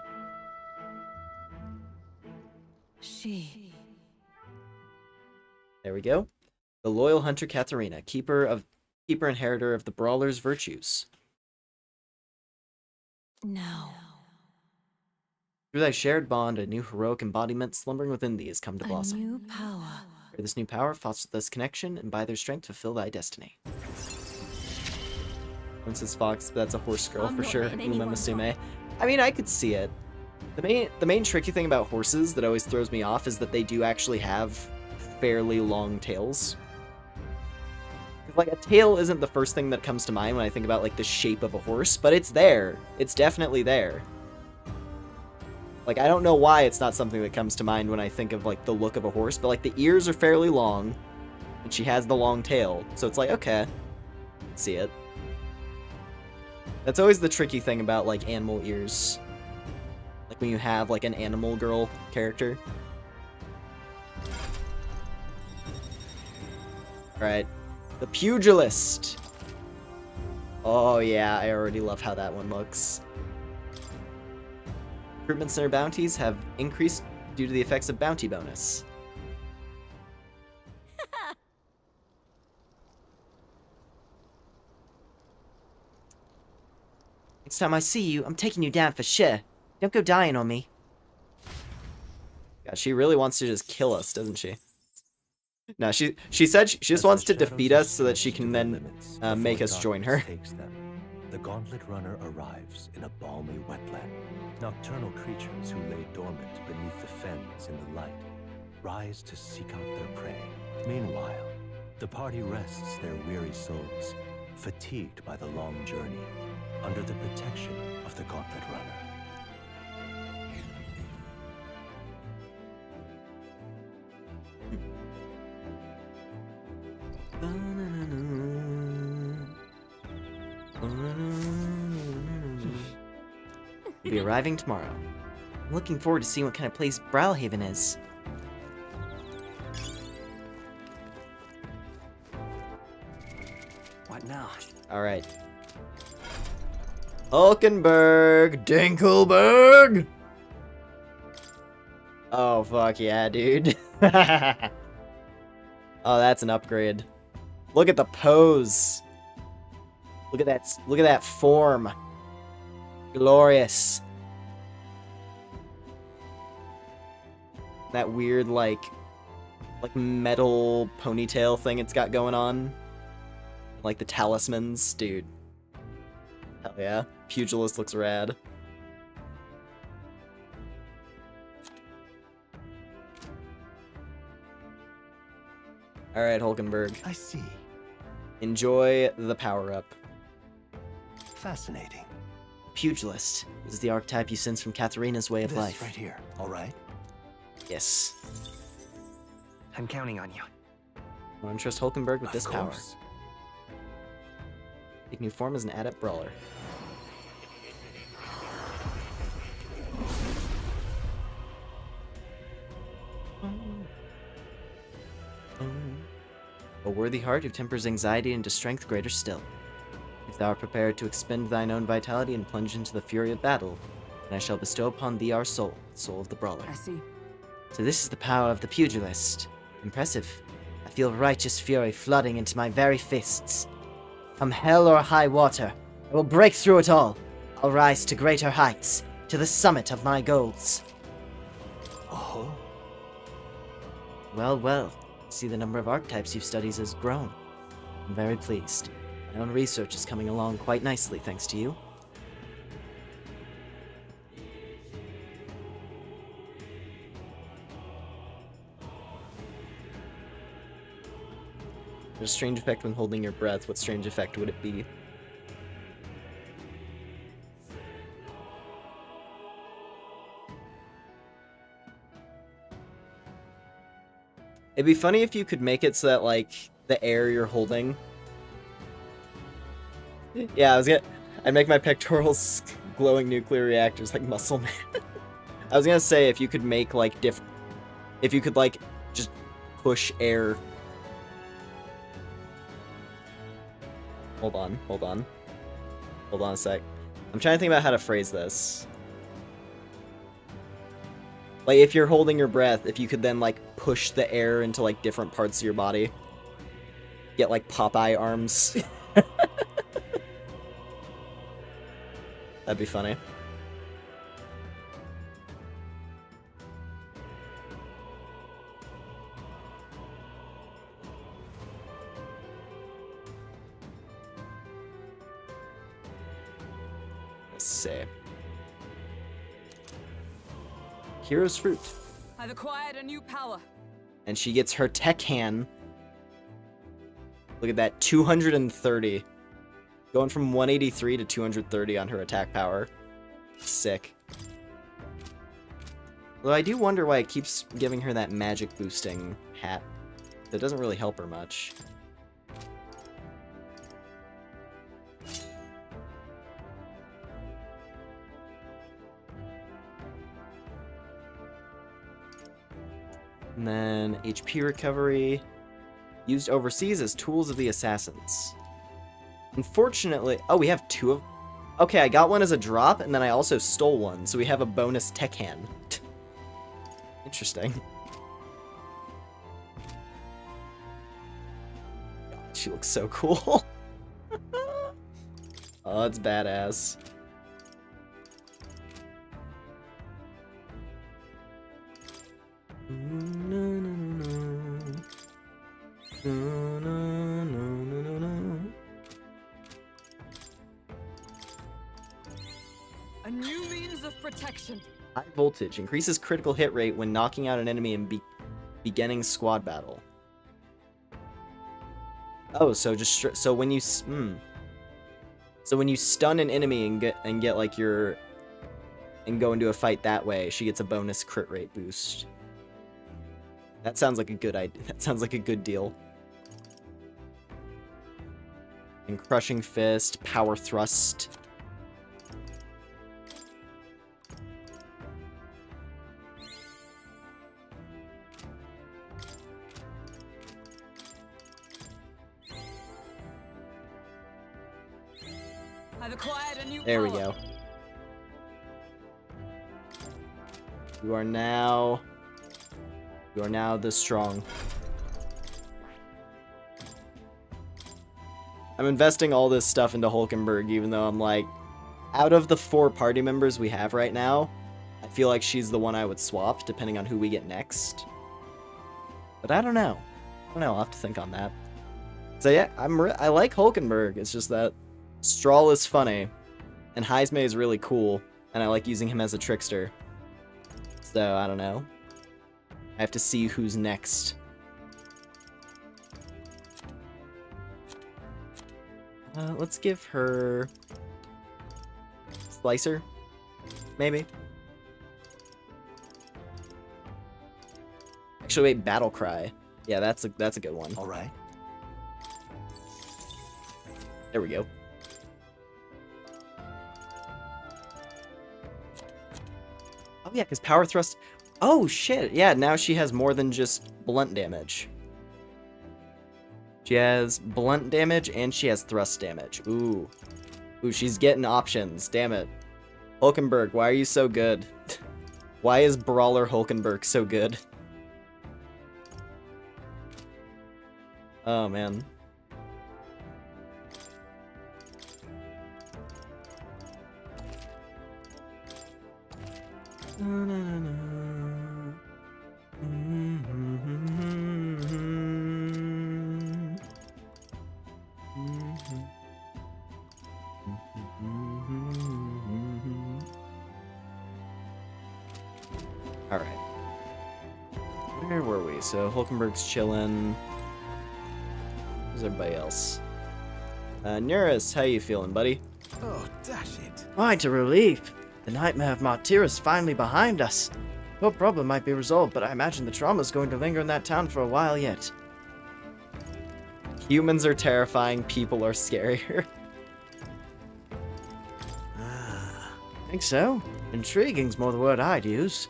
There we go. The loyal hunter Katharina, keeper inheritor of the brawler's virtues. No. Through thy shared bond, a new heroic embodiment slumbering within thee has come to blossom. New power. By this new power, foster this connection, and by their strength, fulfill thy destiny. Princess Fox, but that's a horse girl I'm for not sure. letting Uma anyone Musume. die. I mean, I could see it. The main tricky thing about horses that always throws me off is that they do actually have fairly long tails. Like, a tail isn't the first thing that comes to mind when I think about, like, the shape of a horse, but it's there. It's definitely there. Like, I don't know why it's not something that comes to mind when I think of, like, the look of a horse, but, like, the ears are fairly long, and she has the long tail, so it's like, okay, I can see it. That's always the tricky thing about, like, animal ears. Like, when you have, like, an animal girl character. Alright. The Pugilist! Oh yeah, I already love how that one looks. Recruitment center bounties have increased due to the effects of bounty bonus. Next time I see you, I'm taking you down for sure. Don't go dying on me. God, she really wants to just kill us, doesn't she? No, she said she just wants to defeat us so that she can then make us join her. The Gauntlet Runner arrives in a balmy wetland. Nocturnal creatures who lay dormant beneath the fens in the light rise to seek out their prey. Meanwhile, the party rests their weary souls, fatigued by the long journey, under the protection of the Gauntlet Runner. We'll be arriving tomorrow. I'm looking forward to seeing what kind of place Browhaven is. What now? Alright. Hulkenberg! Dinkelberg! Oh, fuck yeah, dude. Oh, that's an upgrade. Look at the pose. Look at that form. Glorious. That weird, like metal ponytail thing it's got going on. Like the talismans, dude. Hell yeah. Pugilist looks rad. Alright, Hulkenberg. I see. Enjoy the power-up. Fascinating. Pugilist. This is the archetype you sense from Katharina's way of This life. right here, all right? Yes. I'm counting on you. I want to trust Hulkenberg with this power. course. Take new form as an adept brawler. A worthy heart who tempers anxiety into strength greater still. If thou art prepared to expend thine own vitality and plunge into the fury of battle, then I shall bestow upon thee our soul, the soul of the brawler. I see. So this is the power of the pugilist. Impressive. I feel righteous fury flooding into my very fists. From hell or high water, I will break through it all. I'll rise to greater heights, to the summit of my goals. Oh. Well, well. See the number of archetypes you've studied has grown. I'm very pleased. My own research is coming along quite nicely, thanks to you. There's a strange effect when holding your breath. What strange effect would it be? It'd be funny if you could make it so that, like, the air you're holding... Yeah, I'd make my pectorals glowing nuclear reactors like Muscle Man. I was gonna say, if you could make, like, if you could, like, just push air... Hold on a sec. I'm trying to think about how to phrase this. Like, if you're holding your breath, if you could then, like, push the air into, like, different parts of your body. Get, like, Popeye arms. That'd be funny. Let's see. Hero's Fruit. I've acquired a new power. And she gets her tech hand. Look at that, 230. Going from 183 to 230 on her attack power. Sick. Although I do wonder why it keeps giving her that magic boosting hat. That doesn't really help her much. And then HP recovery. Used overseas as tools of the assassins. Unfortunately... Oh, we have two of... Okay, I got one as a drop, and then I also stole one, so we have a bonus tech hand. Interesting. God, she looks so cool. Oh, it's badass. A new means of protection. High voltage increases critical hit rate when knocking out an enemy in beginning squad battle. Oh, so just so when you so when you stun an enemy and get like your and go into a fight that way, she gets a bonus crit rate boost. That sounds like a good idea. That sounds like a good deal. And Crushing Fist, Power Thrust. I've acquired a new There we power. go. You are now the strong. I'm investing all this stuff into Hulkenberg, even though I'm like, out of the 4 party members we have right now, I feel like she's the one I would swap, depending on who we get next. But I don't know. I'll have to think on that. So yeah, I like Hulkenberg. It's just that Strahl is funny, and Heisme is really cool, and I like using him as a trickster. So, I don't know. I have to see who's next. Let's give her... Slicer? Maybe? Actually, wait, Battle Cry. Yeah, that's a good one. All right. There we go. Oh yeah, because Power Thrust... Oh shit, yeah, now she has more than just blunt damage. She has blunt damage and she has thrust damage. Ooh. Ooh, she's getting options, damn it. Hulkenberg, why are you so good? Why is Brawler Hulkenberg so good? Oh man. Alright. Where were we? So Hulkenberg's chillin'. Who's everybody else? Neurus, how you feeling, buddy? Oh, dash it. Quite a relief. The nightmare of Martyr is finally behind us. Your problem might be resolved, but I imagine the trauma's going to linger in that town for a while yet. Humans are terrifying, people are scarier. Think so? Intriguing's more the word I'd use.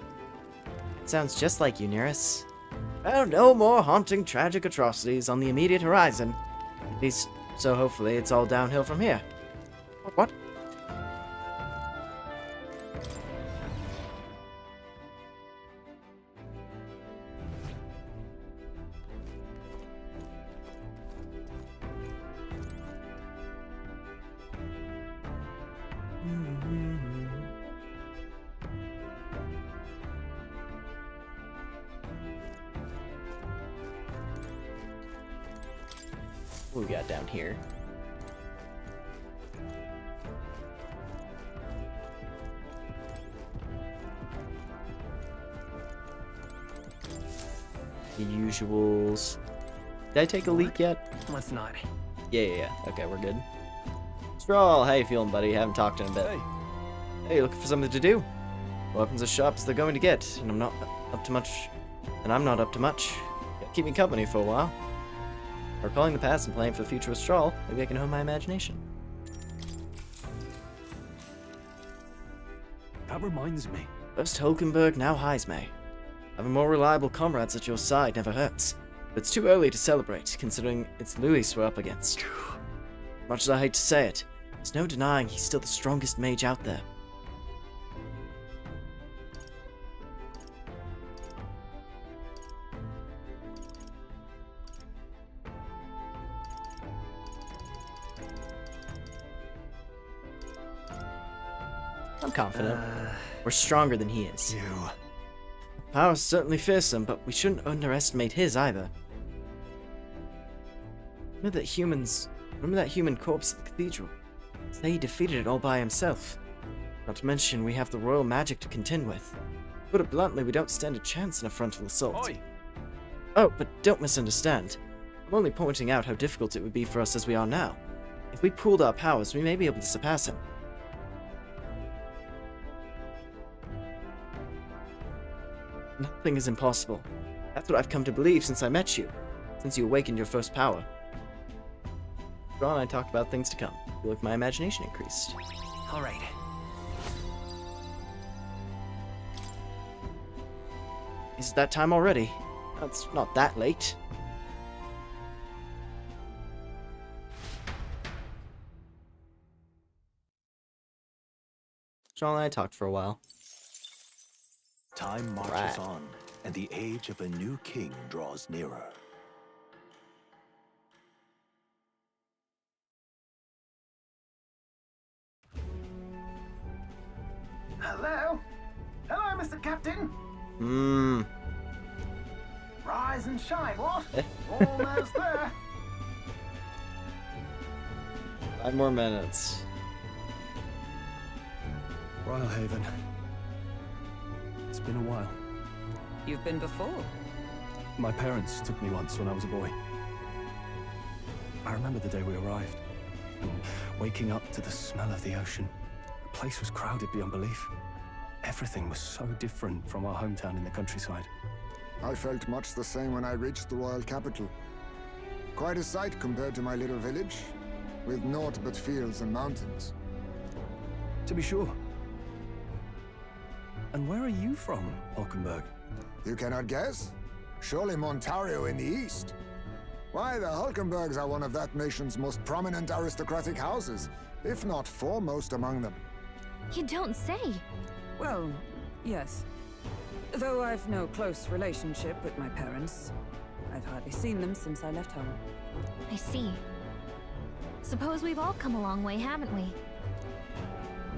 It sounds just like you, Neurus. Well, no more haunting tragic atrocities on the immediate horizon. At least, so hopefully it's all downhill from here. What? What we got down here? The usuals. Did I take a leak yet? Let's not. Yeah. Okay, we're good. Strahl, how you feeling, buddy? Haven't talked in a bit. Hey, looking for something to do? Weapons as sharp as they're going to get, and I'm not up to much. Keep me company for a while. Recalling the past and planning for the future with Strahl, maybe I can hone my imagination. That reminds me. First Hulkenberg, now Heisme. Having more reliable comrades at your side never hurts. But it's too early to celebrate, considering it's Louis we're up against. Much as I hate to say it, there's no denying he's still the strongest mage out there. I'm confident. We're stronger than he is. You. Power's certainly fearsome, but we shouldn't underestimate his either. Remember that human corpse at the cathedral? Say he defeated it all by himself. Not to mention we have the royal magic to contend with. Put it bluntly, we don't stand a chance in a frontal assault. Oi. Oh, but don't misunderstand. I'm only pointing out how difficult it would be for us as we are now. If we pooled our powers, we may be able to surpass him. Nothing is impossible. That's what I've come to believe since I met you. Since you awakened your first power. John and I talked about things to come. I feel like my imagination increased. All right. Is it that time already? It's not that late. John and I talked for a while. Time marches on, and the age of a new king draws nearer. Hello? Hello, Mr. Captain? Rise and shine, what? Almost there. 5 more minutes. Rhylehaven. It's been a while. You've been before. My parents took me once when I was a boy. I remember the day we arrived, and waking up to the smell of the ocean. The place was crowded beyond belief. Everything was so different from our hometown in the countryside. I felt much the same when I reached the royal capital. Quite a sight compared to my little village, with naught but fields and mountains. To be sure. And where are you from, Hulkenberg? You cannot guess? Surely Montario in the east. Why, the Hulkenbergs are one of that nation's most prominent aristocratic houses, if not foremost among them. You don't say. Well, yes. Though I've no close relationship with my parents. I've hardly seen them since I left home. I see. Suppose we've all come a long way, haven't we?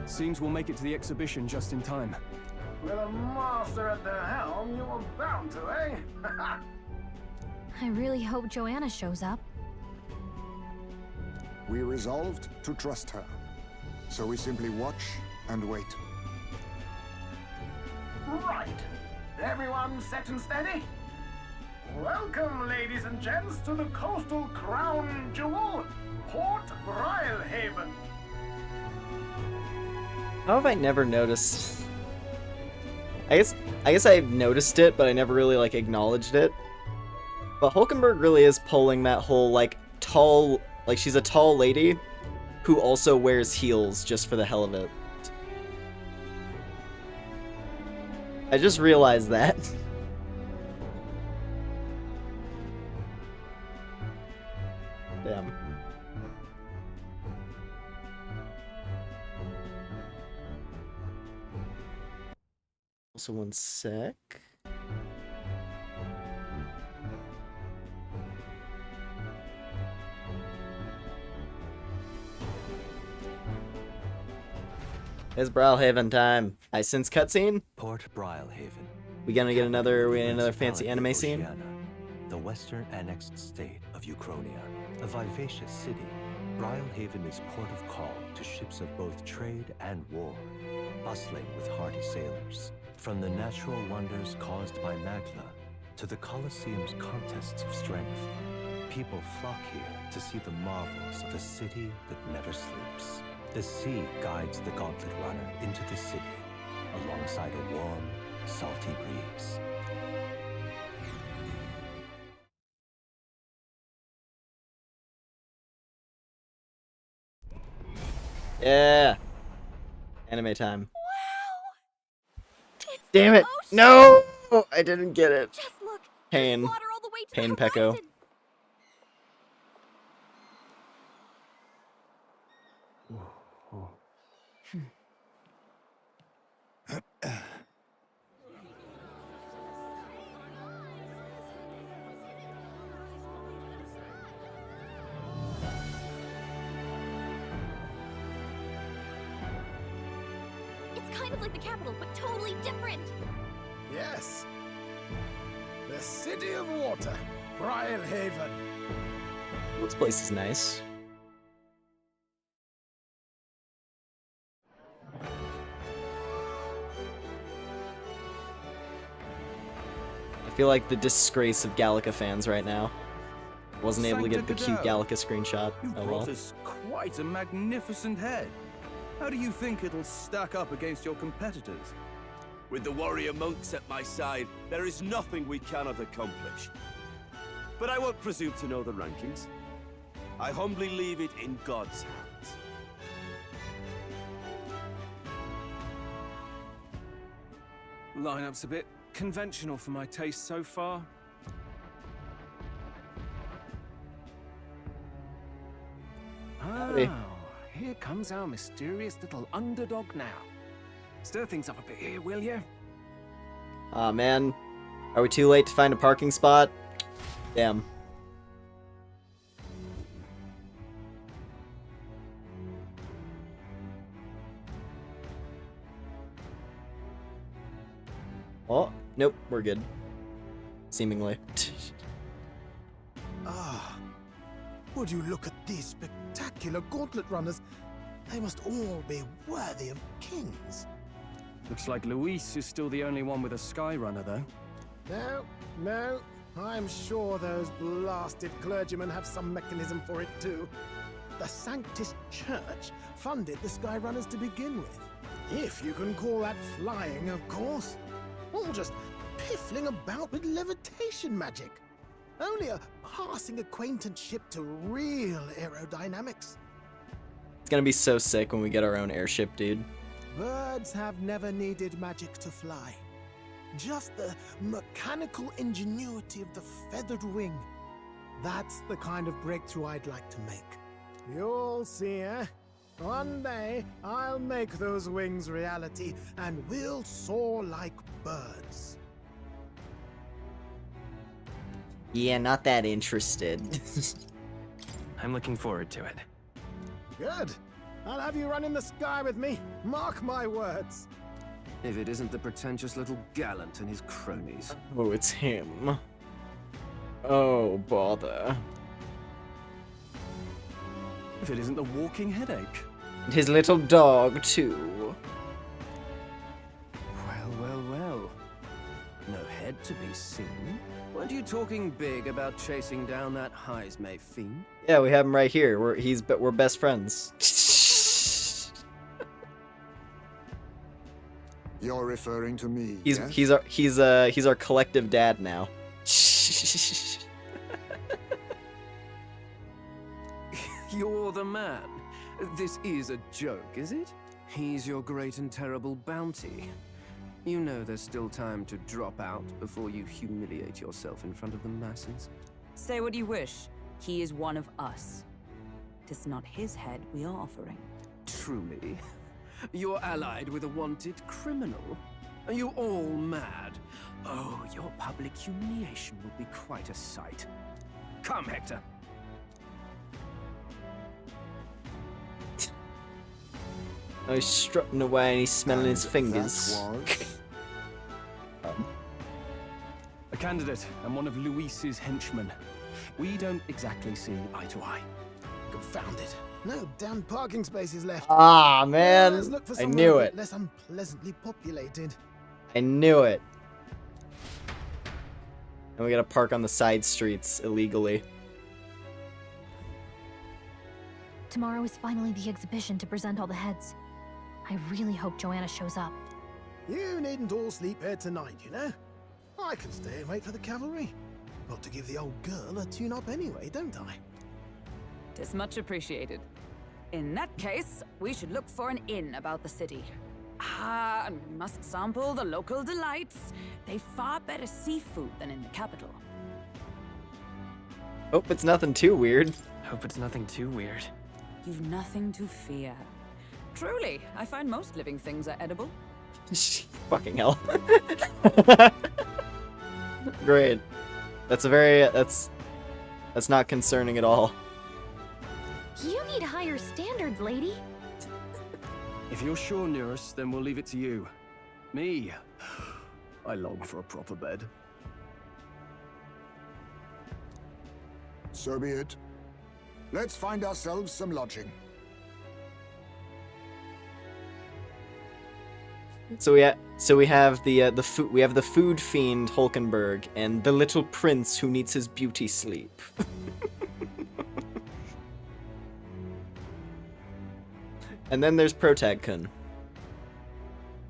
Seems we'll make it to the exhibition just in time. With a master at the helm, you were bound to, eh? I really hope Joanna shows up. We resolved to trust her, so we simply watch and wait. Right. Everyone set and steady? Welcome, ladies and gents, to the coastal crown jewel, Port Rhylehaven. How have I never noticed? I guess I've noticed it, but I never really like acknowledged it. But Hulkenberg really is pulling that whole like tall, like she's a tall lady who also wears heels just for the hell of it. I just realized that. Damn. Also, one sec. It's Brawlhaven time. I sense cutscene. Port Brawlhaven. We getting another fancy anime scene. Oceania, the western annexed state of Uchronia, a vivacious city. Brawlhaven is port of call to ships of both trade and war, bustling with hardy sailors. From the natural wonders caused by Magla to the Colosseum's contests of strength, people flock here to see the marvels of a city that never sleeps. The sea guides the gauntlet runner into the city, alongside a warm, salty breeze. Yeah. Anime time. Wow! It's Damn the it! ocean! No! I didn't get it. Just look! Pain. There's water all the way to Pain, the Pecco. horizon. It's kind of like the capital, but totally different. Yes. The city of water, Rhylehaven. This place is nice. I feel like the disgrace of Gallica fans right now. Wasn't able to get the cute Gallica screenshot. You've Oh brought well. us quite a magnificent head. How do you think it'll stack up against your competitors? With the warrior monks at my side, there is nothing we cannot accomplish. But I won't presume to know the rankings. I humbly leave it in God's hands. Lineup's a bit conventional for my taste so far. Howdy. Oh, here comes our mysterious little underdog now. Stir things up a bit here, will you? Aw, man. Are we too late to find a parking spot? Damn. Oh, nope, we're good. Seemingly. Ah, would you look at these spectacular gauntlet runners? They must all be worthy of kings. Looks like Luis is still the only one with a Sky Runner, though. No, I'm sure those blasted clergymen have some mechanism for it too. The Sanctus Church funded the Skyrunners to begin with. If you can call that flying, of course. All just piffling about with levitation magic. Only a passing acquaintanceship to real aerodynamics. It's gonna be so sick when we get our own airship, dude. Birds have never needed magic to fly. Just the mechanical ingenuity of the feathered wing. That's the kind of breakthrough I'd like to make. You'll see, eh? One day, I'll make those wings reality, and we'll soar like birds. Yeah, not that interested. I'm looking forward to it. Good. I'll have you run in the sky with me. Mark my words. If it isn't the pretentious little gallant and his cronies. Oh, it's him. Oh, bother. If it isn't the walking headache. And his little dog, too. Well. No head to be seen. Weren't you talking big about chasing down that Heismay fiend? Yeah, we have him right here. We're best friends. You're referring to me, He's yes? he's our collective dad now. You're the man. This is a joke, is it? He's your great and terrible bounty. You know there's still time to drop out before you humiliate yourself in front of the masses. Say what you wish. He is one of us. Tis not his head we are offering. Truly? You're allied with a wanted criminal? Are you all mad? Oh, your public humiliation will be quite a sight. Come, Hector. Oh, he's strutting away and he's smelling his fingers. A candidate and one of Luis's henchmen. We don't exactly see eye to eye. Confound it. No damn parking spaces left. Ah, man. Let's look for I somewhere knew a bit it. less unpleasantly populated. I knew it. And we gotta park on the side streets illegally. Tomorrow is finally the exhibition to present all the heads. I really hope Joanna shows up. You needn't all sleep here tonight, you know? I can stay and wait for the cavalry. Got to give the old girl a tune-up anyway, don't I? Tis much appreciated. In that case, we should look for an inn about the city. Ah, and we must sample the local delights. They've far better seafood than in the capital. Hope it's nothing too weird. Hope it's nothing too weird. You've nothing to fear. Truly, I find most living things are edible. Fucking hell. Great. That's not concerning at all. You need higher standards, lady. If you're sure, Nearest, then we'll leave it to you. Me, I long for a proper bed. So be it. Let's find ourselves some lodging. So we have the food fiend Hulkenberg and the little prince who needs his beauty sleep. And then there's Protag-kun,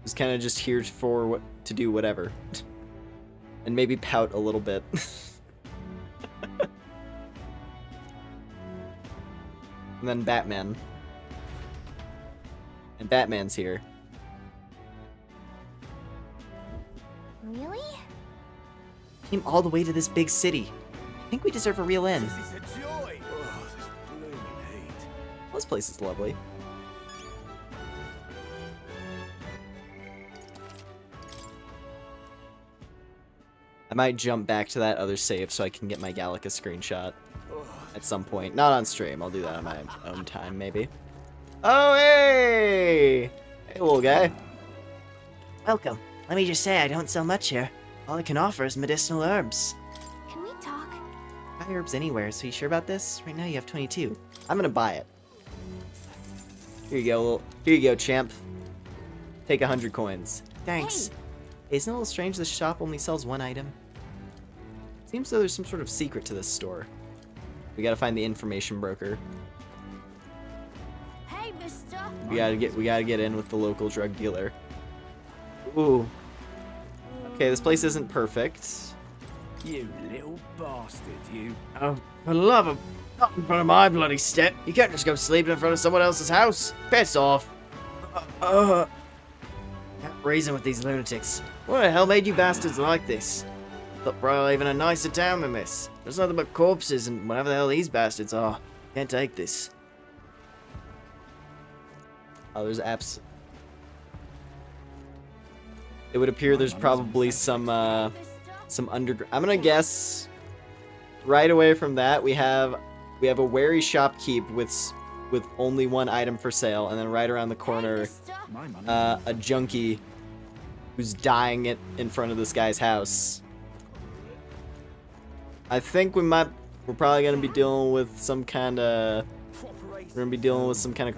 who's kind of just here to do whatever, and maybe pout a little bit. And then Batman. And Batman's here. Really? Came all the way to this big city. I think we deserve a real inn. This is a joy. Oh, this blooming heat. This place is lovely. I might jump back to that other save so I can get my Gallica screenshot at some point. Not on stream. I'll do that on my own time, maybe. Oh, hey! Hey, little guy. Welcome. Let me just say, I don't sell much here. All I can offer is medicinal herbs. Can we talk? Buy herbs anywhere, so you sure about this? Right now you have 22. I'm gonna buy it. Here you go, here you go, champ. Take 100 coins. Thanks. Hey. Isn't it a little strange this shop only sells one item? Seems though there's some sort of secret to this store. We gotta find the information broker. Hey, mister. We gotta get in with the local drug dealer. Ooh. Okay, this place isn't perfect. You little bastard, you. Oh, for the love of... Not in front of my bloody step. You can't just go sleeping in front of someone else's house. Piss off. Can't reason with these lunatics. What the hell made you bastards like this? Thought probably even a nicer town than this. There's nothing but corpses and whatever the hell these bastards are. Can't take this. Oh, there's apps. It would appear there's probably some underground. I'm gonna guess right away from that we have a wary shopkeep with only one item for sale, and then right around the corner, a junkie who's dying in front of this guy's house. I think we're probably gonna be dealing with some kind of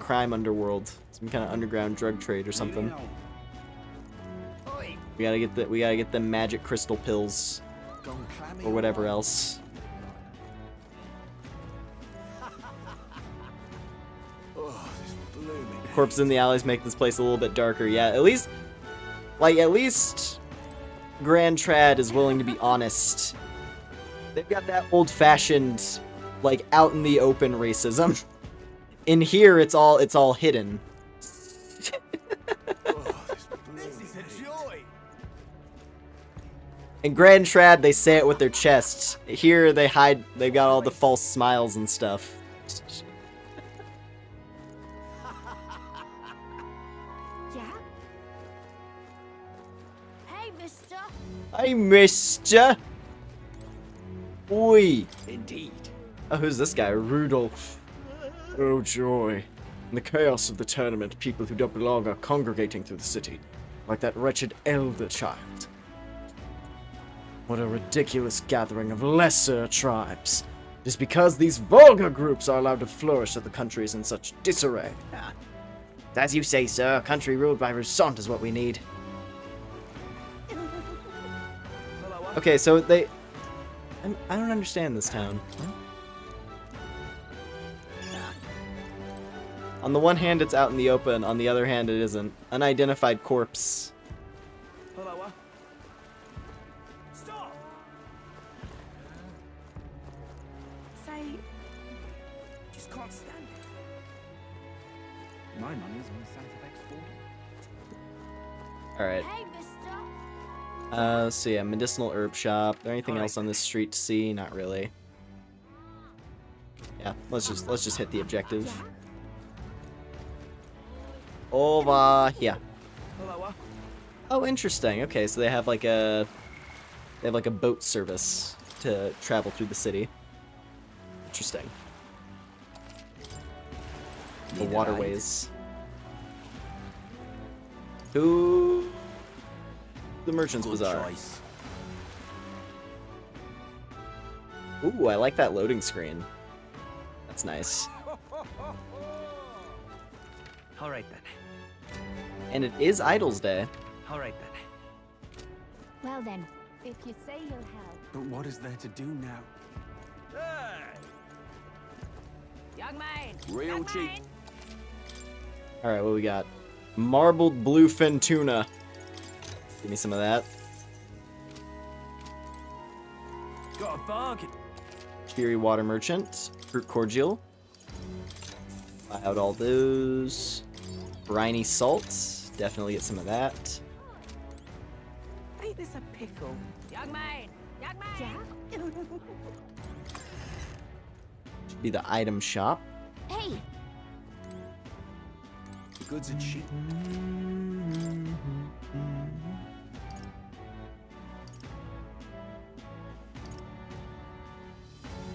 crime underworld, some kind of underground drug trade or something. We gotta get the magic crystal pills or whatever else. The corpses in the alleys make this place a little bit darker. Yeah, at least Grand Trad is willing to be honest. They've got that old-fashioned, like, out in the open racism. In here, it's all hidden. This is a joy. In Grand Trad, they say it with their chests. Here, they hide. They've got all the false smiles and stuff. Yeah? Hey, mister. Hey, mister. Oi. Indeed. Oh, who's this guy? Rudolph. Oh, joy. In the chaos of the tournament, people who don't belong are congregating through the city, like that wretched elder child. What a ridiculous gathering of lesser tribes. It is because these vulgar groups are allowed to flourish that the country is in such disarray. As you say, sir, a country ruled by Roussant is what we need. Okay, so I don't understand this town. On the one hand, it's out in the open. On the other hand, it isn't. Unidentified corpse. Stop. Say, Just can't stand it. My money's on Santa X4. All right. hey, mister. So yeah, medicinal herb shop. There anything else on this street to see? Not really. Yeah, let's just hit the objective. Over here. Oh, interesting. Okay, so they have like a boat service to travel through the city. Interesting. The waterways. Who? The Merchant's Bazaar. Ooh, I like that loading screen. That's nice. All right then. And it is Idol's Day. All right then. Well then, if you say you'll help. But what is there to do now? Young man. Real cheap. Alright, what we got? Marbled bluefin tuna. Give me some of that. Got a bargain. Cheery water merchant. Fruit cordial. Buy out all those. Briny salts. Definitely get some of that. Ain't this a pickle? Young man! Young man! Yeah? Should be the item shop. Hey, The goods are cheap.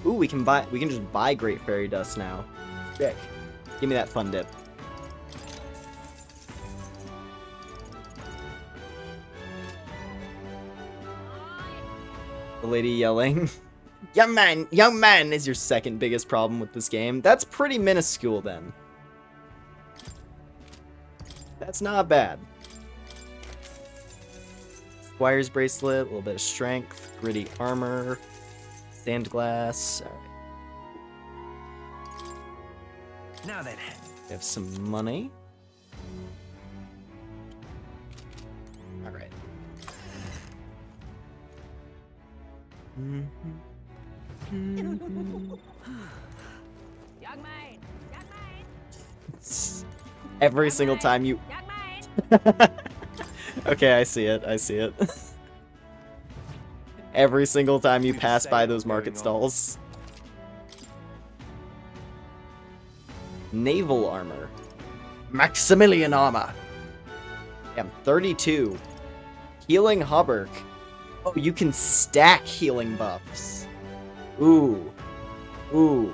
Ooh, we can just buy Great Fairy Dust now. Sick. Give me that fun dip. The lady yelling. Young man is your second biggest problem with this game. That's pretty minuscule then. That's not bad. Squire's Bracelet, a little bit of strength, gritty armor, sand glass. All right. Now then. We have some money. All right. Young man! Young man! Every single time you... Young man! Okay, I see it. I see it. Every single time you pass by those market stalls. Naval armor. Maximilian armor. Yeah, 32. Healing hauberk. Oh, you can stack healing buffs. Ooh. Ooh.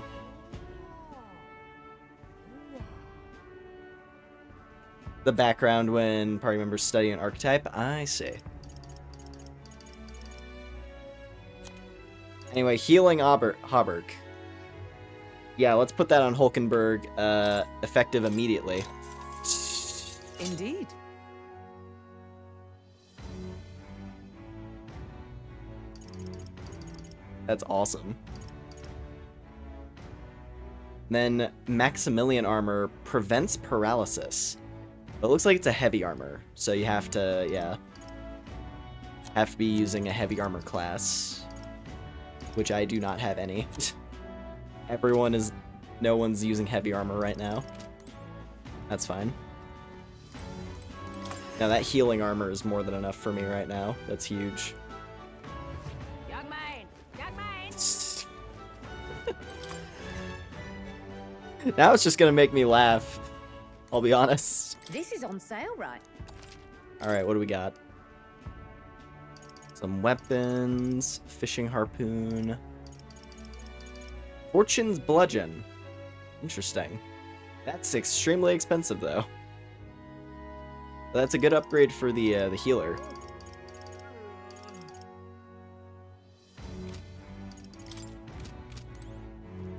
The background when party members study an archetype. I see. Anyway, healing hauberk. Yeah, let's put that on Hulkenberg, effective immediately. Indeed. That's awesome. Then Maximilian armor prevents paralysis. But it looks like it's a heavy armor, so you have to, yeah. Have to be using a heavy armor class. Which I do not have any. No one's using heavy armor right now. That's fine. Now that healing armor is more than enough for me right now. That's huge. Young man! Young man! Now it's just gonna make me laugh. I'll be honest. This is on sale, right? Alright, what do we got? Some weapons, fishing harpoon. Fortune's bludgeon. Interesting. That's extremely expensive though. But that's a good upgrade for the healer.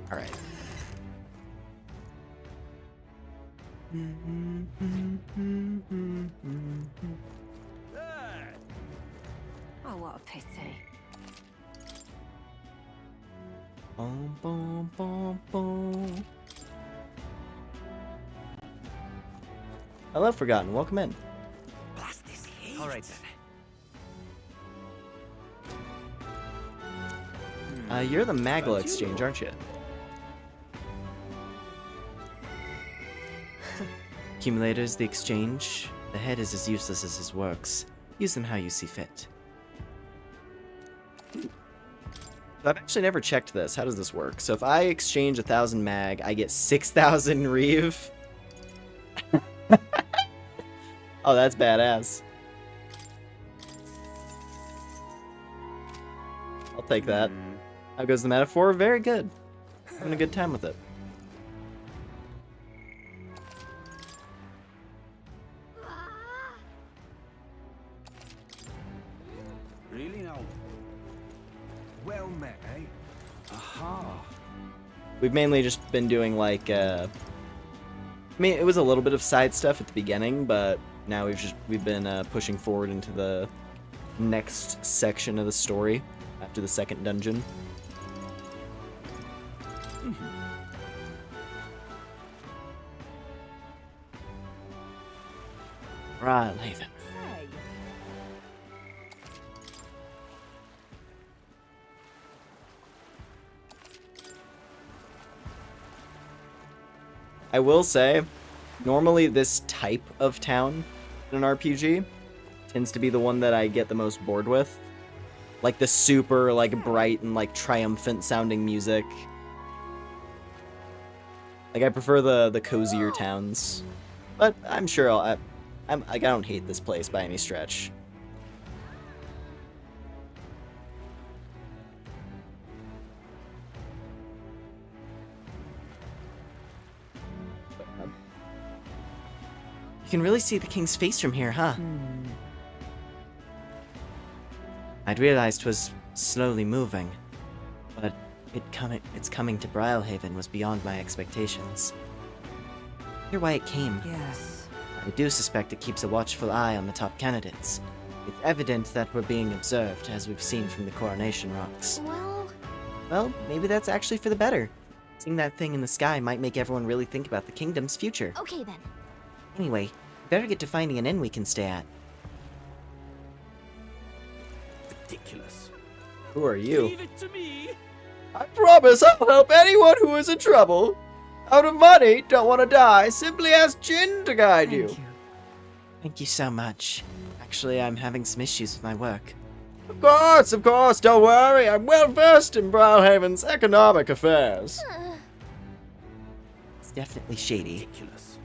Alright. Oh, what a pity. Boom, boom, boom, boom. Hello, Forgotten. Welcome in. Blast this heat. All right then. You're the Magla Exchange, aren't you? Accumulators, the Exchange. The head is as useless as his works. Use them how you see fit. I've actually never checked this. How does this work? So if I exchange 1,000 mag, I get 6,000 reeve. Oh, that's badass. I'll take that. How goes the metaphor? Very good. Having a good time with it. Really now? Well met, eh? Aha. We've mainly just been doing like I mean, it was a little bit of side stuff at the beginning, but now we've been pushing forward into the next section of the story after the second dungeon. Right, Haven. I will say, normally this type of town in an RPG tends to be the one that I get the most bored with. Like the super, like, bright and, like, triumphant sounding music. Like, I prefer the cozier towns. But I'm sure I don't hate this place by any stretch. You can really see the king's face from here, huh? I'd realized 'twas slowly moving, but its coming to Brylehaven was beyond my expectations. I hear why it came. Yes. I do suspect it keeps a watchful eye on the top candidates. It's evident that we're being observed, as we've seen from the coronation rocks. Well, maybe that's actually for the better. Seeing that thing in the sky might make everyone really think about the kingdom's future. Okay then. Anyway, better get to finding an inn we can stay at. Ridiculous. Who are you? Leave it to me. I promise I'll help anyone who is in trouble. Out of money, don't want to die, simply ask Jin to guide you. Thank you so much. Actually, I'm having some issues with my work. Of course, don't worry. I'm well versed in Brylehaven's economic affairs. It's definitely shady. Ridiculous.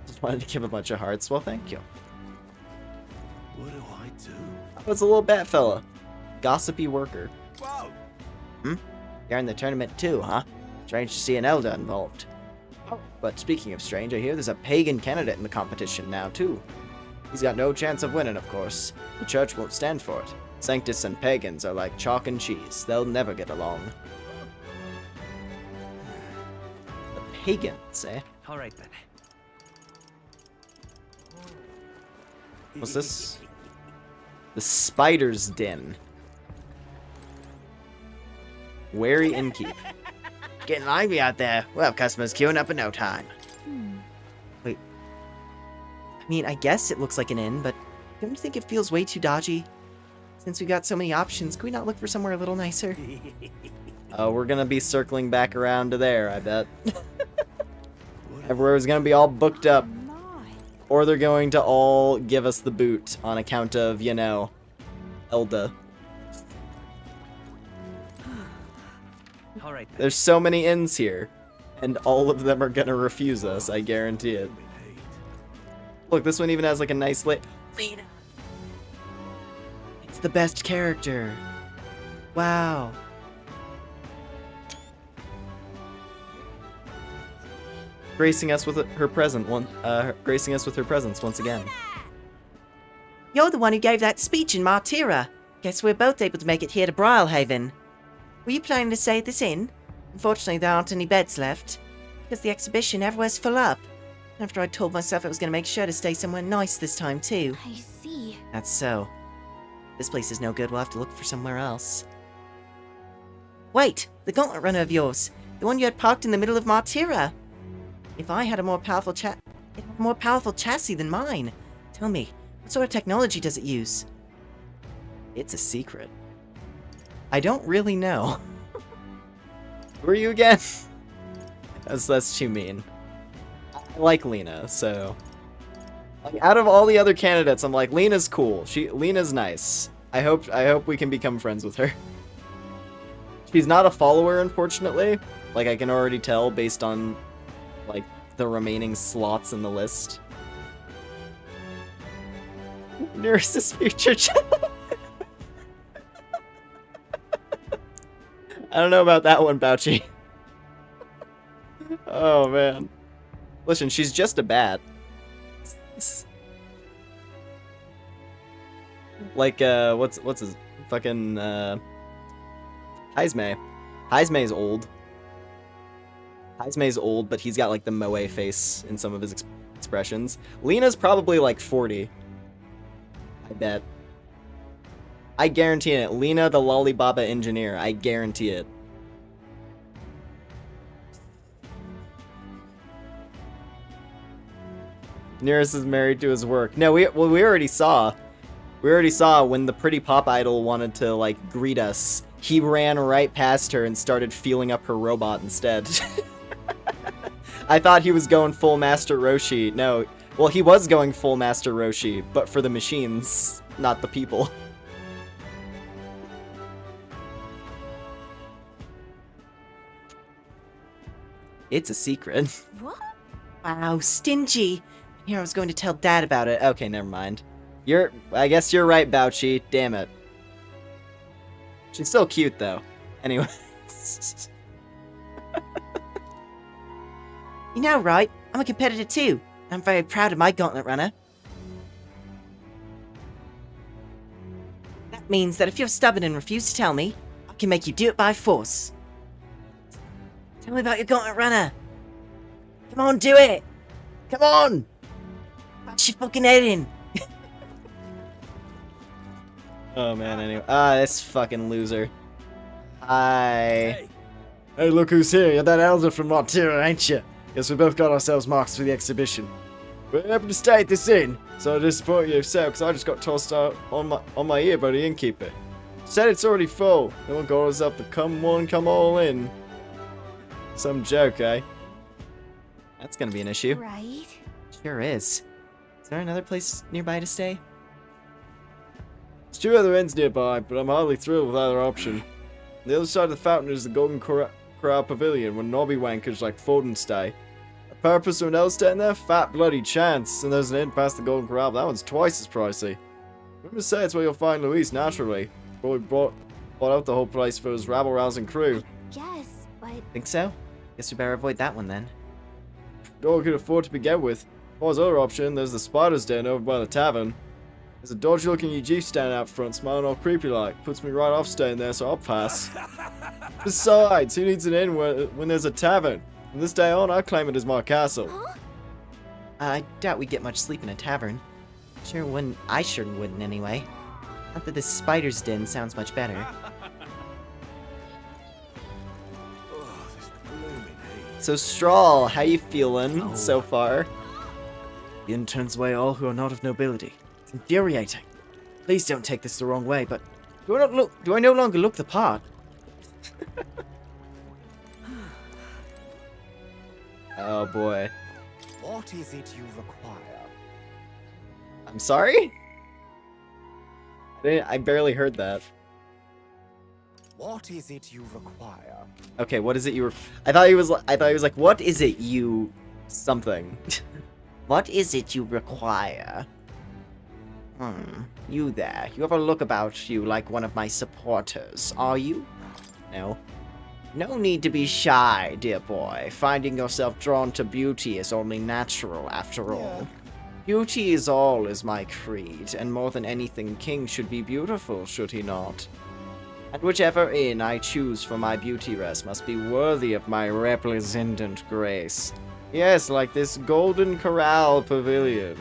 Just wanted to give a bunch of hearts. Well, thank you. What do I do? I was a little bat fella. Gossipy worker. Whoa. You're in the tournament too, huh? Strange to see an elder involved. Oh, but speaking of strange, I hear there's a pagan candidate in the competition now too. He's got no chance of winning, of course. The church won't stand for it. Sanctus and pagans are like chalk and cheese. They'll never get along. The pagans, eh? Alright then. What's this? The Spider's Den. Wary Innkeep. Getting lively out there. We'll have customers queuing up in no time. Wait. I mean, I guess it looks like an inn, but don't you think it feels way too dodgy? Since we got so many options, can we not look for somewhere a little nicer? We're gonna be circling back around to there, I bet. Everywhere's gonna be all booked up. Or they're going to all give us the boot on account of, you know, Elda. Alright then. There's so many inns here, and all of them are gonna refuse us, I guarantee it. Look, this one even has like a nice Lena! It's the best character. Wow. gracing us with her presence once again. You're the one who gave that speech in Martira. Guess we're both able to make it here to Brylehaven. Were you planning to stay at this inn? Unfortunately, there aren't any beds left, because the exhibition everywhere's full up. After I told myself I was going to make sure to stay somewhere nice this time, too. I see. That's so. This place is no good, we'll have to look for somewhere else. Wait! The gauntlet runner of yours! The one you had parked in the middle of Martira! If I had a more powerful chassis than mine. Tell me, what sort of technology does it use? It's a secret. I don't really know. Who are you again? That's too mean. I like Lena, so... Like, out of all the other candidates, I'm like, Lena's cool. Lena's nice. I hope we can become friends with her. She's not a follower, unfortunately. Like, I can already tell based on, like, the remaining slots in the list. Nurse's future channel. I don't know about that one, Bouchy. Oh, man. Listen, she's just a bat. Like, what's his fucking, Heismay. Heismay's old. Heismay's old, but he's got, like, the moe face in some of his expressions. Lena's probably, like, 40. I bet. I guarantee it. Lena, the Lollibaba engineer. I guarantee it. Nearest is married to his work. No, we already saw. We already saw when the pretty pop idol wanted to, like, greet us. He ran right past her and started feeling up her robot instead. I thought he was going full Master Roshi. No, well, he was going full Master Roshi, but for the machines, not the people. It's a secret. What? Wow, stingy. Here, I was going to tell Dad about it. Okay, never mind. I guess you're right, Bouchy. Damn it. She's still cute, though. Anyway. You know, right? I'm a competitor too. I'm very proud of my gauntlet runner. That means that if you're stubborn and refuse to tell me, I can make you do it by force. Tell me about your gauntlet runner. Come on, do it. Come on. Bash your fucking head in. Oh man, anyway. This fucking loser. Hi. Hey, look who's here. You're that elder from Montero, ain't you? Guess we both got ourselves marks for the exhibition. We're happy to stay at this inn, so I disappoint you so, because I just got tossed out on my ear by the innkeeper. Said it's already full. No one got us up to come one, come all in. Some joke, eh? That's gonna be an issue. Right. Sure is. Is there another place nearby to stay? There's 2 other inns nearby, but I'm hardly thrilled with either option. On the other side of the fountain is the Golden Corral Pavilion, where knobby wankers like Foden stay. A purpose or an else staying there? Fat bloody chance. And there's an inn past the Golden Corral, but that one's twice as pricey. Rumors say it's where you'll find Luis, naturally. Probably bought out the whole place for his rabble-rousing crew. Yes, but... Think so? Guess we better avoid that one then. No one could afford to begin with. Or the other option, there's the Spider's Den over by the tavern. There's a dodgy-looking UG standing out front, smiling all creepy-like. Puts me right off staying there, so I'll pass. Besides, who needs an inn when there's a tavern? From this day on, I claim it as my castle. Huh? I doubt we get much sleep in a tavern. Sure wouldn't. I sure wouldn't anyway. Not that this spider's den sounds much better. So Strawl, how you feeling so far? The inn turns away all who are not of nobility. It's infuriating. Please don't take this the wrong way, but do I no longer look the part? Oh boy. What is it you require? I'm sorry? I barely heard that. What is it you require? Okay, what is it you were? I thought he was like, what is it you something? What is it you require? You there. You have a look about you like one of my supporters, are you? No. No need to be shy, dear boy. Finding yourself drawn to beauty is only natural, after all. Beauty is all is my creed, and more than anything, King should be beautiful, should he not? And whichever inn I choose for my beauty rest must be worthy of my resplendent grace. Yes, like this Golden Corral Pavilion.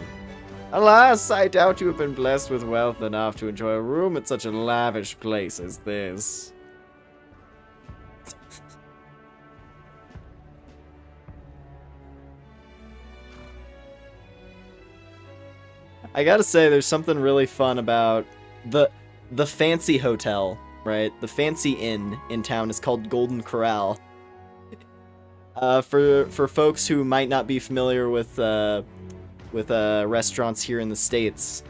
Alas, I doubt you have been blessed with wealth enough to enjoy a room at such a lavish place as this. I gotta say, there's something really fun about the fancy hotel, right? The fancy inn in town is called Golden Corral. For folks who might not be familiar with restaurants here in the States,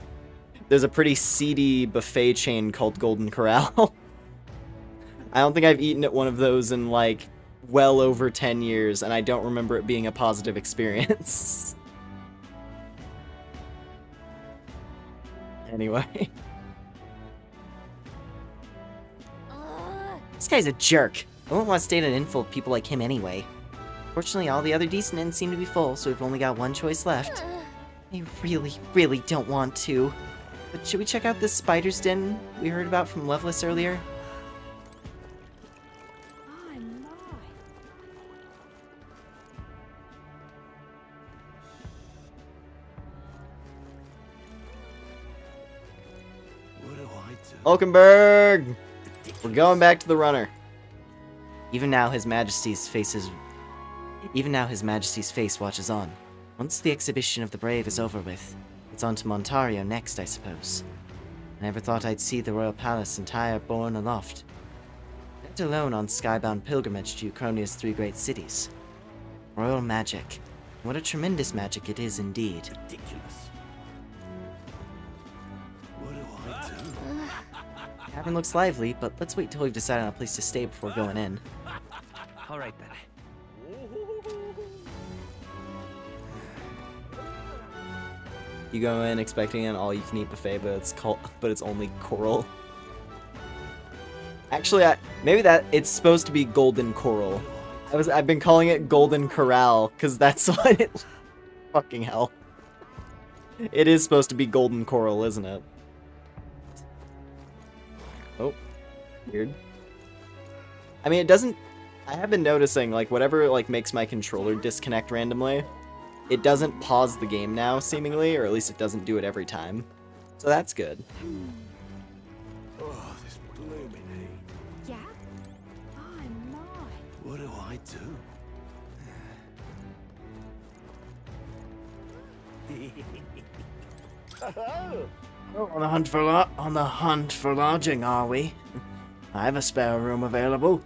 there's a pretty seedy buffet chain called Golden Corral. I don't think I've eaten at one of those in like well over 10 years, and I don't remember it being a positive experience. Anyway. This guy's a jerk. I wouldn't want to stay in an inn full of people like him anyway. Fortunately, all the other decent inns seem to be full, so we've only got one choice left. I really, really don't want to. But should we check out this spider's den we heard about from Loveless earlier? Hulkenberg! We're going back to the runner. Even now, His Majesty's face watches on. Once the exhibition of the brave is over with, it's on to Montario next, I suppose. I never thought I'd see the royal palace entire borne aloft, let alone on skybound pilgrimage to Uchronia's 3 great cities. Royal magic. What a tremendous magic it is indeed. Ridiculous. What do I do? The cavern looks lively, but let's wait till we've decided on a place to stay before going in. All right then. You go in expecting an all-you-can-eat buffet, but it's only coral. Actually, maybe it's supposed to be golden coral. I've been calling it golden corral because that's what it. Fucking hell. It is supposed to be golden coral, isn't it? Oh, weird. I mean, it doesn't. I have been noticing, like, whatever like makes my controller disconnect randomly, it doesn't pause the game now, seemingly, or at least it doesn't do it every time. So that's good. Oh, this blooming heat. Yeah? I'm not. What do I do? Oh, on the hunt for lodging, are we? I have a spare room available.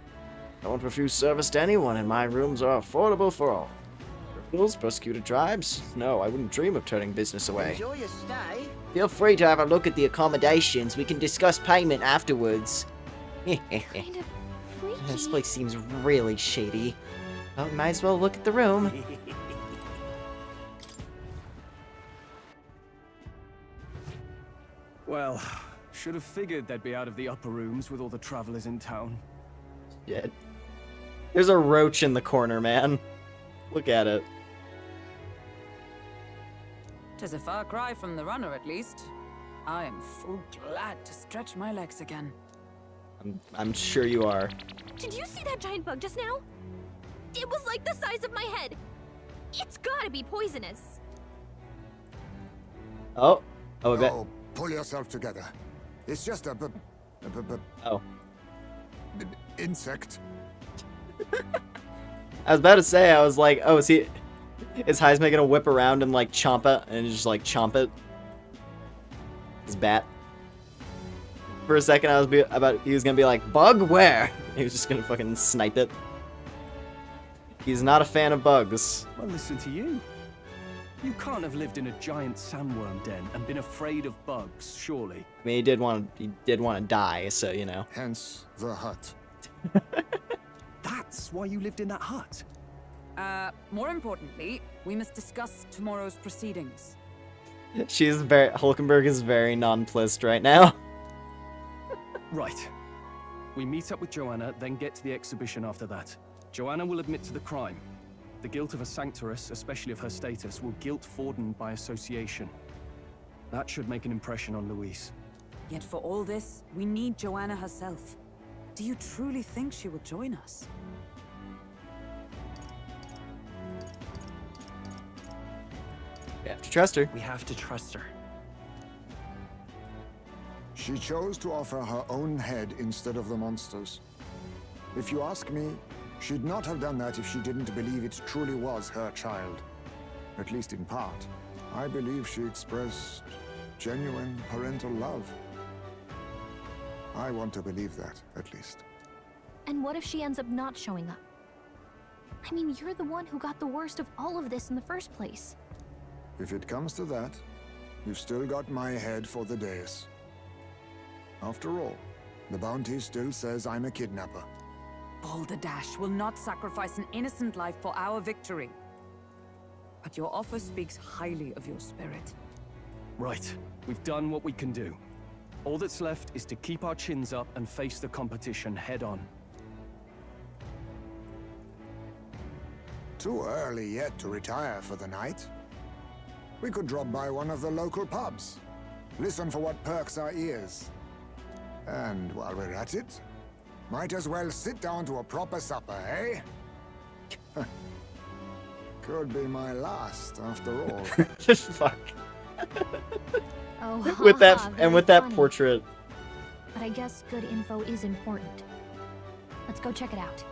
I won't refuse service to anyone, and my rooms are affordable for all. Criminals, persecuted tribes? No, I wouldn't dream of turning business away. Enjoy your stay. Feel free to have a look at the accommodations. We can discuss payment afterwards. Kind of freaky. This place seems really shady. Well, might as well look at the room. Well, should have figured they'd be out of the upper rooms with all the travelers in town. Yeah. There's a roach in the corner, man. Look at it. 'Tis a far cry from the runner, at least. I am full glad to stretch my legs again. I'm sure you are. Did you see that giant bug just now? It was like the size of my head. It's gotta be poisonous. Oh, I bet. Oh, pull yourself together. It's just a Oh. insect. I was about to say, I was like, oh, is Heisman gonna whip around and like chomp it and just like chomp it? His bat. For a second, I was he was gonna be like, bug where? He was just gonna fucking snipe it. He's not a fan of bugs. Well, listen to you. You can't have lived in a giant sandworm den and been afraid of bugs, surely. I mean, he did want to die, so you know. Hence the hut. That's why you lived in that hut. More importantly, we must discuss tomorrow's proceedings. Hulkenberg is very nonplussed right now. Right. We meet up with Joanna, then get to the exhibition after that. Joanna will admit to the crime. The guilt of a sanctoress, especially of her status, will guilt Forden by association. That should make an impression on Louise. Yet for all this, we need Joanna herself. Do you truly think she will join us? We have to trust her. We have to trust her. She chose to offer her own head instead of the monster's. If you ask me, she'd not have done that if she didn't believe it truly was her child. At least in part. I believe she expressed genuine parental love. I want to believe that, at least. And what if she ends up not showing up? I mean, you're the one who got the worst of all of this in the first place. If it comes to that, you've still got my head for the dais. After all, the bounty still says I'm a kidnapper. Balderdash will not sacrifice an innocent life for our victory. But your offer speaks highly of your spirit. Right. We've done what we can do. All that's left is to keep our chins up and face the competition head on. Too early yet to retire for the night. We could drop by one of the local pubs. Listen for what perks our ears. And while we're at it, might as well sit down to a proper supper, eh? Could be my last, after all. Fuck. Oh, with that very with that funny. portrait. But I guess good info is important. Let's go check it out.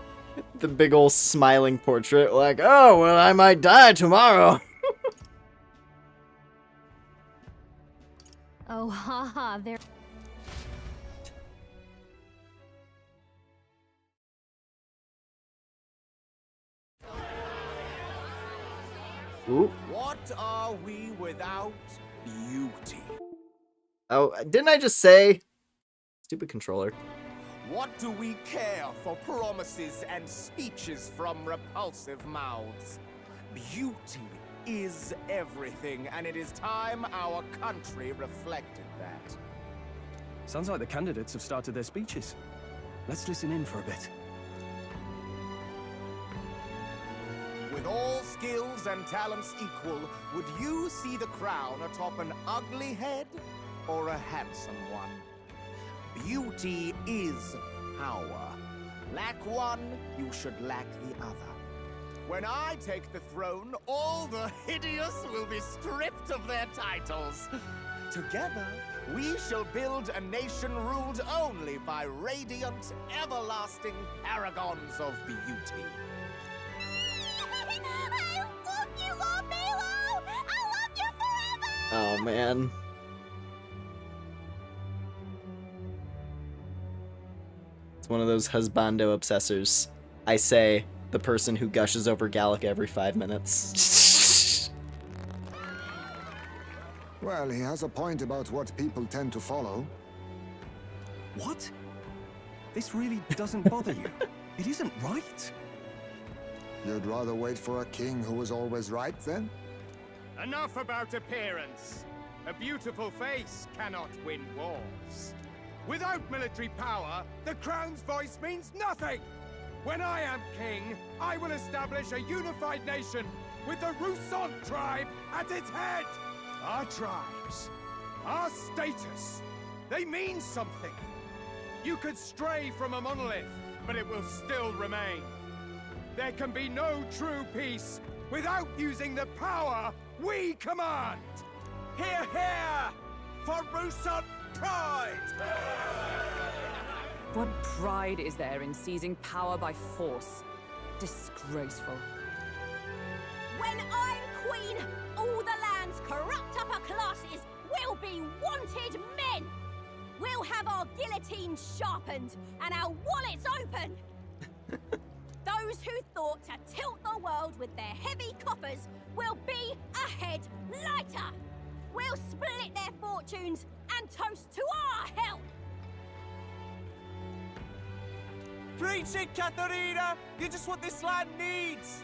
The big ol' smiling portrait, like, oh, well, I might die tomorrow. Oh, haha, there. Ooh. What are we without beauty? Oh, didn't I just say? Stupid controller. What do we care for promises and speeches from repulsive mouths? Beauty is everything, and it is time our country reflected that. Sounds like the candidates have started their speeches. Let's listen in for a bit. With all skills and talents equal, would you see the crown atop an ugly head or a handsome one? Beauty is power. Lack one, you should lack the other. When I take the throne, all the hideous will be stripped of their titles. Together, we shall build a nation ruled only by radiant, everlasting paragons of beauty. I love you, Lord Milo! I love you forever! Oh, man. It's one of those husbando obsessors. I say, the person who gushes over Gallic every 5 minutes. Well, he has a point about what people tend to follow. What? This really doesn't bother you? It isn't right. You'd rather wait for a king who was always right, then? Enough about appearance. A beautiful face cannot win wars. Without military power, the crown's voice means nothing. When I am king, I will establish a unified nation with the Roussan tribe at its head. Our tribes, our status, they mean something. You could stray from a monolith, but it will still remain. There can be no true peace without using the power we command. Hear, hear, for Roussan pride! What pride is there in seizing power by force? Disgraceful. When I'm queen, all the land's corrupt upper classes will be wanted men. We'll have our guillotines sharpened and our wallets open. Those who thought to tilt the world with their heavy coffers will be a head lighter. We'll split their fortunes and toast to our help. Preach it, Katharina! You're just what this land needs!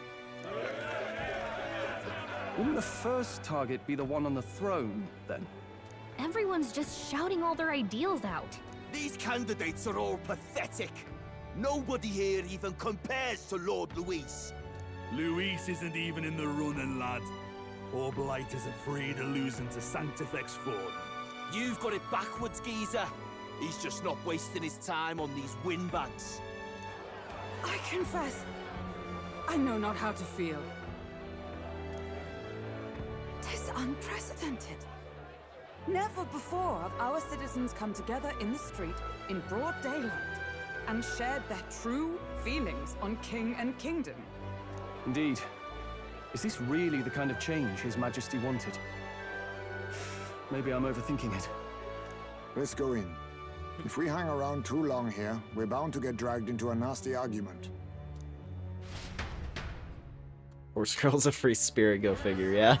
Wouldn't the first target be the one on the throne, then? Everyone's just shouting all their ideals out. These candidates are all pathetic. Nobody here even compares to Lord Luis. Luis isn't even in the running, lad. Poor Blighters afraid of losing to Sanctifex Ford. You've got it backwards, geezer. He's just not wasting his time on these windbags. I confess, I know not how to feel. 'Tis unprecedented. Never before have our citizens come together in the street in broad daylight and shared their true feelings on king and kingdom. Indeed. Is this really the kind of change His Majesty wanted? Maybe I'm overthinking it. Let's go in. If we hang around too long here, we're bound to get dragged into a nasty argument. Horse Girl's a free spirit, go figure, yeah.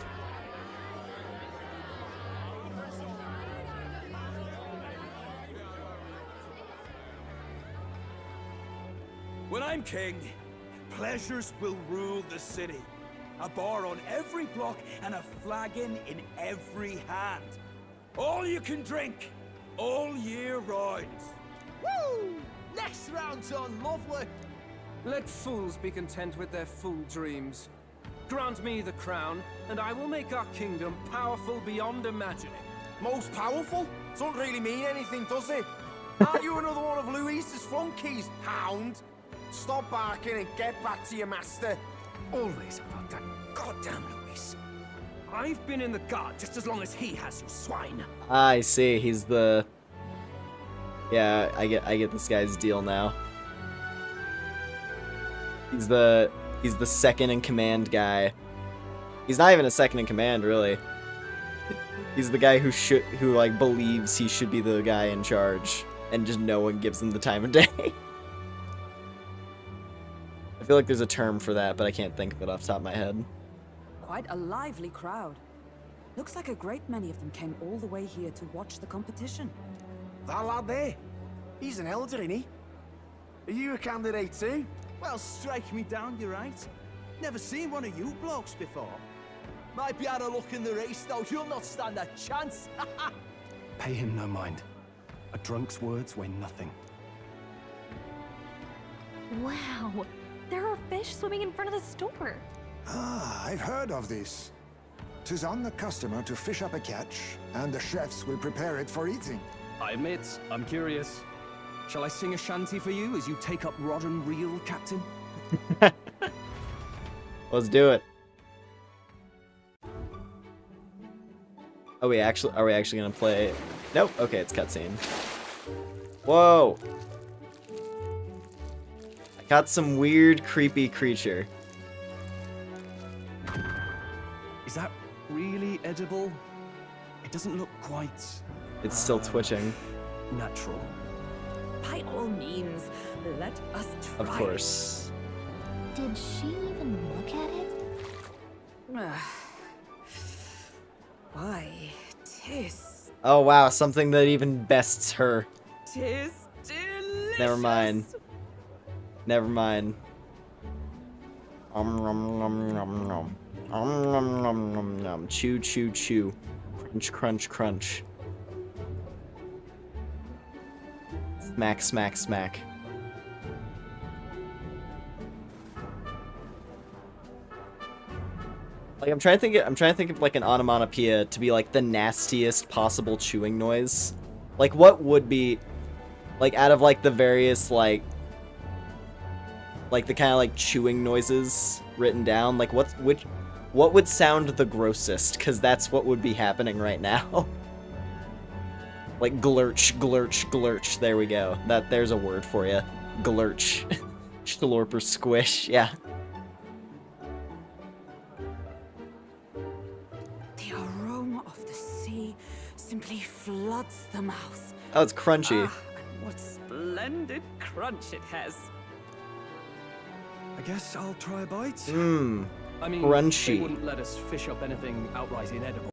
When I'm king, pleasures will rule the city. A bar on every block and a flagon in every hand. All you can drink, all year round. Woo! Next round's on, lovely. Let fools be content with their fool dreams. Grant me the crown, and I will make our kingdom powerful beyond imagining. Most powerful? Doesn't really mean anything, does it? Are you another one of Luis's flunkies, hound? Stop barking and get back to your master. Always about that goddamn Luis. I've been in the guard just as long as he has, you swine. I see, he's the... Yeah, I get this guy's deal now. He's the second in command guy. He's not even a second in command, really. He's the guy who like believes he should be the guy in charge, and just no one gives him the time of day. I feel like there's a term for that, but I can't think of it off the top of my head. quite a lively crowd. Looks like a great many of them came all the way here to watch the competition. That lad there, he's an elder, isn't he? Are you a candidate too? Well, strike me down, you're right. Never seen one of you blokes before. Might be out of luck in the race, though. You'll not stand a chance. Pay him no mind. A drunk's words weigh nothing. Wow, there are fish swimming in front of the store. Ah, I've heard of this. 'Tis on the customer to fish up a catch, and the chefs will prepare it for eating. I admit, I'm curious. Shall I sing a shanty for you as you take up rod and reel, Captain? Let's do it. Are we actually gonna play? Nope. Okay, it's cutscene. Whoa! I got some weird, creepy creature. Is that really edible? It doesn't look quite... It's still twitching. Natural. By all means, let us try. Of course. Did she even look at it? Why, tis... Oh wow, something that even bests her. Tis delicious. Never mind. Never mind. Chew, chew, chew. Crunch, crunch, crunch. Smack, smack, smack. Like I'm trying to think of like an onomatopoeia to be like the nastiest possible chewing noise. Like what would be like out of like the various like the kind of like chewing noises written down, like what would sound the grossest, cuz that's what would be happening right now. Like glurch, glurch, glurch. There we go. There's a word for you. Glurch. Schlorp or squish. Yeah. The aroma of the sea simply floods the mouth. Oh, it's crunchy. Ah, and what splendid crunch it has. I guess I'll try a bite. Mmm. I mean, crunchy. They wouldn't let us fish up anything outright inedible.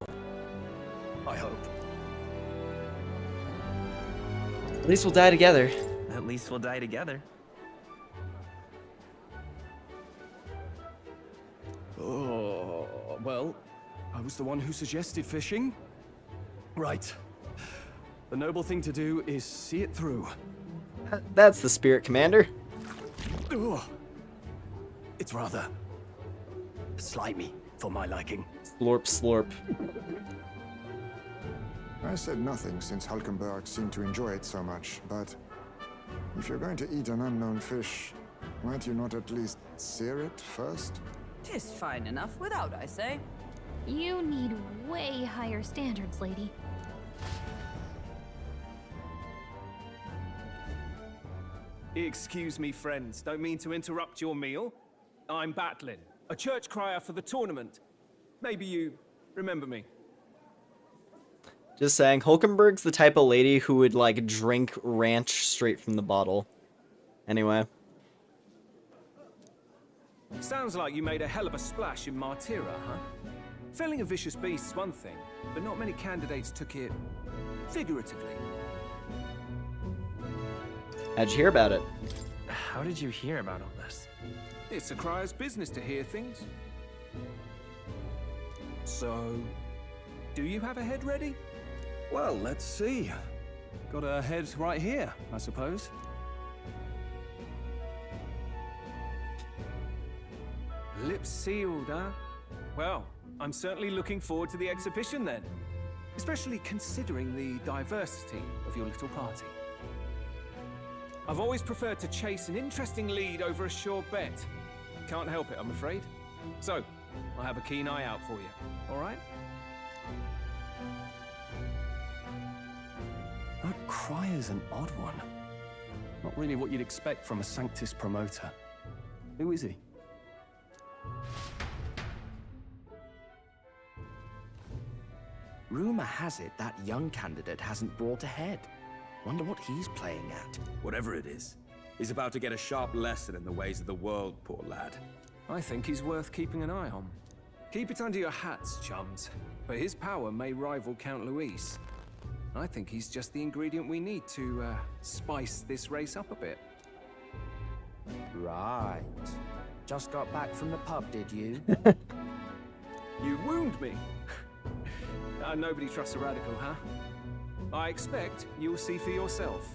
I hope. At least we'll die together. At least we'll die together. Oh, well, I was the one who suggested fishing. Right. The noble thing to do is see it through. That's the spirit, Commander. Ugh. It's rather slimy for my liking. Slorp, slorp. I said nothing since Hulkenberg seemed to enjoy it so much, but if you're going to eat an unknown fish, might you not at least sear it first? 'Tis fine enough without, I say. You need way higher standards, lady. Excuse me, friends. Don't mean to interrupt your meal. I'm Batlin, a church crier for the tournament. Maybe you remember me. Just saying, Hulkenberg's the type of lady who would, like, drink ranch straight from the bottle. Anyway. Sounds like you made a hell of a splash in Martira, huh? Felling a vicious beast's one thing, but not many candidates took it figuratively. How'd you hear about it? How did you hear about all this? It's a crier's business to hear things. So, do you have a head ready? Well, let's see. Got a head right here, I suppose. Lips sealed, huh? Well, I'm certainly looking forward to the exhibition then. Especially considering the diversity of your little party. I've always preferred to chase an interesting lead over a sure bet. Can't help it, I'm afraid. So, I'll have a keen eye out for you, all right? That crier's an odd one. Not really what you'd expect from a Sanctus promoter. Who is he? Rumor has it that young candidate hasn't brought a head. Wonder what he's playing at. Whatever it is, he's about to get a sharp lesson in the ways of the world, poor lad. I think he's worth keeping an eye on. Keep it under your hats, chums. But his power may rival Count Luis. I think he's just the ingredient we need to spice this race up a bit. Right. Just got back from the pub, did you? You wound me. Nobody trusts a radical, huh? I expect you'll see for yourself.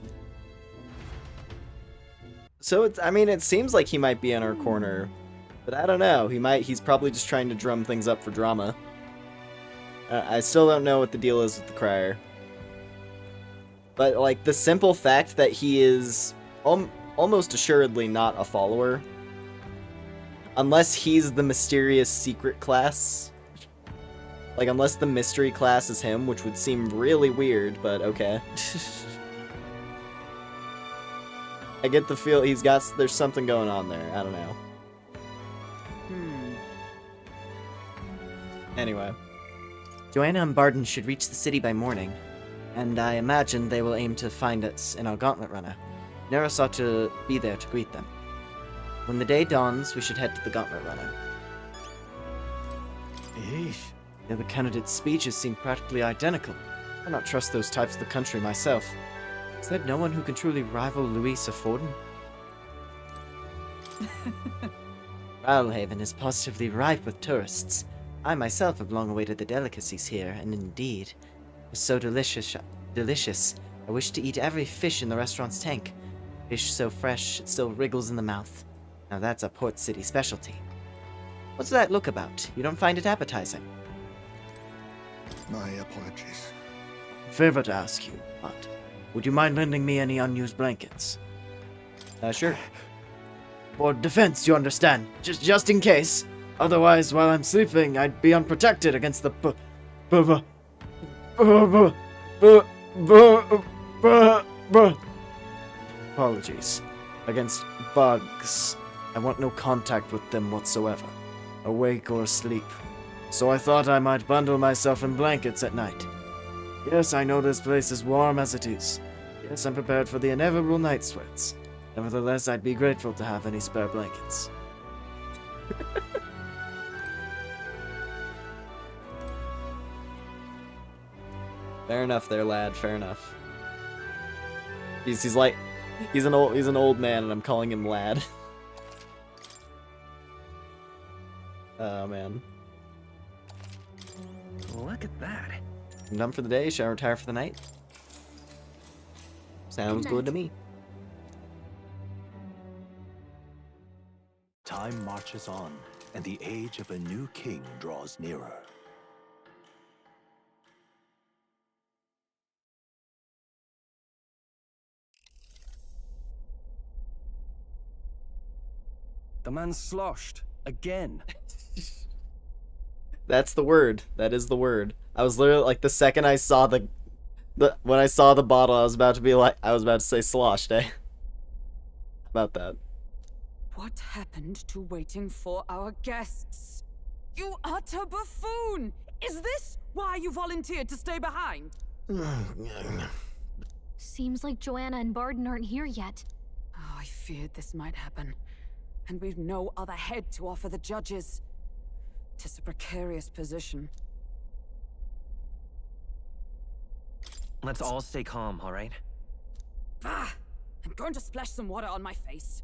So it's, I mean, it seems like he might be in our corner, but I don't know. He's probably just trying to drum things up for drama. I still don't know what the deal is with the crier. But, like, the simple fact that he is almost assuredly not a follower, unless he's the mysterious secret class. Like, unless the mystery class is him, which would seem really weird, but okay. I get the feel there's something going on there. I don't know. Anyway. Joanna and Barden should reach the city by morning, and I imagine they will aim to find us in our gauntlet runner. Neris ought to be there to greet them. When the day dawns, we should head to the gauntlet runner. Yeesh. The other candidates' speeches seem practically identical. I don't trust those types of the country myself. Is there no one who can truly rival Luis or Forden? Rattlehaven is positively ripe with tourists. I myself have long awaited the delicacies here, and indeed, it was so delicious, I wish to eat every fish in the restaurant's tank. Fish so fresh, it still wriggles in the mouth. Now that's a Port City specialty. What's that look about? You don't find it appetizing? My apologies. Favor to ask you, but would you mind lending me any unused blankets? Sure. For defense, you understand. Just in case. Otherwise, while I'm sleeping, I'd be unprotected against the apologies. Against bugs. I want no contact with them whatsoever, awake or asleep. So I thought I might bundle myself in blankets at night. Yes, I know this place is warm as it is. Yes, I'm prepared for the inevitable night sweats. Nevertheless, I'd be grateful to have any spare blankets. Fair enough there, lad. Fair enough. He's an old man, and I'm calling him lad. Oh man. Look at that. I'm done for the day. Shall I retire for the night? Sounds good to me. Time marches on, and the age of a new king draws nearer. The man's sloshed. Again. That's the word. That is the word. I was literally like, the second I saw when I saw the bottle, I was about to say sloshed, eh? About that. What happened to waiting for our guests? You utter buffoon! Is this why you volunteered to stay behind? Seems like Joanna and Barden aren't here yet. Oh, I feared this might happen. And we've no other head to offer the judges. 'Tis a precarious position. Let's all stay calm, all right? Ah! I'm going to splash some water on my face.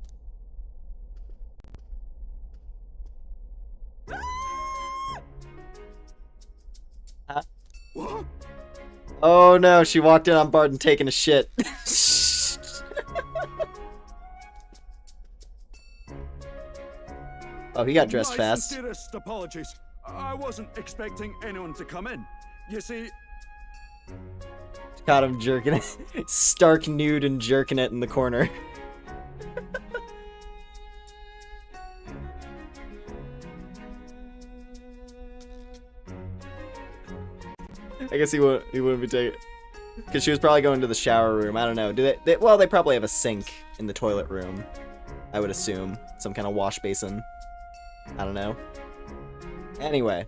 Oh no, she walked in on Barden taking a shit. Oh, he got dressed fast. Sincerest apologies. I wasn't expecting anyone to come in. You see... Caught him jerking it. Stark nude and jerking it in the corner. I guess he wouldn't be taking... Because she was probably going to the shower room. I don't know. Well, they probably have a sink in the toilet room. I would assume. Some kind of wash basin. I don't know. Anyway.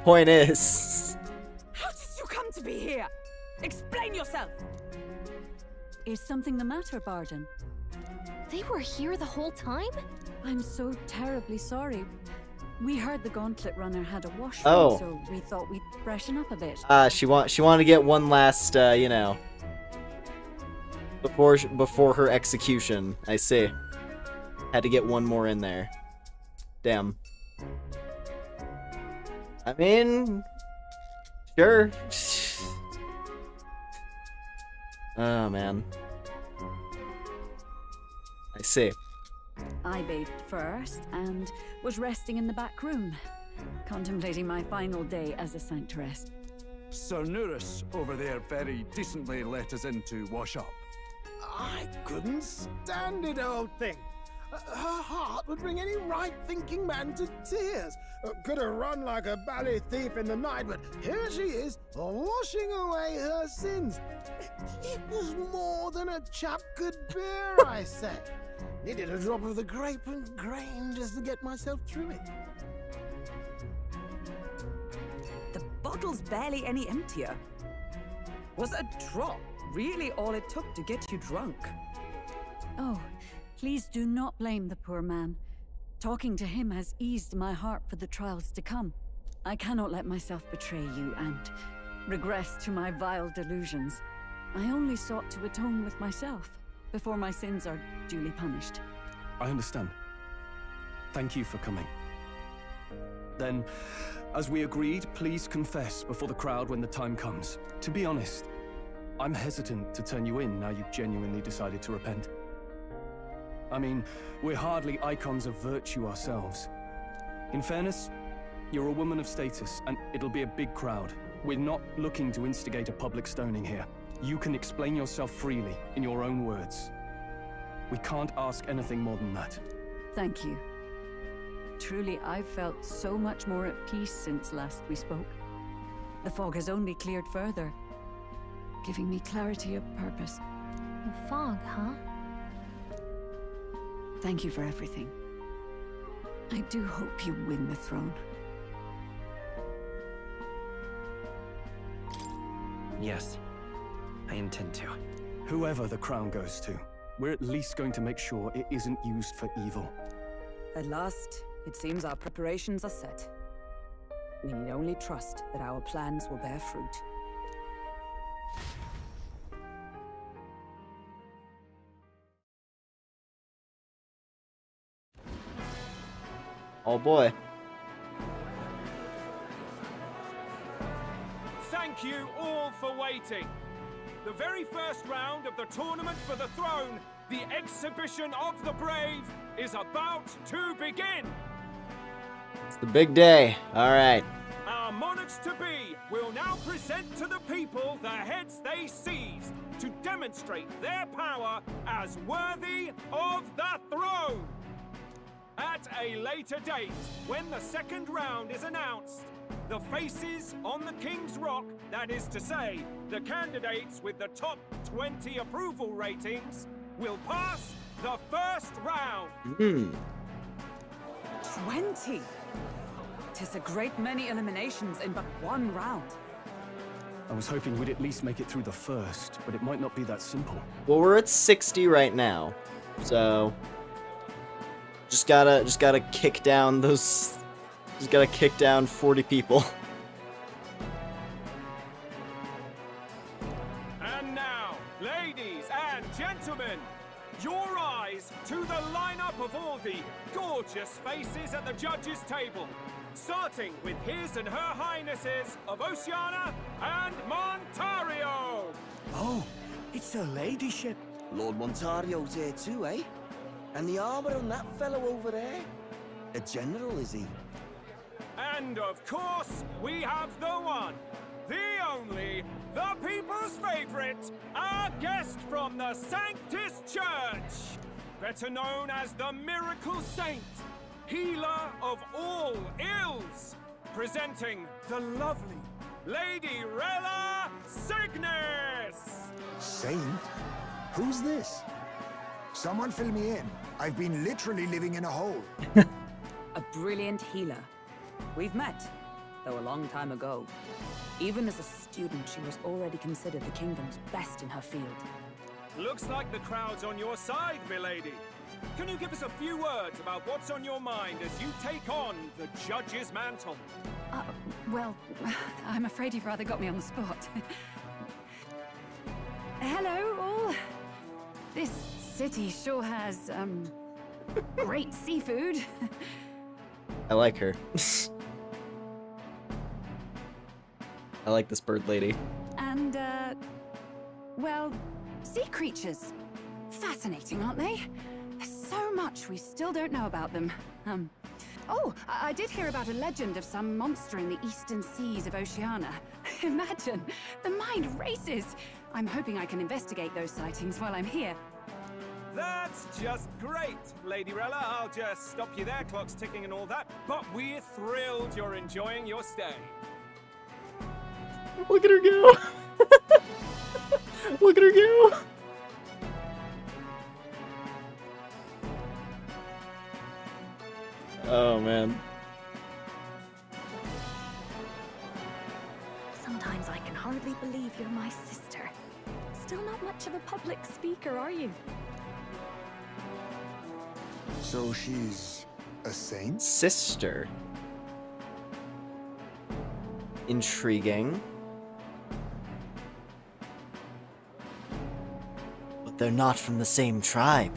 Point is... How did you come to be here? Explain yourself! Is something the matter, Barden? They were here the whole time? I'm so terribly sorry. We heard the Gauntlet Runner had a washroom, Oh. so we thought we'd freshen up a bit. She wanted to get one last, you know, before her execution. I see. Had to get one more in there. Damn. I mean, sure. Oh man. I see. I bathed first and was resting in the back room, contemplating my final day as a sanctress. Sir Nuris over there very decently let us in to wash up. I couldn't stand it, old thing. Her heart would bring any right-thinking man to tears. Could have run like a ballet thief in the night, but here she is, washing away her sins. It was more than a chap could bear, I say. Needed a drop of the grape and grain just to get myself through it. The bottle's barely any emptier. Was a drop really all it took to get you drunk? Oh, please do not blame the poor man. Talking to him has eased my heart for the trials to come. I cannot let myself betray you and regress to my vile delusions. I only sought to atone with myself before my sins are duly punished. I understand. Thank you for coming. Then, as we agreed, please confess before the crowd when the time comes. To be honest, I'm hesitant to turn you in now you've genuinely decided to repent. I mean, we're hardly icons of virtue ourselves. In fairness, you're a woman of status, and it'll be a big crowd. We're not looking to instigate a public stoning here. You can explain yourself freely, in your own words. We can't ask anything more than that. Thank you. Truly, I've felt so much more at peace since last we spoke. The fog has only cleared further, giving me clarity of purpose. The fog, huh? Thank you for everything. I do hope you win the throne. Yes, I intend to. Whoever the crown goes to, we're at least going to make sure it isn't used for evil. At last, it seems our preparations are set. We need only trust that our plans will bear fruit. Oh boy. Thank you all for waiting. The very first round of the tournament for the throne, the exhibition of the brave, is about to begin. It's the big day. All right. Our monarchs-to-be will now present to the people the heads they seized to demonstrate their power as worthy of the throne. At a later date, when the second round is announced, the faces on the King's Rock, that is to say, the candidates with the top 20 approval ratings, will pass the first round. 20? 'Tis a great many eliminations in but one round. I was hoping we'd at least make it through the first, but it might not be that simple. Well, we're at 60 right now, so just gotta kick down those. Just gotta kick down 40 people. And now, ladies and gentlemen, your eyes to the lineup of all the gorgeous faces at the judges' table. Starting with his and her highnesses of Oceania and Montario. Oh, it's her ladyship. Lord Montario's here too, eh? And the armor on that fellow over there? A general, is he? And of course, we have the one, the only, the people's favorite, our guest from the Sanctus Church, better known as the Miracle Saint, healer of all ills, presenting the lovely Lady Rella Cygnus! Saint? Who's this? Someone fill me in. I've been literally living in a hole. A brilliant healer. We've met, though a long time ago. Even as a student, she was already considered the kingdom's best in her field. Looks like the crowd's on your side, milady. can you give us a few words about what's on your mind as you take on the judge's mantle? Well, I'm afraid you've rather got me on the spot. Hello, all. This city sure has, great seafood. I like her. I like this bird lady. And, well, sea creatures. Fascinating, aren't they? There's so much we still don't know about them. Oh, I did hear about a legend of some monster in the eastern seas of Oceania. Imagine, the mind races. I'm hoping I can investigate those sightings while I'm here. That's just great, Lady Rella. I'll just stop you there, clock's ticking and all that. But we're thrilled you're enjoying your stay. Look at her go! Look at her go! Oh, man. Sometimes I can hardly believe you're my sister. Still not much of a public speaker, are you? So she's a saint? Sister. Intriguing. But they're not from the same tribe.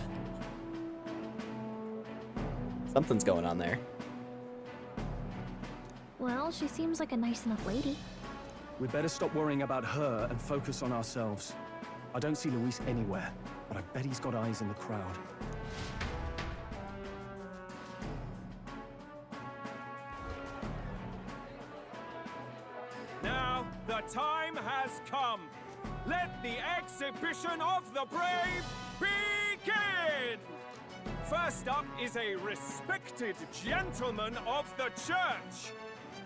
Something's going on there. Well, she seems like a nice enough lady. We'd better stop worrying about her and focus on ourselves. I don't see Luis anywhere, but I bet he's got eyes in the crowd. Now, the time has come. Let the exhibition of the brave begin! First up is a respected gentleman of the church,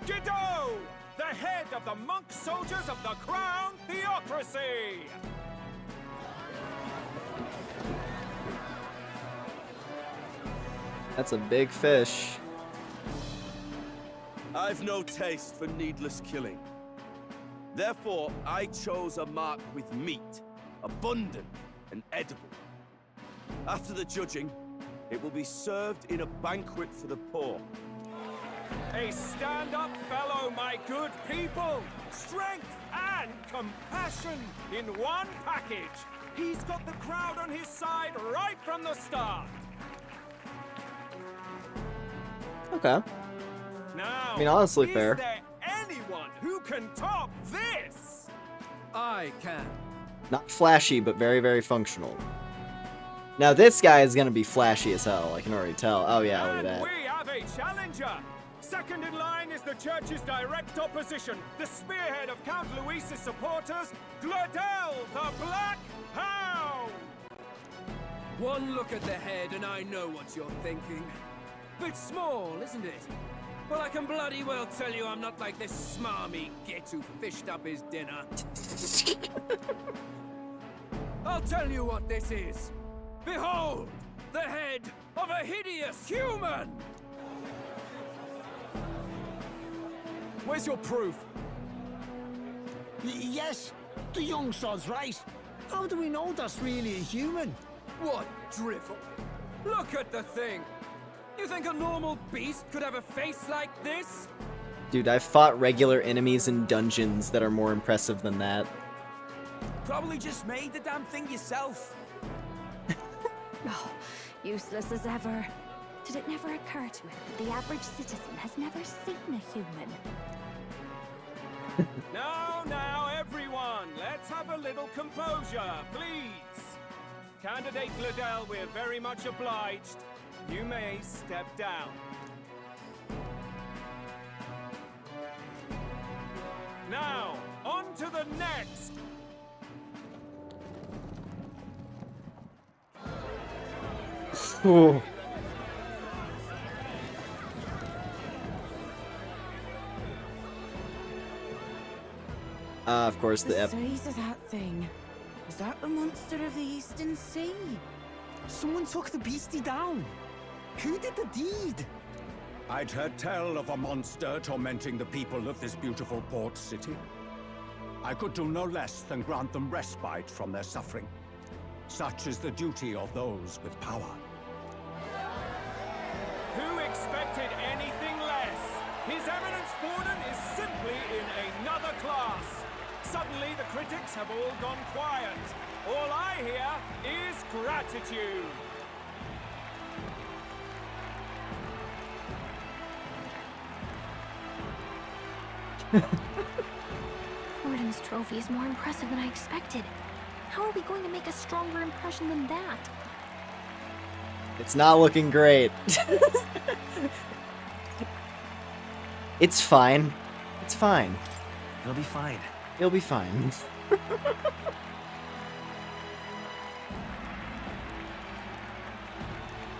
Guido, the head of the monk soldiers of the Crown Theocracy. That's a big fish. I've no taste for needless killing. Therefore, I chose a mark with meat, abundant and edible. After the judging, it will be served in a banquet for the poor. A stand-up fellow, my good people. Strength and compassion in one package. He's got the crowd on his side right from the start. Okay. Now, I mean, honestly, fair. Is there anyone who can top this? I can. Not flashy, but very, very functional. Now this guy is gonna be flashy as hell, I can already tell. Oh yeah, look at that. We have a challenger. Second in line is the church's direct opposition, the spearhead of Count Luis's supporters, Gladel, the Black Hound. One look at the head and I know what you're thinking. Bit small, isn't it? Well, I can bloody well tell you I'm not like this smarmy git who fished up his dinner. I'll tell you what this is. Behold, the head of a hideous human! Where's your proof? Yes, the young sod's right. How do we know that's really a human? What drivel? Look at the thing! You think a normal beast could have a face like this? Dude, I've fought regular enemies in dungeons that are more impressive than that. Probably just made the damn thing yourself. Oh, useless as ever. Did it never occur to him that the average citizen has never seen a human? Now, everyone, let's have a little composure, please. Candidate Gladel, we're very much obliged. You may step down. Now, on to the next. Ooh. Of course, the size of that thing. Is that the monster of the Eastern Sea? Someone took the beastie down. Who did the deed? I'd heard tell of a monster tormenting the people of this beautiful port city. I could do no less than grant them respite from their suffering. Such is the duty of those with power. Who expected anything less? His Eminence Forden is simply in another class. Suddenly the critics have all gone quiet. All I hear is gratitude. Forden's trophy is more impressive than I expected. How are we going to make a stronger impression than that? It's not looking great. It's fine. It's fine. It'll be fine. It'll be fine.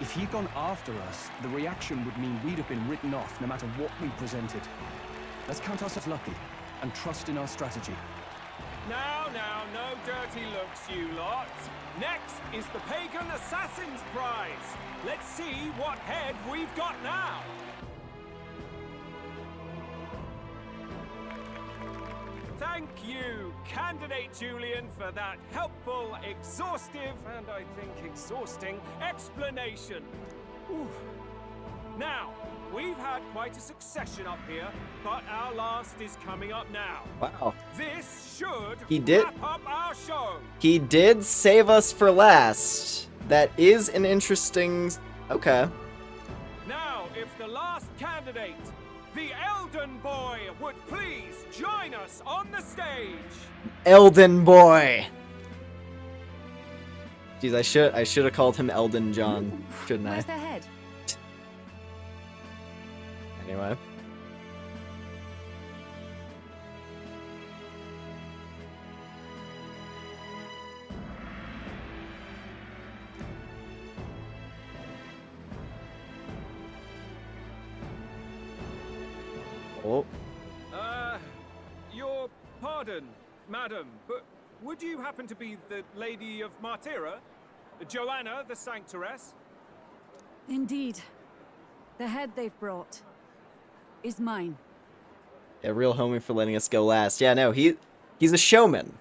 If he'd gone after us, the reaction would mean we'd have been written off no matter what we presented. Let's count ourselves lucky and trust in our strategy. Now, no dirty looks, you lot. Next is the Pagan Assassin's Prize. Let's see what head we've got now. Thank you, Candidate Julian, for that helpful, exhaustive, and I think exhausting explanation. Ooh. Now, we've had quite a succession up here, but our last is coming up now. Wow. This should wrap up our show. He did save us for last. That is an interesting... Okay. Now, if the last candidate, the Elden Boy, would please join us on the stage. Elden Boy. Jeez, I should have called him Elden John, shouldn't I? Where's their head? Anyway. Oh. Your pardon, madam, but would you happen to be the Lady of Martira? Joanna the Sanctoress? Indeed. The head they've brought is mine. Yeah, real homie for letting us go last. Yeah, no, he's a showman.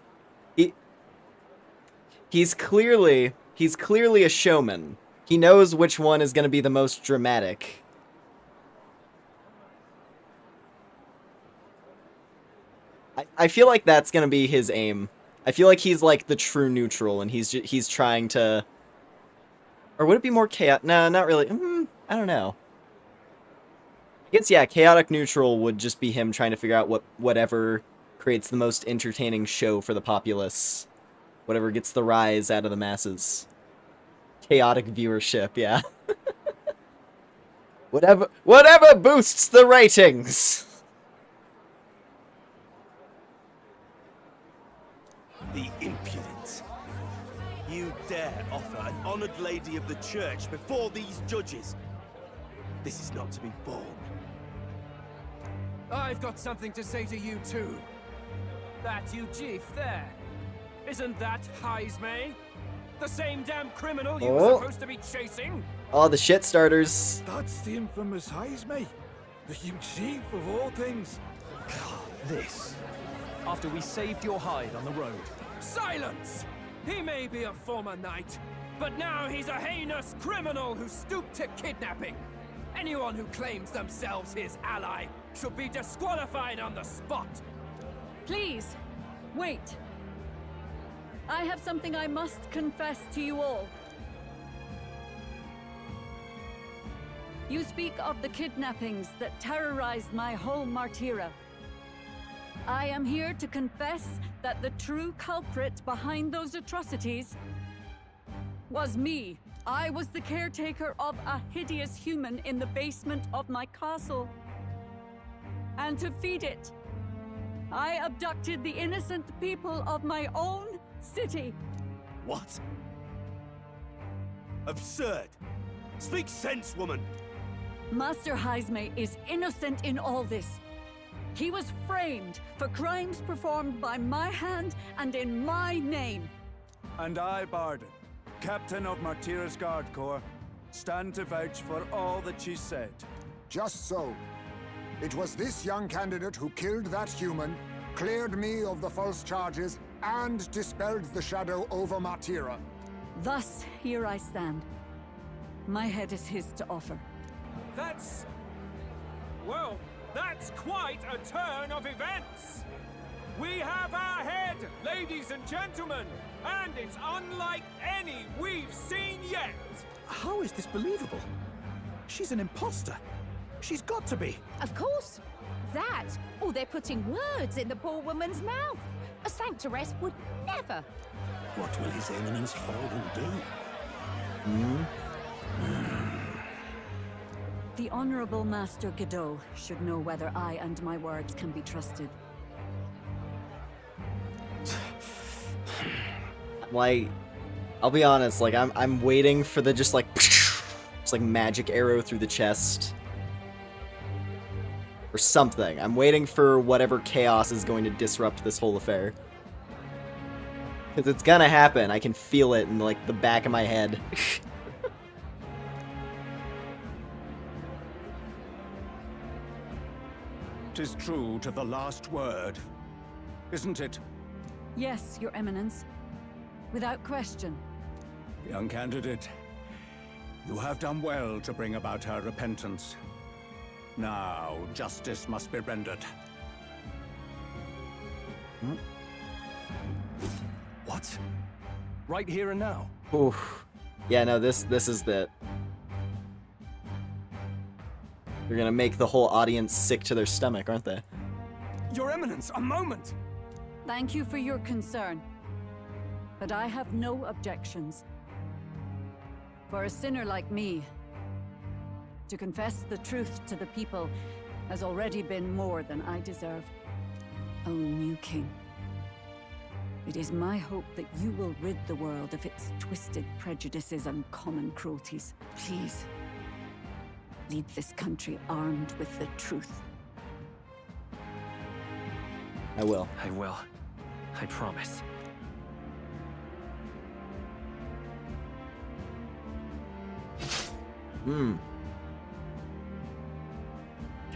He's clearly a showman. He knows which one is going to be the most dramatic. I feel like that's going to be his aim. I feel like he's like the true neutral, and he's trying to... Or would it be more chaotic? No, not really. I don't know. I guess, yeah, chaotic neutral would just be him trying to figure out whatever creates the most entertaining show for the populace. Whatever gets the rise out of the masses. Chaotic viewership, yeah. Whatever boosts the ratings! The impudence. You dare offer an honored lady of the church before these judges. This is not to be borne. I've got something to say to you too. That you chief there. Isn't that Heismay? The same damn criminal you were supposed to be chasing? Oh, the shit starters. That's the infamous Heismay. The huge chief of all things. This. After we saved your hide on the road. Silence! He may be a former knight, but now he's a heinous criminal who stooped to kidnapping. Anyone who claims themselves his ally should be disqualified on the spot. Please, wait. I have something I must confess to you all. You speak of the kidnappings that terrorized my home Martira. I am here to confess that the true culprit behind those atrocities was me. I was the caretaker of a hideous human in the basement of my castle. And to feed it, I abducted the innocent people of my own city. What? Absurd! Speak sense, woman! Master Heismay is innocent in all this. He was framed for crimes performed by my hand and in my name. And I, Barden, Captain of Martira's Guard Corps, stand to vouch for all that she said. Just so. It was this young candidate who killed that human, cleared me of the false charges, and dispelled the shadow over Martira. Thus, here I stand. My head is his to offer. Well, that's quite a turn of events. We have our head, ladies and gentlemen, and it's unlike any we've seen yet. How is this believable? She's an imposter. She's got to be. Of course. That, or they're putting words in the poor woman's mouth. A sanctoress would never. What will His Eminence Forden do? The Honorable Master Godot should know whether I and my words can be trusted. Like, I'll be honest, like, I'm waiting for the just like magic arrow through the chest. Or something. I'm waiting for whatever chaos is going to disrupt this whole affair. Because it's gonna happen. I can feel it in, like, the back of my head. 'Tis true to the last word, isn't it? Yes, Your Eminence. Without question. Young candidate, you have done well to bring about her repentance. Now, justice must be rendered. What? Right here and now? Oof. Yeah, no, this is the... They're gonna make the whole audience sick to their stomach, aren't they? Your Eminence, a moment! Thank you for your concern. But I have no objections. For a sinner like me, to confess the truth to the people has already been more than I deserve. O new king, it is my hope that you will rid the world of its twisted prejudices and common cruelties. Please, lead this country armed with the truth. I will. I will. I promise.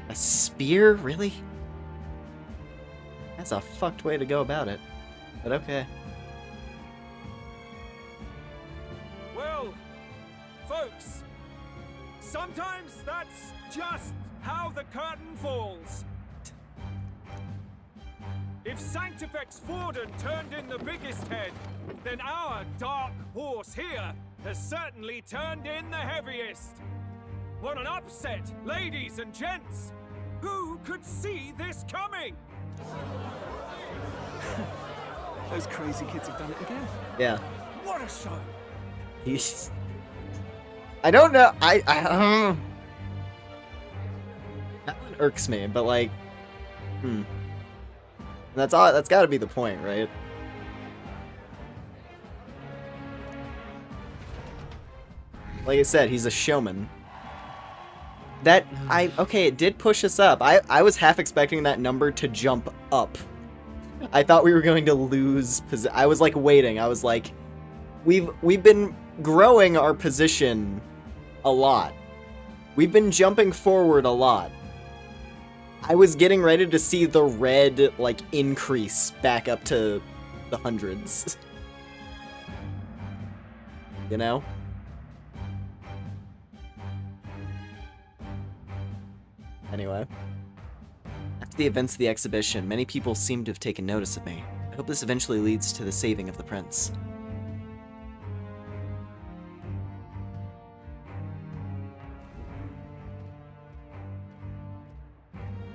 A spear? Really? That's a fucked way to go about it. But okay. Well, folks, sometimes that's just how the curtain falls. If Sanctifex Forden turned in the biggest head, then our dark horse here has certainly turned in the heaviest. What an upset, ladies and gents! Who could see this coming? Those crazy kids have done it again. Yeah. What a show! He's... I don't know. That one irks me, but like, That's all. That's got to be the point, right? Like I said, he's a showman. Okay, it did push us up. I was half expecting that number to jump up. I thought we were going to lose I was like waiting. I was like, we've been growing our position a lot. We've been jumping forward a lot. I was getting ready to see the red, like, increase back up to the hundreds. You know? Anyway. After the events of the exhibition, many people seem to have taken notice of me. I hope this eventually leads to the saving of the prince.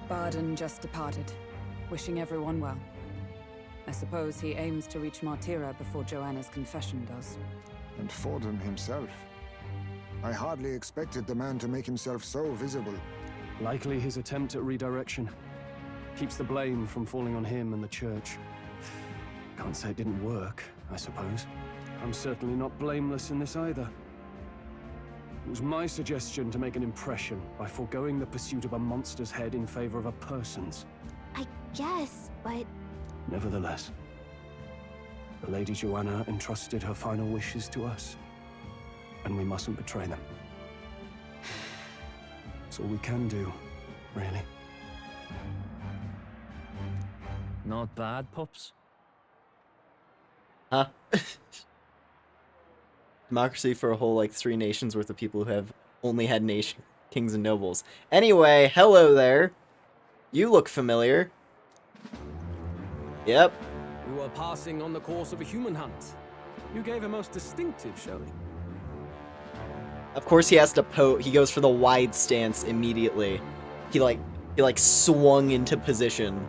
Barden just departed, wishing everyone well. I suppose he aims to reach Martira before Joanna's confession does. And Forden himself. I hardly expected the man to make himself so visible. Likely his attempt at redirection. Keeps the blame from falling on him and the church. Can't say it didn't work, I suppose. I'm certainly not blameless in this either. It was my suggestion to make an impression by foregoing the pursuit of a monster's head in favor of a person's. I guess, but... Nevertheless, the Lady Joanna entrusted her final wishes to us, and we mustn't betray them. It's all we can do, really. Not bad, pups. Huh? Democracy for a whole, like, 3 nations worth of people who have only had kings and nobles. Anyway, hello there. You look familiar. Yep. We were passing on the course of a human hunt. You gave a most distinctive showing. Of course he has to he goes for the wide stance immediately. He like swung into position.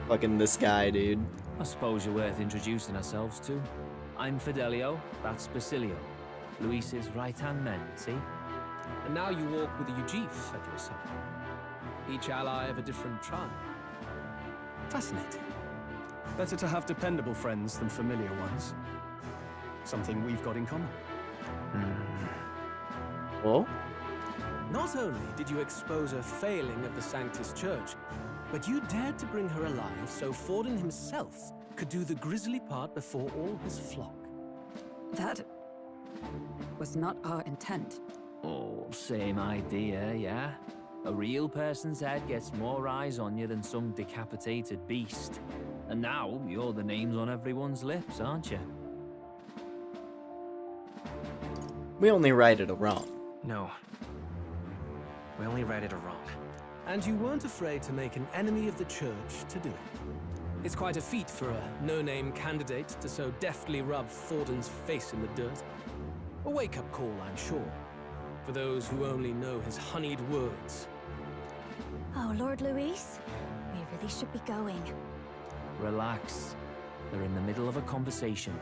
Fucking this guy, dude. I suppose you're worth introducing ourselves to. I'm Fidelio, that's Basilio. Luis's right-hand man, see? And now you walk with a Ujif at your side. Each ally of a different tribe. Fascinating. Better to have dependable friends than familiar ones. Something we've got in common. Well? Not only did you expose a failing of the Sanctus Church, but you dared to bring her alive so Forden himself could do the grisly part before all his flock. That was not our intent. Oh, same idea, yeah? A real person's head gets more eyes on you than some decapitated beast. And now, you're the names on everyone's lips, aren't you? We only righted a wrong. No. We only righted a wrong. And you weren't afraid to make an enemy of the church to do it. It's quite a feat for a no-name candidate to so deftly rub Forden's face in the dirt. A wake-up call, I'm sure, for those who only know his honeyed words. Oh, Lord Luis, we really should be going. Relax. They're in the middle of a conversation.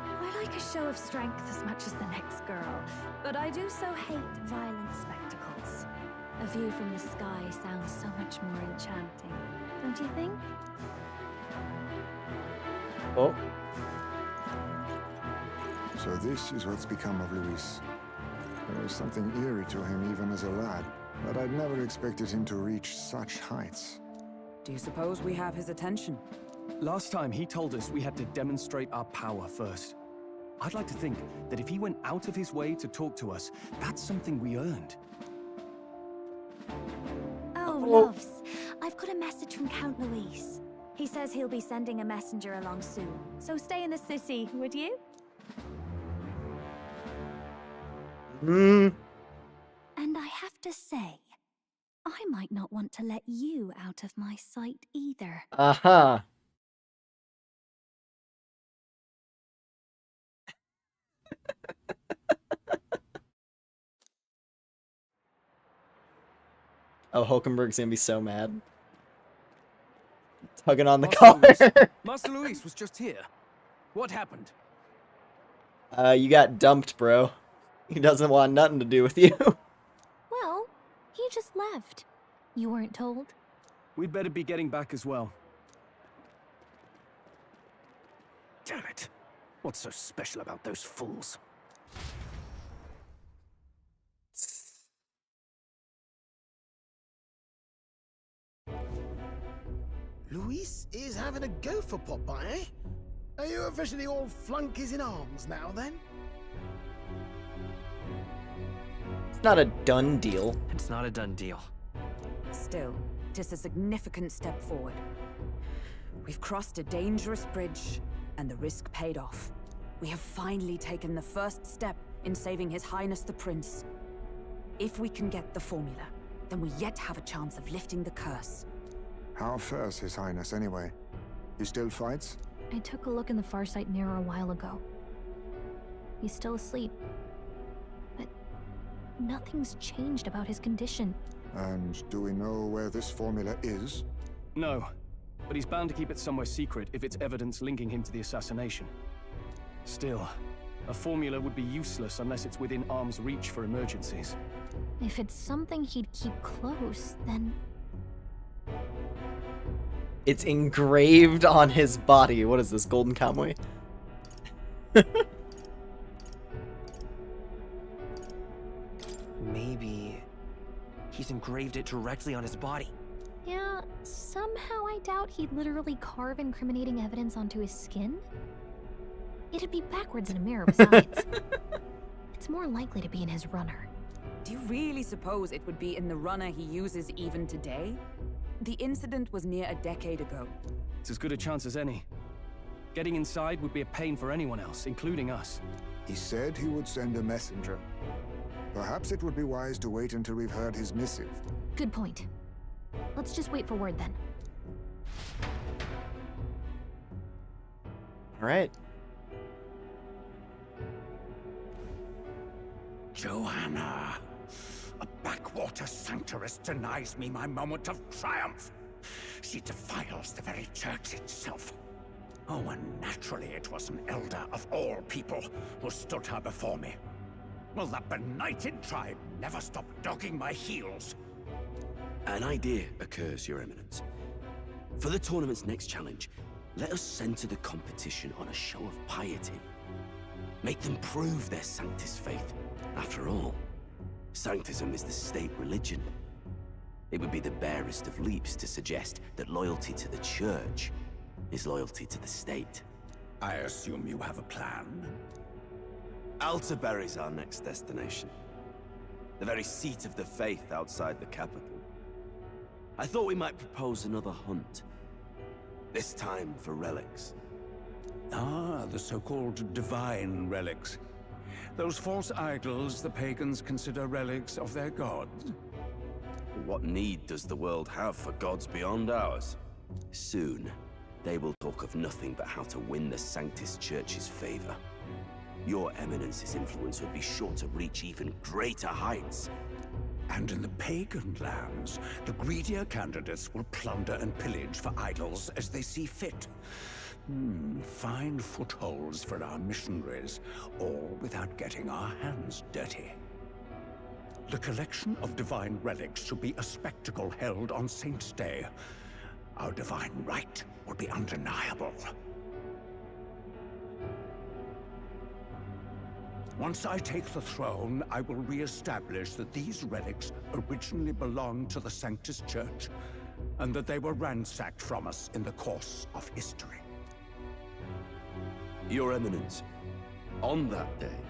I like a show of strength as much as the next girl, but I do so hate violent spectacles. A view from the sky sounds so much more enchanting, don't you think? Oh. So this is what's become of Luis. There was something eerie to him even as a lad, but I'd never expected him to reach such heights. Do you suppose we have his attention? Last time he told us we had to demonstrate our power first. I'd like to think that if he went out of his way to talk to us, that's something we earned. Oh, loves. I've got a message from Count Luis. He says he'll be sending a messenger along soon, so stay in the city, would you? And I have to say, I might not want to let you out of my sight either. Aha. Oh, Hulkenberg's gonna be so mad. Tugging on the collar. Master Luis was just here. What happened? You got dumped, bro. He doesn't want nothing to do with you. Well, he just left. You weren't told? We'd better be getting back as well. Damn it. What's so special about those fools? Luis is having a go for Popeye, eh? Are you officially all flunkies in arms now, then? It's not a done deal. It's not a done deal. Still, it is a significant step forward. We've crossed a dangerous bridge, and the risk paid off. We have finally taken the first step in saving His Highness the Prince. If we can get the formula, then we yet have a chance of lifting the curse. How fares His Highness, anyway? He still fights? I took a look in the Farsight mirror a while ago. He's still asleep. But nothing's changed about his condition. And do we know where this formula is? No, but he's bound to keep it somewhere secret if it's evidence linking him to the assassination. Still, a formula would be useless unless it's within arm's reach for emergencies. If it's something he'd keep close, then... It's engraved on his body. What is this, Golden Kamuy? Maybe he's engraved it directly on his body. Yeah, somehow I doubt he'd literally carve incriminating evidence onto his skin. It'd be backwards in a mirror besides. It's more likely to be in his runner. Do you really suppose it would be in the runner he uses even today? The incident was near a decade ago. It's as good a chance as any. Getting inside would be a pain for anyone else, including us. He said he would send a messenger. Perhaps it would be wise to wait until we've heard his missive. Good point. Let's just wait for word then. All right. Joanna, a backwater sanctuarist denies me my moment of triumph. She defiles the very church itself. Oh, and naturally it was an elder of all people who stood her before me. Will that benighted tribe never stop dogging my heels? An idea occurs, Your Eminence. For the tournament's next challenge, let us center the competition on a show of piety. Make them prove their Sanctus faith. After all, Sanctism is the state religion. It would be the barest of leaps to suggest that loyalty to the Church is loyalty to the state. I assume you have a plan? Altaberry's our next destination. The very seat of the faith outside the capital. I thought we might propose another hunt. This time for relics. Ah, the so-called divine relics. Those false idols the pagans consider relics of their gods. What need does the world have for gods beyond ours? Soon, they will talk of nothing but how to win the Sanctus Church's favor. Your Eminence's influence would be sure to reach even greater heights. And in the pagan lands, the greedier candidates will plunder and pillage for idols as they see fit. Fine footholds for our missionaries, all without getting our hands dirty. The collection of divine relics should be a spectacle held on Saint's Day. Our divine right will be undeniable. Once I take the throne, I will re-establish that these relics originally belonged to the Sanctus Church, and that they were ransacked from us in the course of history. Your Eminence, on that day,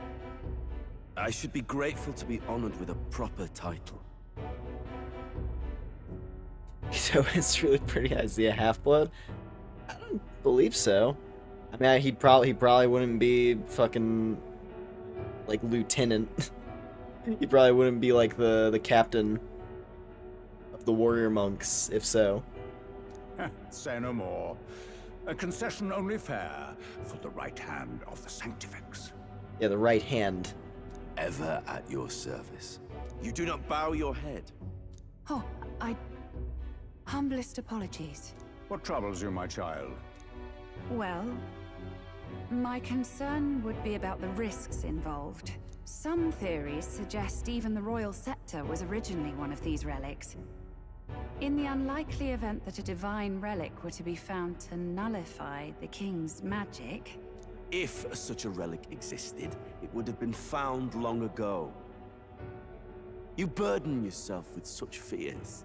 I should be grateful to be honored with a proper title. So it's really pretty. Is he a half-blood? I don't believe so. I mean, he probably wouldn't be fucking like lieutenant. He probably wouldn't be like the captain of the warrior monks, if so. Say no more. A concession only fair for the right hand of the Sanctifex. Yeah, the right hand. Ever at your service. You do not bow your head. Oh, humblest apologies. What troubles you, my child? Well, my concern would be about the risks involved. Some theories suggest even the royal scepter was originally one of these relics. In the unlikely event that a divine relic were to be found to nullify the king's magic... If such a relic existed, it would have been found long ago. You burden yourself with such fears.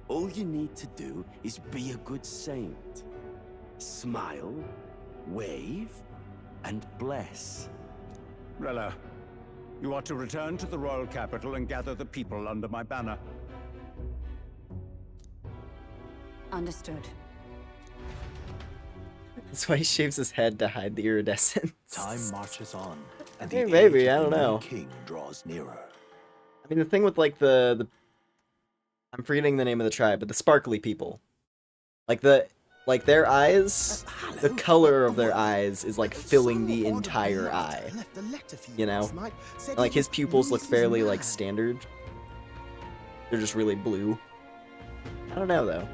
All you need to do is be a good saint. Smile, wave, and bless. Rella, you are to return to the royal capital and gather the people under my banner. Understood. That's why he shaves his head to hide the iridescence. Time marches on, and Hey, the maybe, age I of don't the new know. king draws nearer. I mean, the thing with like the I'm forgetting the name of the tribe, but the sparkly people. Like their eyes, the color of their eyes is like filling the entire eye. You know? And, like his pupils look fairly like standard. They're just really blue. I don't know though.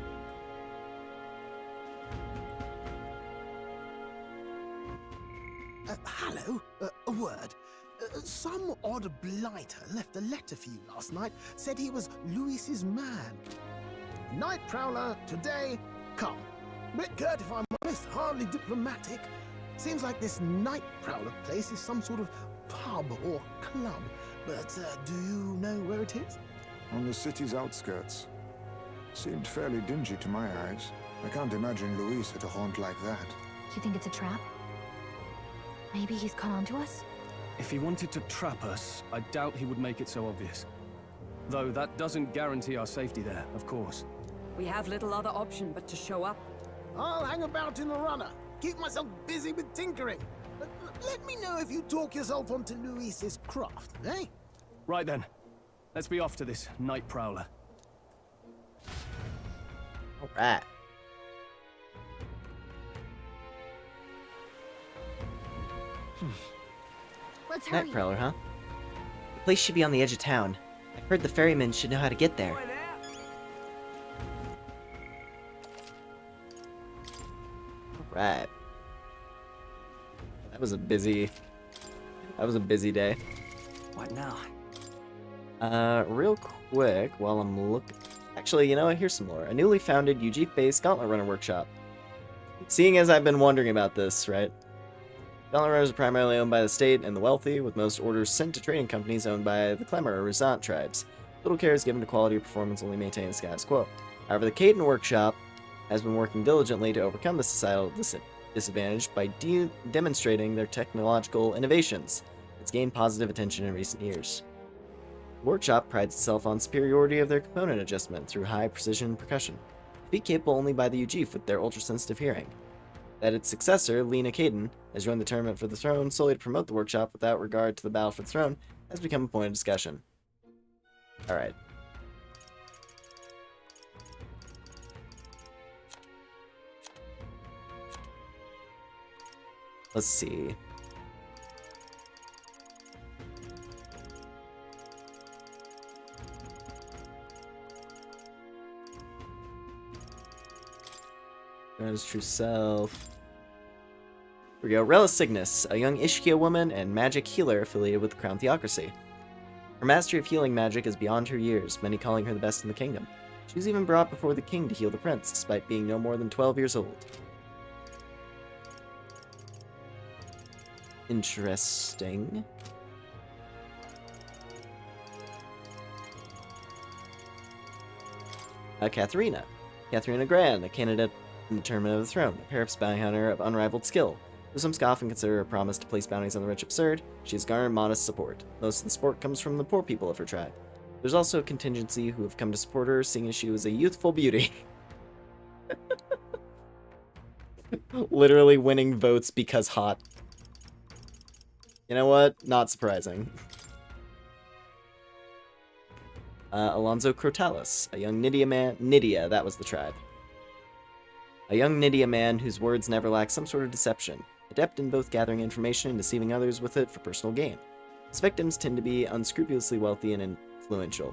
Hello, a word. Some odd blighter left a letter for you last night. Said he was Louis's man. Night Prowler, today, come. Bit curt if I'm honest, hardly diplomatic. Seems like this Night Prowler place is some sort of pub or club. But do you know where it is? On the city's outskirts. Seemed fairly dingy to my eyes. I can't imagine Louis at a haunt like that. You think it's a trap? Maybe he's caught on to us? If he wanted to trap us, I doubt he would make it so obvious. Though that doesn't guarantee our safety there, of course. We have little other option but to show up. I'll hang about in the runner. Keep myself busy with tinkering. Let me know if you talk yourself onto Louis's craft, eh? Right then. Let's be off to this night prowler. Alright. Let's hurry. Night Prowler, huh? The place should be on the edge of town. I've heard the ferryman should know how to get there. Alright. That was a busy day. What now? Real quick, while I'm looking... Actually, you know what? Here's some more. A newly founded Ujif-based Gauntlet Runner workshop. Seeing as I've been wondering about this, right? Gauntlet Runners are primarily owned by the state and the wealthy, with most orders sent to trading companies owned by the Clemmer or Ruzant tribes. Little care is given to quality of performance, only maintaining the status quo. However, the Caden Workshop has been working diligently to overcome the societal disadvantage by demonstrating their technological innovations. It's gained positive attention in recent years. The workshop prides itself on superiority of their component adjustment through high-precision percussion, feat capable only by the Ujif with their ultra-sensitive hearing. That its successor, Lena Caden, has joined the tournament for the throne solely to promote the workshop without regard to the battle for the throne has become a point of discussion. Alright. Let's see. That is true self. Here we go. Rella Cygnus, a young Ishkia woman and magic healer affiliated with the Crown Theocracy. Her mastery of healing magic is beyond her years, many calling her the best in the kingdom. She was even brought before the king to heal the prince, despite being no more than 12 years old. Interesting. Katharina. Katharina Gran, a candidate in the Tournament of the Throne, a Parap's bounty hunter of unrivaled skill. Though some scoff and consider her promise to place bounties on the rich absurd, she has garnered modest support. Most of the support comes from the poor people of her tribe. There's also a contingency who have come to support her, seeing as she was a youthful beauty. Literally winning votes because hot. You know what? Not surprising. Alonzo Crotalis, a young Nydia man. Nydia, that was the tribe. A young Nydia man whose words never lack some sort of deception, adept in both gathering information and deceiving others with it for personal gain. His victims tend to be unscrupulously wealthy and influential.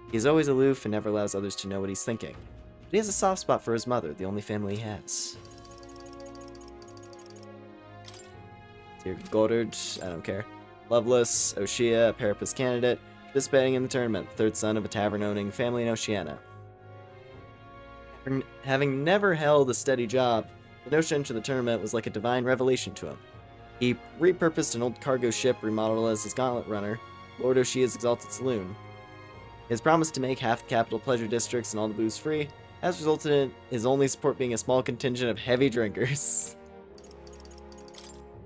He is always aloof and never allows others to know what he's thinking. But he has a soft spot for his mother, the only family he has. Dear Goddard, I don't care. Loveless, Oshia, a Parapus candidate, participating in the tournament, third son of a tavern-owning family in Oceania. Having never held a steady job, the notion to the tournament was like a divine revelation to him. He repurposed an old cargo ship remodeled as his gauntlet runner, Lord Oshia's Exalted Saloon. His promise to make half the capital pleasure districts and all the booze free has resulted in his only support being a small contingent of heavy drinkers.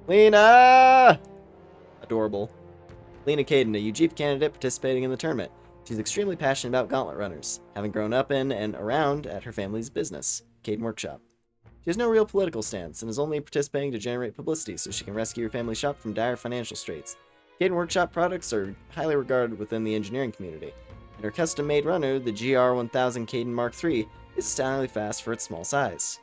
Lena! Adorable. Lena Caden, a Ujif candidate participating in the tournament. She's extremely passionate about gauntlet runners, having grown up in and around at her family's business, Caden Workshop. She has no real political stance and is only participating to generate publicity so she can rescue her family shop from dire financial straits. Caden Workshop products are highly regarded within the engineering community, and her custom-made runner, the GR1000 Caden Mark III, is astoundingly fast for its small size.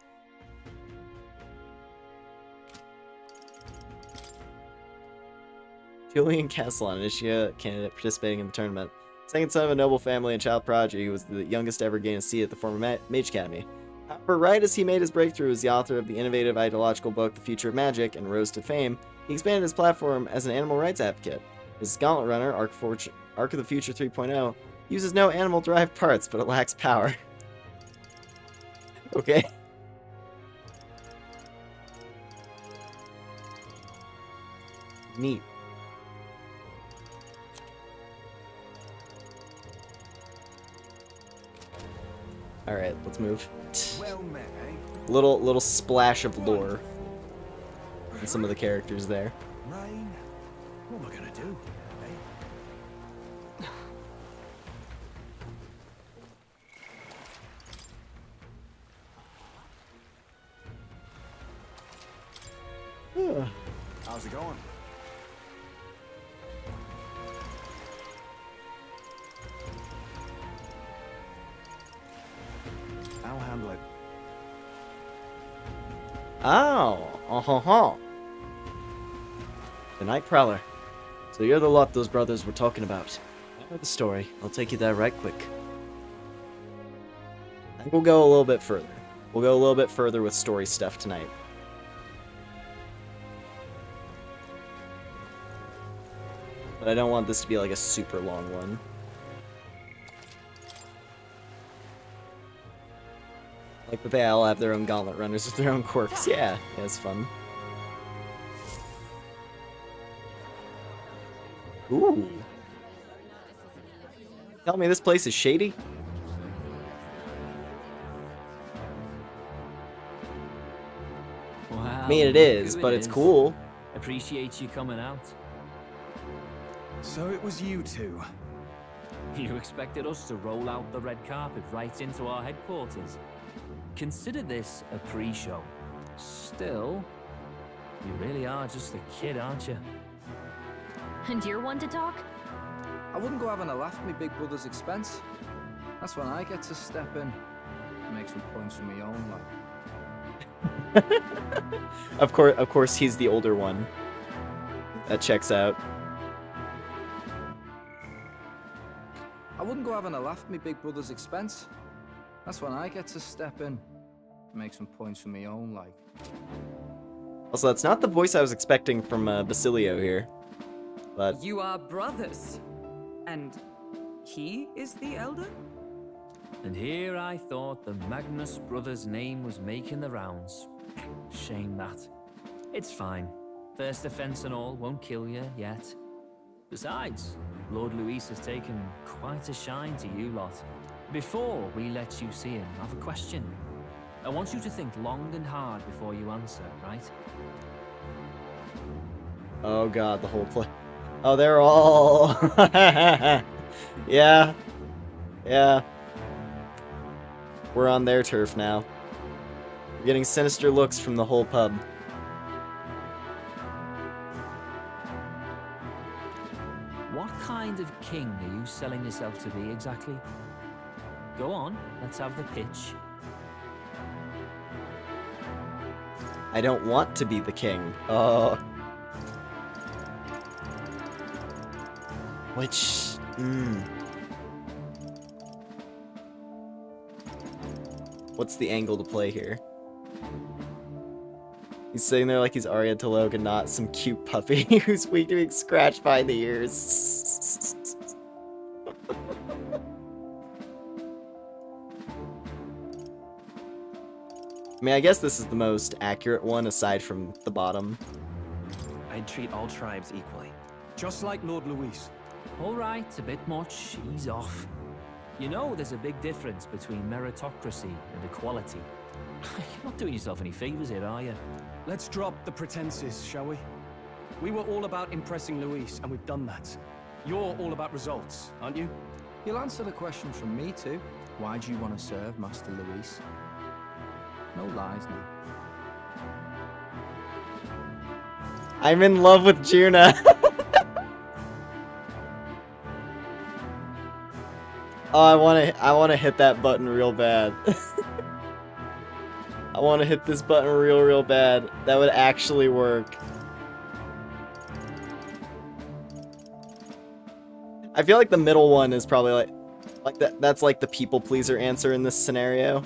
Julian Castellan, an Ishia candidate participating in the tournament. Second son of a noble family and child prodigy, he was the youngest to ever gain a seat at the former Mage Academy. However, right as he made his breakthrough as the author of the innovative ideological book The Future of Magic and rose to fame, he expanded his platform as an animal rights advocate. His gauntlet runner, Arc of the Future 3.0, uses no animal-derived parts, but it lacks power. Okay. Neat. Alright, let's move. Well met, eh? Little splash of lore and some of the characters there. Rain? What am I gonna do? How's it going? I'll handle it. Oh, the Night Prowler. So you're the lot those brothers were talking about. I know the story. I'll take you there right quick. I think we'll go a little bit further. We'll go a little bit further with story stuff tonight. But I don't want this to be like a super long one. Like that they all have their own gauntlet runners with their own quirks. Yeah, it's fun. Ooh. Tell me this place is shady? Wow, I mean, it is, but it's cool. Appreciate you coming out. So it was you two. You expected us to roll out the red carpet right into our headquarters. Consider this a pre-show. Still, you really are just a kid, aren't you? And you're one to talk? I wouldn't go having a laugh at me big brother's expense. That's when I get to step in. Make some points for my own, like. Of course, he's the older one. That checks out. I wouldn't go having a laugh at me big brother's expense. That's when I get to step in. Make some points for my own, like. Also, that's not the voice I was expecting from Basilio here. But You are brothers. And he is the elder? And here I thought the Magnus brothers' name was making the rounds. Shame that. It's fine. First offense and all won't kill you yet. Besides, Lord Luis has taken quite a shine to you lot. Before we let you see him, I have a question. I want you to think long and hard before you answer, right? oh god, the whole play. Oh, they're all. Yeah. Yeah. We're on their turf now. We're getting sinister looks from the whole pub. What kind of king are you selling yourself to be exactly? Go on, let's have the pitch. I don't want to be the king. Oh. Which... What's the angle to play here? He's sitting there like he's Arya Taloga, not some cute puppy who's weak to being scratched by the ears. I mean, I guess this is the most accurate one aside from the bottom. I'd treat all tribes equally. Just like Lord Luis. Alright, a bit much, ease off. You know there's a big difference between meritocracy and equality. You're not doing yourself any favors here, are you? Let's drop the pretenses, shall we? We were all about impressing Luis, and we've done that. You're all about results, aren't you? You'll answer the question from me too. Why do you want to serve Master Luis? No lies now. I'm in love with Juna. Oh, I wanna hit that button real bad. I wanna hit this button real bad. That would actually work. I feel like the middle one is probably like that's like the people pleaser answer in this scenario.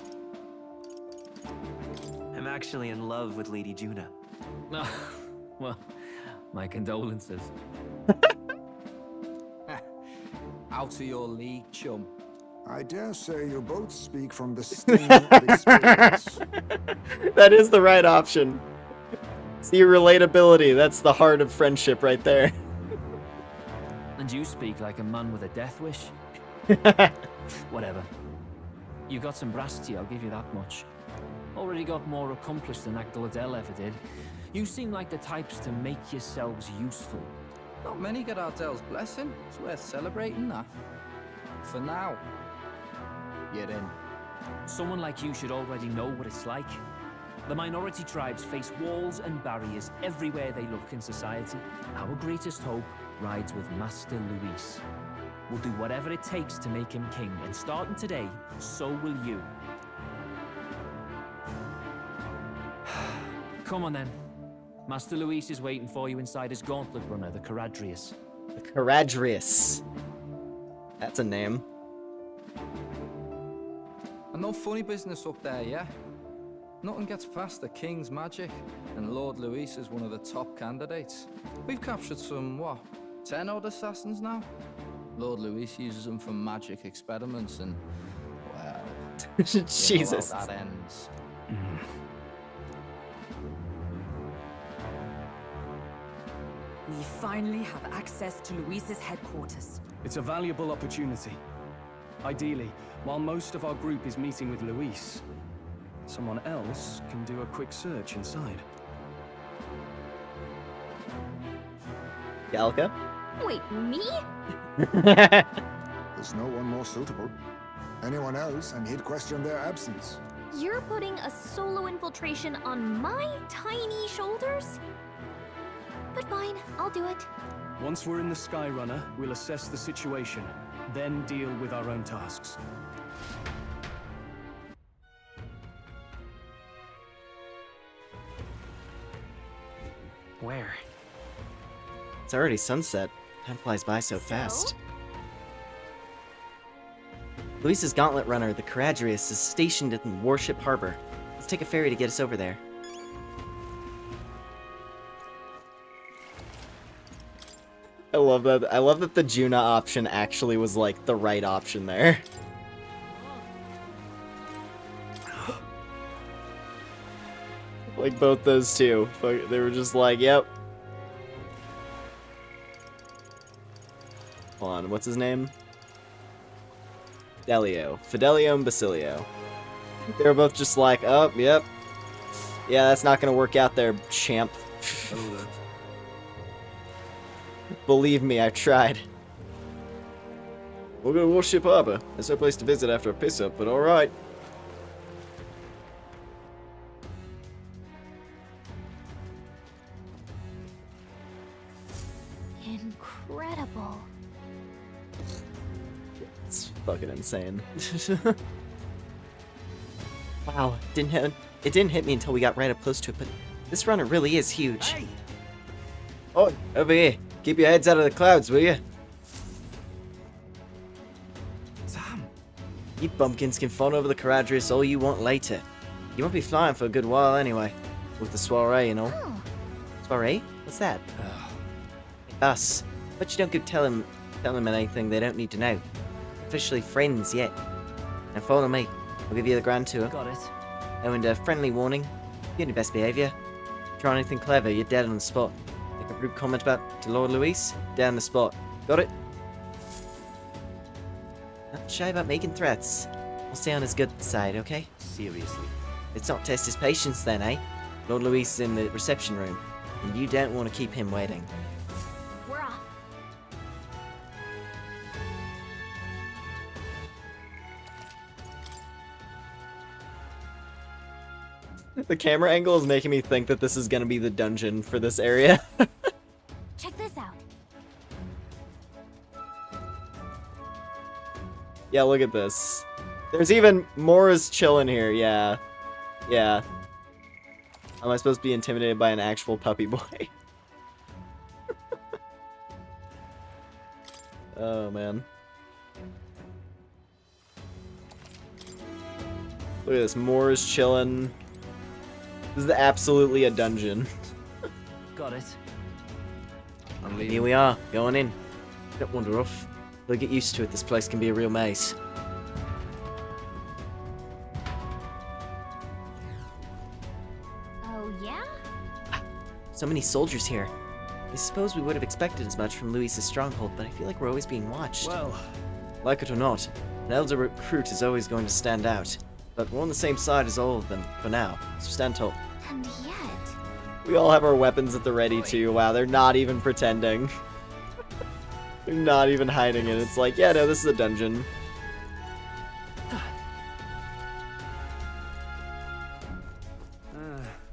I'm actually in love with Lady Juna. Well, my condolences. Out of your league, chum. I dare say you both speak from the sting of experience. That is the right option. See, relatability, that's the heart of friendship right there. And you speak like a man with a death wish. Whatever. You got some brass to you, I'll give you that much. Already got more accomplished than Agdaladel ever did. You seem like the types to make yourselves useful. Not many get Ardel's blessing. It's worth celebrating that. For now, you're in. Someone like you should already know what it's like. The minority tribes face walls and barriers everywhere they look in society. Our greatest hope rides with Master Luis. We'll do whatever it takes to make him king, and starting today, so will you. Come on then. Master Luis is waiting for you inside his gauntlet runner, the Caradrius. The Caradrius. That's a name. And no funny business up there, yeah? Nothing gets past the King's magic, and Lord Luis is one of the top candidates. We've captured some, what, 10 odd assassins now? Lord Luis uses them for magic experiments, and, well... Jesus. You know how that ends. We finally have access to Luis's headquarters. It's a valuable opportunity. Ideally, while most of our group is meeting with Luis, someone else can do a quick search inside. Galka? Wait, me? There's no one more suitable. Anyone else, and he'd question their absence. You're putting a solo infiltration on my tiny shoulders? But fine, I'll do it. Once we're in the Skyrunner, we'll assess the situation, then deal with our own tasks. Where? It's already sunset. Time flies by so fast. Luis's gauntlet runner, the Caradrius, is stationed in Warship Harbor. Let's take a ferry to get us over there. I love that. I love that the Juna option actually was like the right option there. Like both those two. They were just like, yep. Hold on, what's his name? Fidelio and Basilio. They were both just like, oh, yep. Yeah, that's not gonna work out there, champ. Believe me, I've tried. We'll go to Warship Harbor. There's no place to visit after a piss-up, but alright. Incredible. It's fucking insane. Wow, it didn't hit me until we got right up close to it, but this runner really is huge. Hey. Oh, over here. Keep your heads out of the clouds, will you? Sam. You bumpkins can fawn over the Caradrius all you want later. You won't be flying for a good while anyway. With the soiree and all. Oh. Soiree? What's that? Us. But you don't go tell them anything they don't need to know. Officially friends yet. Now follow me. I'll give you the grand tour. Got it. Oh, and a friendly warning. Be on your best behavior. Try anything clever, you're dead on the spot. Make a rude comment to Lord Luis, down the spot. Got it? Not shy about making threats. I'll stay on his good side, okay? Seriously. Let's not test his patience then, eh? Lord Luis is in the reception room, and you don't want to keep him waiting. We're off. The camera angle is making me think that this is gonna be the dungeon for this area. Check this out. Yeah, look at this. There's even more is chilling here, yeah. Yeah. Am I supposed to be intimidated by an actual puppy boy? Oh, man. Look at this, more is chilling. This is absolutely a dungeon. Got it. Here we are, going in. Don't wander off. They'll get used to it, this place can be a real maze. Oh, yeah? So many soldiers here. I suppose we would have expected as much from Luis's stronghold, but I feel like we're always being watched. Well, like it or not, an elder recruit is always going to stand out. But we're on the same side as all of them, for now, so stand tall. And yet... We all have our weapons at the ready too. Wow, they're not even pretending. They're not even hiding it. It's like, yeah, no, this is a dungeon.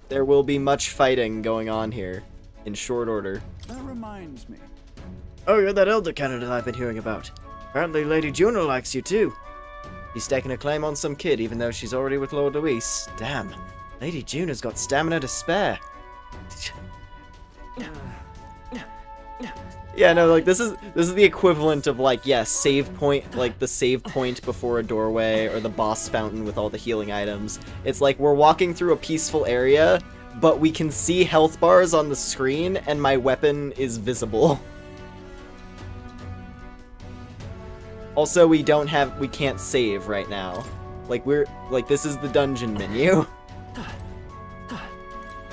There will be much fighting going on here, in short order. That reminds me. Oh, you're that elder candidate I've been hearing about. Apparently Lady Juna likes you too. She's staking a claim on some kid even though she's already with Lord Luis. Damn. Lady Juna's got stamina to spare. Yeah, no, like, this is the equivalent of, like, yeah, save point, like, the save point before a doorway, or the boss fountain with all the healing items. It's like, we're walking through a peaceful area, but we can see health bars on the screen, and my weapon is visible. Also, we can't save right now. Like, this is the dungeon menu.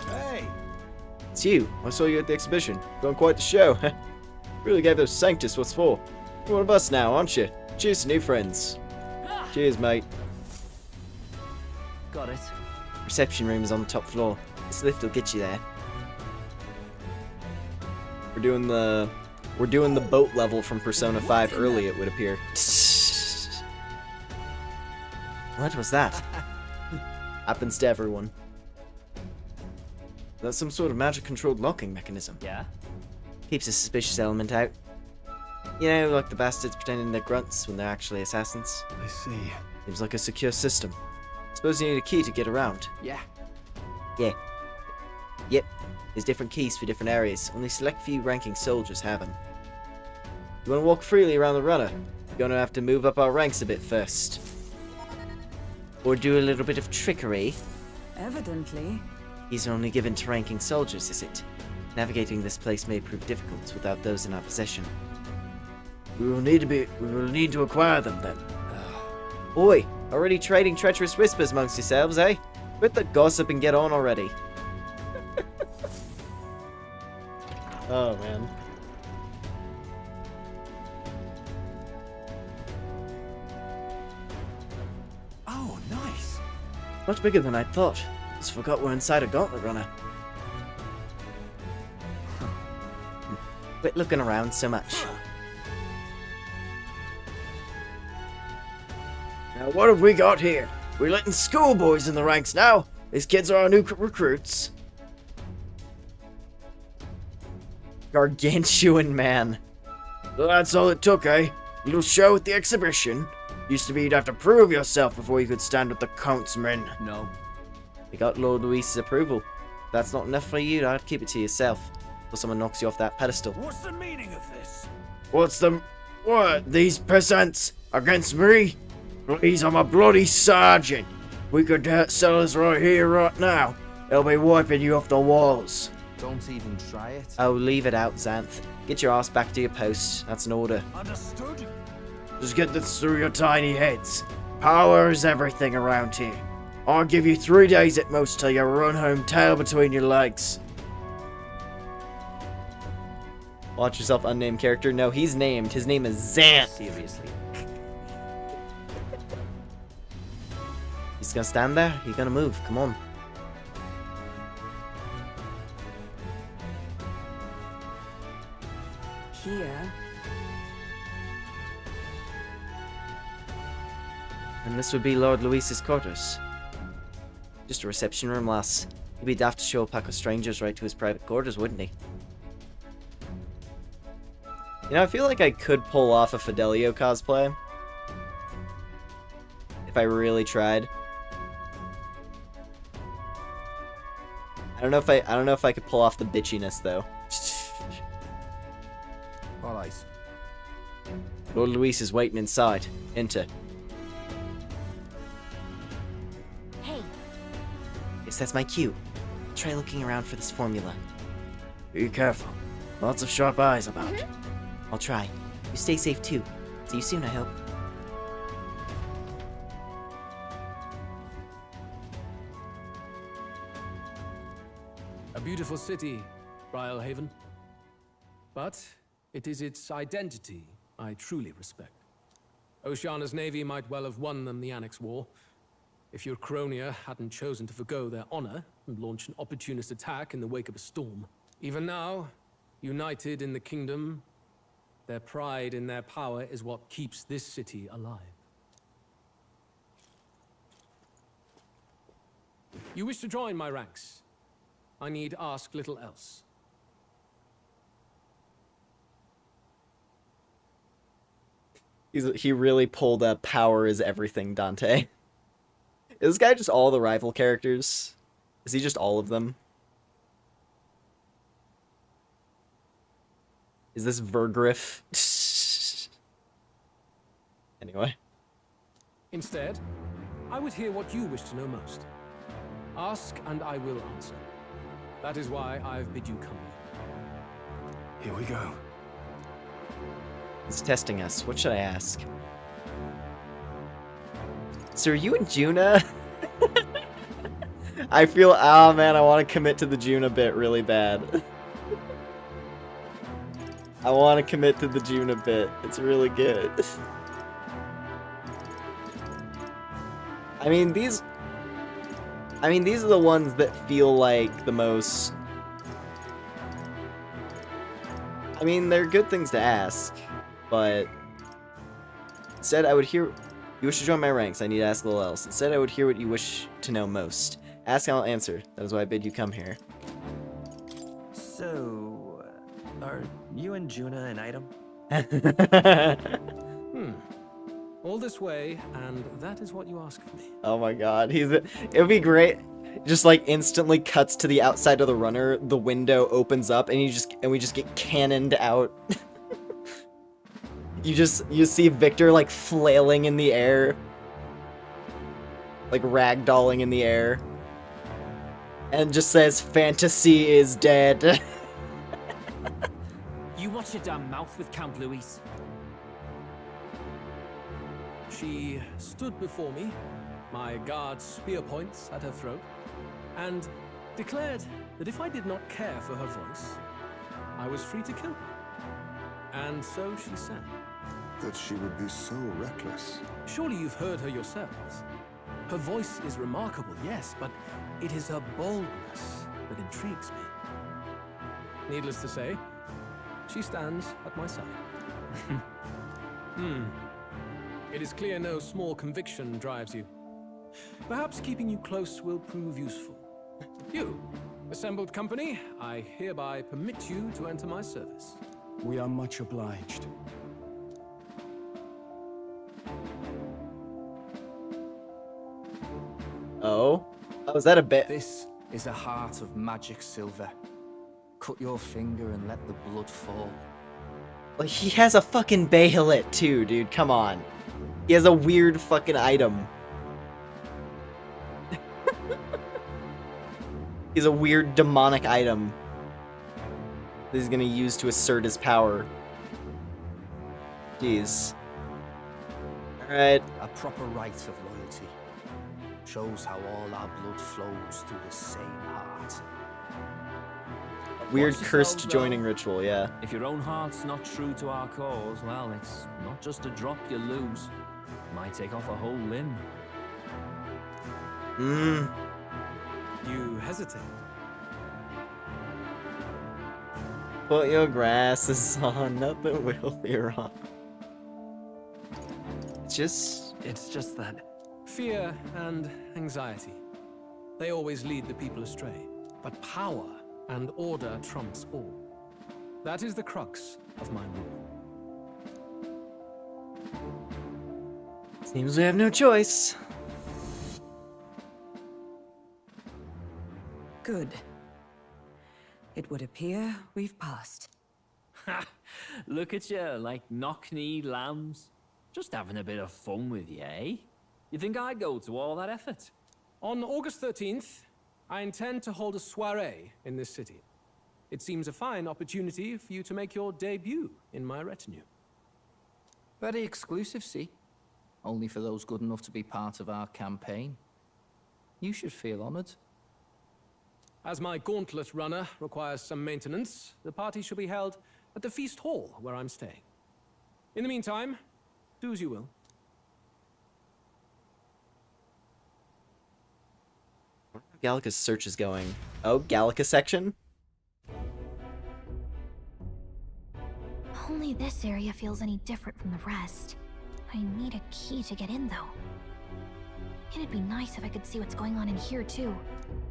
Hey! It's you. I saw you at the exhibition. Going quite the show. Really gave those Sanctus what's for. You're one of us now, aren't you? Cheers to new friends. Cheers, mate. Got it. Reception room is on the top floor. This lift will get you there. We're doing the boat level from Persona 5 early, it would appear. What was that? Happens to everyone. That's some sort of magic-controlled locking mechanism. Yeah? Keeps a suspicious element out. You know, like the bastards pretending they're grunts when they're actually assassins. I see. Seems like a secure system. Suppose you need a key to get around. Yeah. Yeah. Yep. There's different keys for different areas. Only select few ranking soldiers have them. You want to walk freely around the runner? You're gonna have to move up our ranks a bit first. Or do a little bit of trickery. Evidently. These are only given to ranking soldiers, is it? Navigating this place may prove difficult without those in our possession. We will need to acquire them then. Oi, already trading treacherous whispers amongst yourselves, eh? Quit the gossip and get on already. Oh, man. Oh, nice. Much bigger than I thought. Just forgot we're inside a gauntlet runner. Quit looking around so much. Now what have we got here? We're letting schoolboys in the ranks now. These kids are our new recruits. Gargantuan man. So that's all it took, eh? Little show at the exhibition. Used to be you'd have to prove yourself before you could stand with the Count's men. No. You got Lord Luis's approval. If that's not enough for you, I'd keep it to yourself. Or someone knocks you off that pedestal. What's the meaning of this? What? These peasants against me? Please, I'm a bloody sergeant. We could settle this right here, right now. They'll be wiping you off the walls. Don't even try it. Oh, leave it out, Xanth. Get your ass back to your post. That's an order. Understood? Just get this through your tiny heads. Power is everything around here. I'll give you 3 days at most till you run home tail between your legs. Watch yourself, unnamed character. No, he's named. His name is Xanth. Seriously. He's gonna stand there? He's gonna move. Come on. Here. And this would be Lord Luis's quarters. Just a reception room, lass. He'd be daft to show a pack of strangers right to his private quarters, wouldn't he? You know, I feel like I could pull off a Fidelio cosplay. If I really tried. I don't know if I could pull off the bitchiness though. Alright. Lord Luis is waiting inside. Enter. Hey. Yes, that's my cue. Try looking around for this formula. Be careful. Lots of sharp eyes about. I'll try. You stay safe too. See you soon, I hope. A beautiful city, Brialhaven. But it is its identity I truly respect. Oceana's navy might well have won them the Annex War, if your Cronia hadn't chosen to forgo their honor and launch an opportunist attack in the wake of a storm. Even now, united in the kingdom, their pride in their power is what keeps this city alive. You wish to join my ranks. I need ask little else. He really pulled up power is everything, Dante. Is this guy just all the rival characters? Is he just all of them? Is this Vergriff? Anyway. Instead, I would hear what you wish to know most. Ask and I will answer. That is why I've bid you come. Here we go. He's testing us. What should I ask? So are you and Juna? I feel, oh man, I want to commit to the Juna bit really bad. I want to commit to the Juna bit. It's really good. I mean, these are the ones that feel like the most... I mean, they're good things to ask, but... Instead, I would hear... You wish to join my ranks, I need to ask a little else. Instead, I would hear what you wish to know most. Ask and I'll answer. That is why I bid you come here. So... are you and Juna an item? All this way, and that is what you ask of me. Oh my god, it would be great. Just like instantly cuts to the outside of the runner, the window opens up, and we just get cannoned out. You see Victor like flailing in the air. Like ragdolling in the air. And just says, "Fantasy is dead." You watch your damn mouth with Count Louise. She stood before me, my guard's spear points at her throat, and declared that if I did not care for her voice, I was free to kill her. And so she said. That she would be so reckless. Surely you've heard her yourselves. Her voice is remarkable, yes, but it is her boldness that intrigues me. Needless to say, she stands at my side. It is clear no small conviction drives you. Perhaps keeping you close will prove useful. You, assembled company, I hereby permit you to enter my service. We are much obliged. Oh? Oh, is that a bit? This is a heart of magic silver. Cut your finger and let the blood fall. Like, he has a fucking Bahelit too, dude. Come on. He has a weird fucking item. He's a weird demonic item that he's gonna use to assert his power. Jeez. Alright. A proper rite of loyalty. Shows how all our blood flows through the same heart. Weird Watch cursed yourselves, joining though. ritual, yeah. If your own heart's not true to our cause, well, it's not just a drop you lose. It might take off a whole limb. You hesitate. Put your grasses on, nothing will be wrong. It's just that... Fear and anxiety. They always lead the people astray. But power and order trumps all. That is the crux of my rule. Seems we have no choice. Good. It would appear we've passed. Ha! Look at you, like knock-kneed lambs. Just having a bit of fun with you, eh? You think I'd go to all that effort? On August 13th, I intend to hold a soiree in this city. It seems a fine opportunity for you to make your debut in my retinue. Very exclusive, see? Only for those good enough to be part of our campaign. You should feel honored. As my gauntlet runner requires some maintenance, the party shall be held at the feast hall where I'm staying. In the meantime, do as you will. Gallica's search is going. Oh, Gallica section? Only this area feels any different from the rest. I need a key to get in, though. It'd be nice if I could see what's going on in here, too.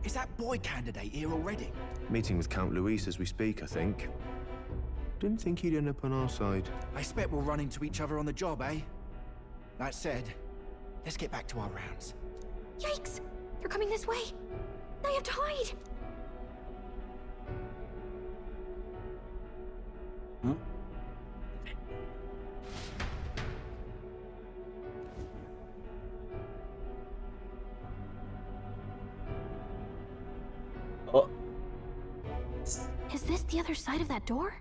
Is that boy candidate here already? Meeting with Count Luis as we speak, I think. Didn't think he'd end up on our side. I expect we'll run into each other on the job, eh? That said, let's get back to our rounds. Yikes! They're coming this way! They have died! Oh. Is this the other side of that door?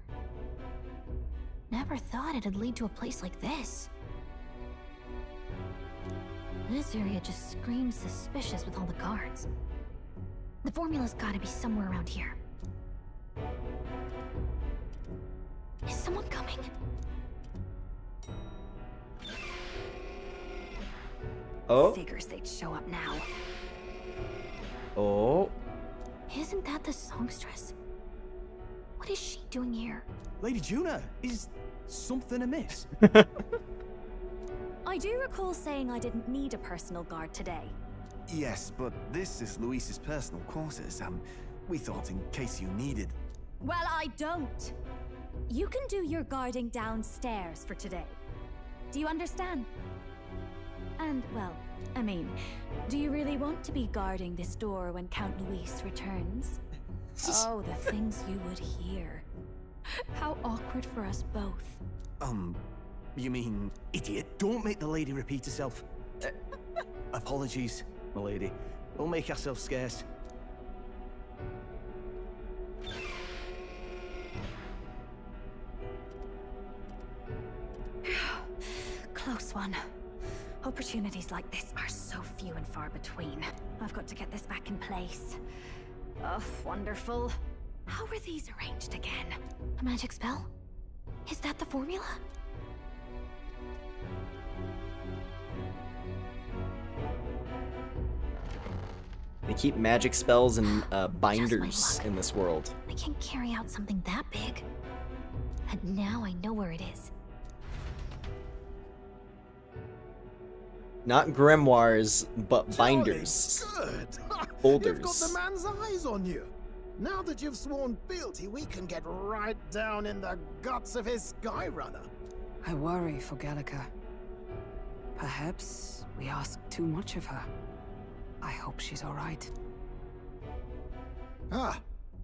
Never thought it'd lead to a place like this. This area just screams suspicious with all the guards. The formula's gotta be somewhere around here. Is someone coming? Oh. Figures they'd show up now. Oh. Isn't that the songstress? What is she doing here? Lady Juna, is something amiss? I do recall saying I didn't need a personal guard today. Yes, but this is Luis's personal quarters, and we thought in case you needed... Well, I don't. You can do your guarding downstairs for today. Do you understand? And, well, I mean, do you really want to be guarding this door when Count Luis returns? Oh, the things you would hear. How awkward for us both. You mean, idiot, don't make the lady repeat herself. Apologies, my lady. We'll make ourselves scarce. Close one. Opportunities like this are so few and far between. I've got to get this back in place. Oh, wonderful. How were these arranged again? A magic spell? Is that the formula? They keep magic spells and binders in this world. I can't carry out something that big. And now I know where it is. Not grimoires, but binders. Good. Folders. You've got the man's eyes on you. Now that you've sworn fealty, we can get right down in the guts of his Skyrunner. I worry for Gallica. Perhaps we ask too much of her. I hope she's all right. Ah,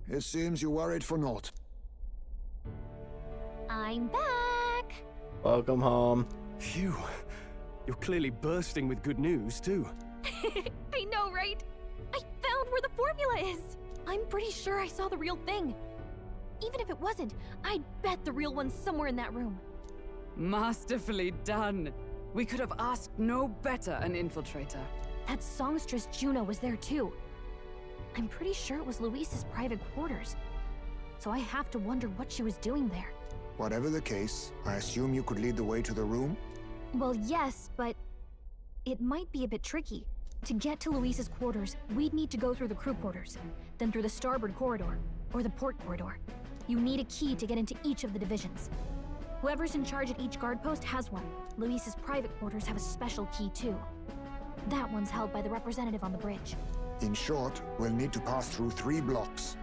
it seems you worried for naught. I'm back! Welcome home. Phew. You're clearly bursting with good news, too. I know, right? I found where the formula is! I'm pretty sure I saw the real thing. Even if it wasn't, I'd bet the real one's somewhere in that room. Masterfully done. We could have asked no better an infiltrator. That songstress Juno was there too. I'm pretty sure it was Luis's private quarters. So I have to wonder what she was doing there. Whatever the case, I assume you could lead the way to the room? Well, yes, but it might be a bit tricky. To get to Luis's quarters, we'd need to go through the crew quarters, then through the starboard corridor, or the port corridor. You need a key to get into each of the divisions. Whoever's in charge at each guard post has one. Luis's private quarters have a special key too. That one's held by the representative on the bridge. In short, we'll need to pass through 3 blocks.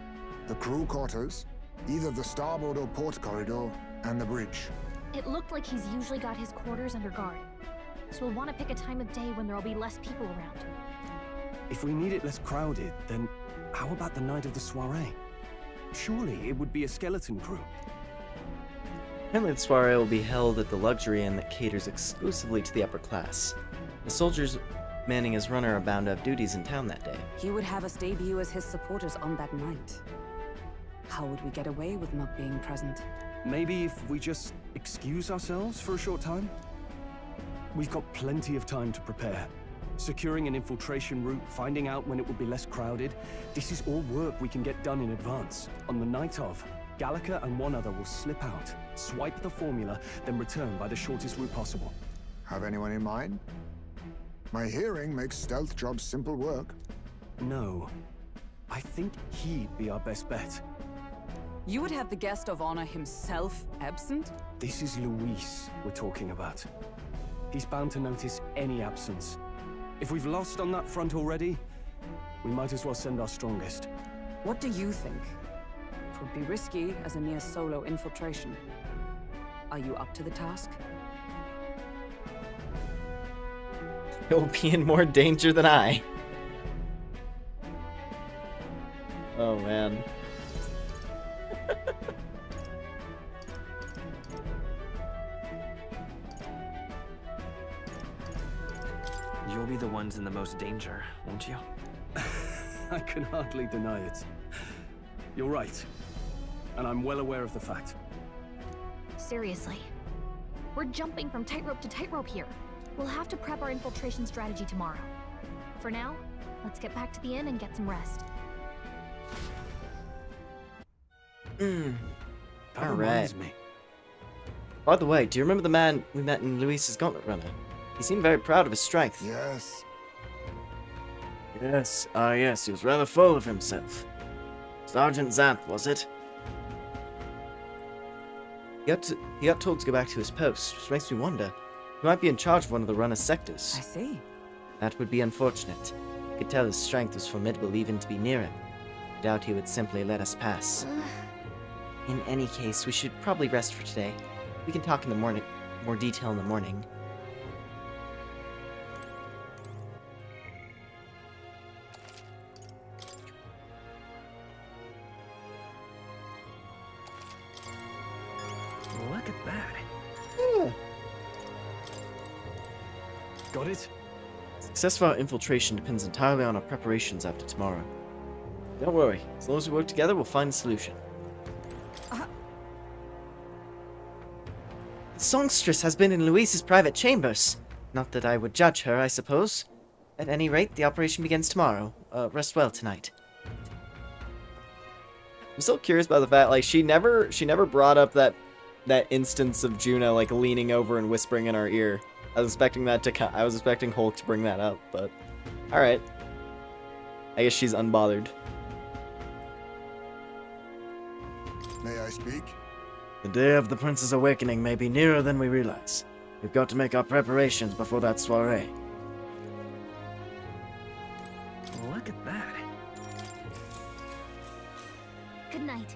The crew quarters, either the starboard or port corridor, and the bridge. It looked like he's usually got his quarters under guard. So we'll want to pick a time of day when there'll be less people around. If we need it less crowded, then how about the night of the soiree? Surely it would be a skeleton crew. Apparently the soiree will be held at the luxury inn that caters exclusively to the upper class. The soldiers manning his runner are bound to have duties in town that day. He would have us debut as his supporters on that night. How would we get away with not being present? Maybe if we just excuse ourselves for a short time? We've got plenty of time to prepare. Securing an infiltration route, finding out when it will be less crowded, this is all work we can get done in advance. On the night of, Gallica and one other will slip out, swipe the formula, then return by the shortest route possible. Have anyone in mind? My hearing makes stealth jobs simple work. No. I think he'd be our best bet. You would have the guest of honor himself absent? This is Luis we're talking about. He's bound to notice any absence. If we've lost on that front already, we might as well send our strongest. What do you think? It would be risky as a near solo infiltration. Are you up to the task? You'll be in more danger than I. Oh man. You'll be the ones in the most danger, won't you? I can hardly deny it. You're right. And I'm well aware of the fact. Seriously. We're jumping from tightrope to tightrope here. We'll have to prep our infiltration strategy tomorrow. For now, let's get back to the inn and get some rest. All right. By the way, do you remember the man we met in Luis's Gauntlet Runner? He seemed very proud of his strength. Yes. Yes, yes, he was rather full of himself. Sergeant Xanth, was it? He got told to go back to his post, which makes me wonder. He might be in charge of one of the runner's sectors. I see. That would be unfortunate. I could tell his strength was formidable even to be near him. I doubt he would simply let us pass. In any case, we should probably rest for today. We can talk in the morning, more detail in the morning. Look at that. Got it? Success of our infiltration depends entirely on our preparations after tomorrow. Don't worry, as long as we work together, we'll find a solution. The songstress has been in Luis's private chambers. Not that I would judge her, I suppose. At any rate, the operation begins tomorrow. Rest well tonight. I'm still curious about the fact, like, she never brought up that instance of Juna, like, leaning over and whispering in our ear. I was expecting Hulk to bring that up, but alright. I guess she's unbothered. May I speak? The day of the Prince's awakening may be nearer than we realize. We've got to make our preparations before that soiree. Look at that. Good night.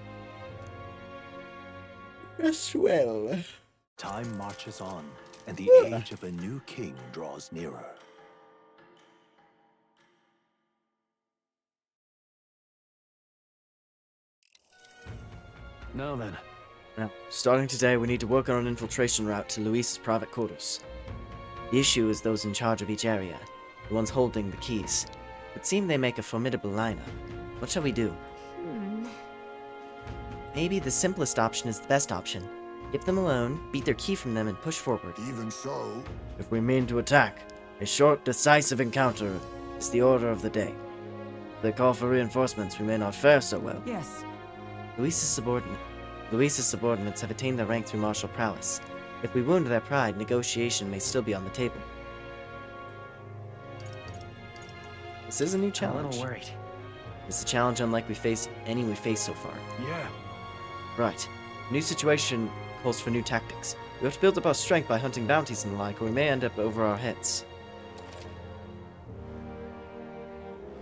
Rest well. Time marches on, and the age of a new king draws nearer. Now then. Now, starting today, we need to work on an infiltration route to Luis's private quarters. The issue is those in charge of each area, the ones holding the keys. It would seem they make a formidable lineup. What shall we do? Maybe the simplest option is the best option. Get them alone, beat their key from them, and push forward. Even so... If we mean to attack, a short, decisive encounter is the order of the day. If they call for reinforcements, we may not fare so well. Yes. Luis's subordinates have attained their rank through martial prowess. If we wound their pride, negotiation may still be on the table. This is a new challenge. I'm a little worried. It's a challenge unlike any we faced so far. Yeah. Right. New situation calls for new tactics. We have to build up our strength by hunting bounties and the like, or we may end up over our heads.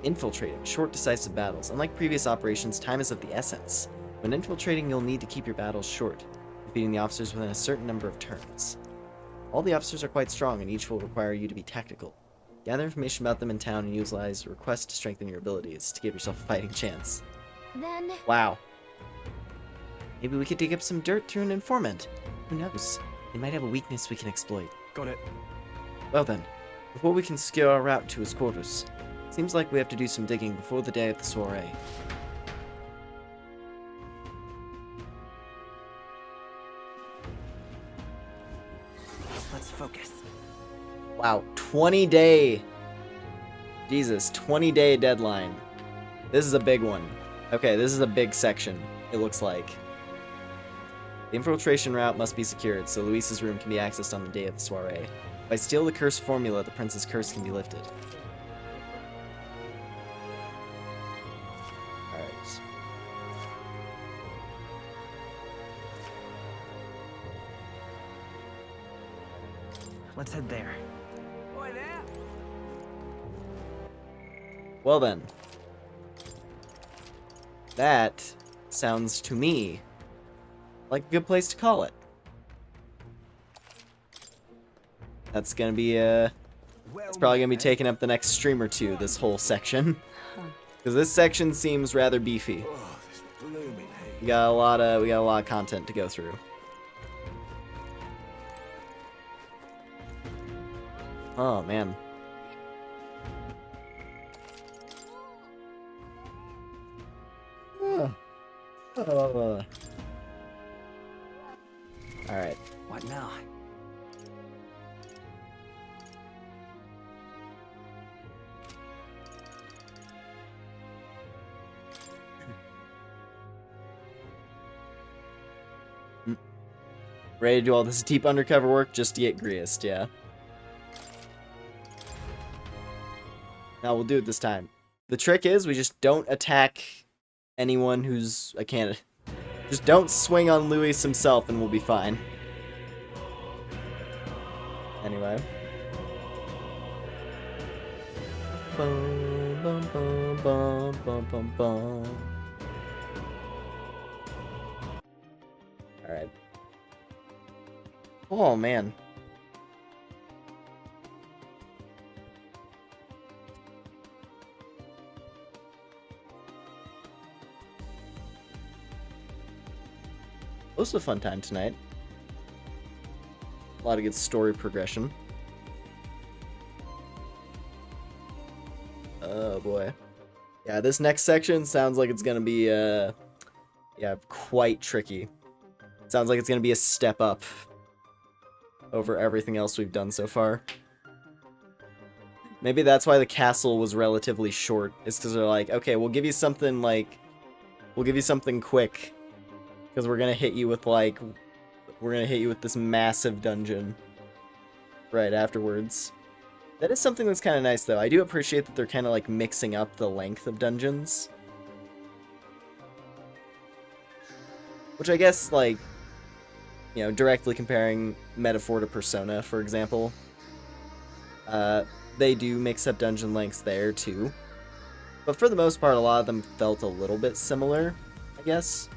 Infiltrating. Short, decisive battles. Unlike previous operations, time is of the essence. When infiltrating, you'll need to keep your battles short, defeating the officers within a certain number of turns. All the officers are quite strong, and each will require you to be tactical. Gather information about them in town and utilize requests to strengthen your abilities to give yourself a fighting chance. Then... Wow. Maybe we could dig up some dirt through an informant. Who knows? They might have a weakness we can exploit. Got it. Well then, before we can secure our route to his quarters, seems like we have to do some digging before the day of the soiree. Let's focus. Wow, 20-day. Jesus, 20-day deadline. This is a big one. Okay, this is a big section, it looks like. The infiltration route must be secured, so Luis's room can be accessed on the day of the soiree. If I steal the curse formula, the prince's curse can be lifted. Alright. Let's head there. Boy there. Well then. That sounds to me like a good place to call it. That's gonna be it's probably gonna be taking up the next stream or two, this whole section. Because this section seems rather beefy. Oh, this blooming heat. We got a lot of content to go through. Oh man. All right. What now? Ready to do all this deep undercover work just to get greased, yeah. Now we'll do it this time. The trick is we just don't attack anyone who's a candidate. Just don't swing on Luis himself and we'll be fine. Anyway. Bum, bum, bum, bum, bum, bum, bum. Alright. Oh, man. This was a fun time tonight. A lot of good story progression. Oh boy. Yeah, this next section sounds like it's gonna be, yeah, quite tricky. Sounds like it's gonna be a step up over everything else we've done so far. Maybe that's why the castle was relatively short, is because they're like, okay, we'll give you something, like, we'll give you something quick. Because we're gonna hit you with, like, we're gonna hit you with this massive dungeon right afterwards. That is something that's kind of nice, though. I do appreciate that they're kind of, like, mixing up the length of dungeons. Which I guess, like, you know, directly comparing Metaphor to Persona, for example. They do mix up dungeon lengths there, too. But for the most part, a lot of them felt a little bit similar, I guess.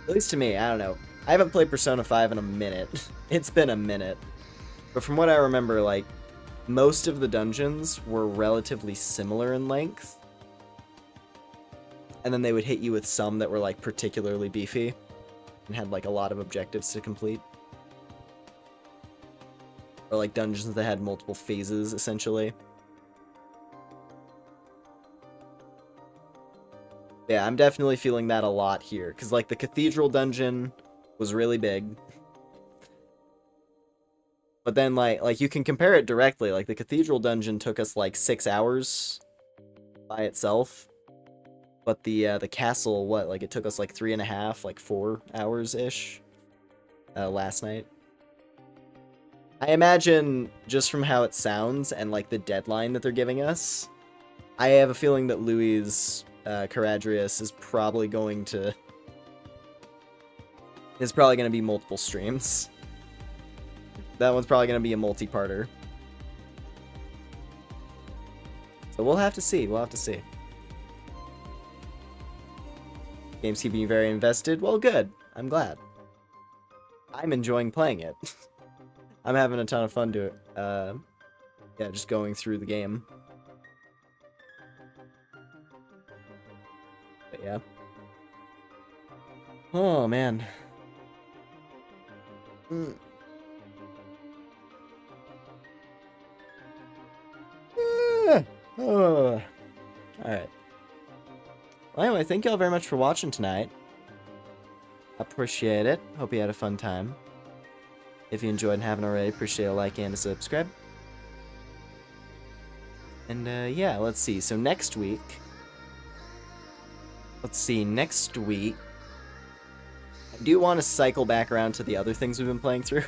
At least to me, I don't know. I haven't played Persona 5 in a minute. It's been a minute. But from what I remember, like, most of the dungeons were relatively similar in length. And then they would hit you with some that were, like, particularly beefy. And had, like, a lot of objectives to complete. Or, like, dungeons that had multiple phases, essentially. Yeah, I'm definitely feeling that a lot here. Because, like, the Cathedral dungeon was really big. But then, like you can compare it directly. Like, the Cathedral dungeon took us, like, 6 hours by itself. But the castle, what? Like, it took us, like, 3.5, like, 4 hours-ish last night. I imagine, just from how it sounds and, like, the deadline that they're giving us, I have a feeling that Louis' Caradrius is probably going to... It's probably going to be multiple streams. That one's probably going to be a multi-parter. So we'll have to see. We'll have to see. Game's keeping you very invested. Well, good. I'm glad. I'm enjoying playing it. I'm having a ton of fun to it. Yeah, just going through the game. But yeah. Oh, man. Oh. Alright. Well, anyway, thank y'all very much for watching tonight. Appreciate it. Hope you had a fun time. If you enjoyed and haven't already, appreciate a like and a subscribe. And, yeah, let's see. So next week... Let's see, next week... I do want to cycle back around to the other things we've been playing through.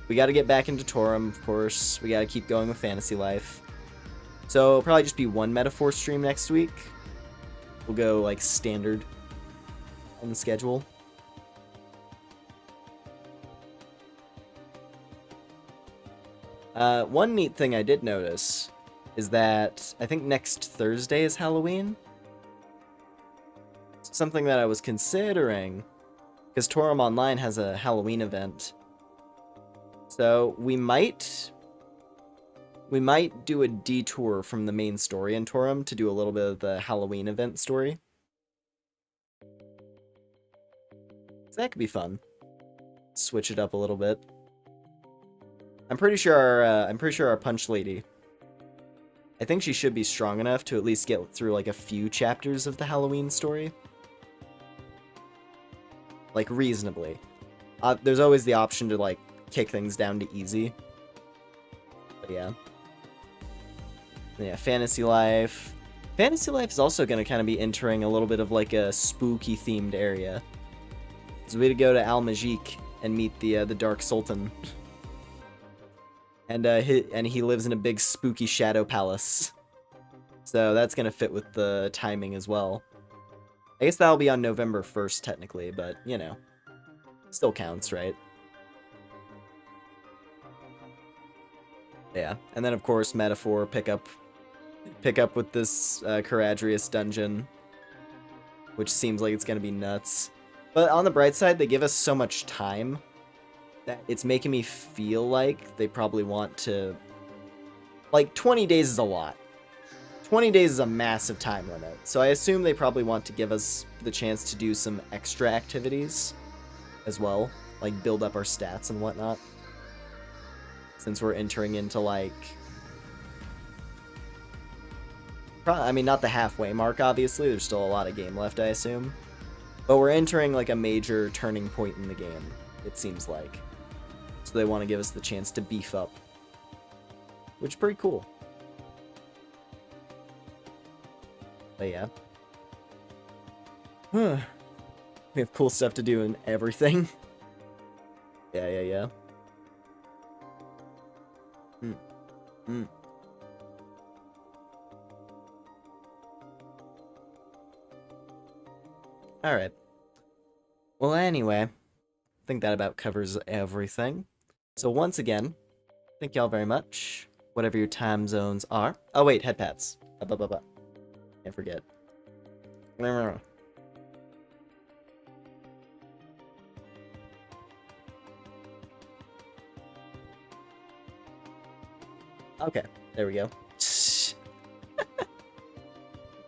We gotta get back into Torum, of course. We gotta keep going with Fantasy Life. So, it'll probably just be one Metaphor stream next week. We'll go, like, standard on the schedule. One neat thing I did notice is that I think next Thursday is Halloween. Something that I was considering, because Torum Online has a Halloween event. So we might we might do a detour from the main story in Torum to do a little bit of the Halloween event story. So that could be fun. Switch it up a little bit. I'm pretty sure our punch lady, I think she should be strong enough to at least get through like a few chapters of the Halloween story. Like reasonably. There's always the option to like kick things down to easy. But yeah. Yeah, Fantasy Life. Fantasy Life is also going to kind of be entering a little bit of like a spooky themed area. So we had to go to Al Majik and meet the Dark Sultan. And he lives in a big spooky shadow palace. So that's going to fit with the timing as well. I guess that'll be on November 1st technically, but you know, still counts, right? Yeah, and then of course Metaphor pick up with this Caradrius dungeon, which seems like it's going to be nuts. But on the bright side, they give us so much time that it's making me feel like they probably want to... Like, 20 days is a lot. 20 days is a massive time limit. So I assume they probably want to give us the chance to do some extra activities as well. Like, build up our stats and whatnot. Since we're entering into, like... I mean, not the halfway mark, obviously. There's still a lot of game left, I assume. But we're entering, like, a major turning point in the game, it seems like. So they want to give us the chance to beef up. Which is pretty cool. But yeah. We have cool stuff to do in everything. Yeah. Alright. Well, anyway, I think that about covers everything. So once again, thank y'all very much. Whatever your time zones are. Oh wait, head pats. Can't forget. Okay, there we go.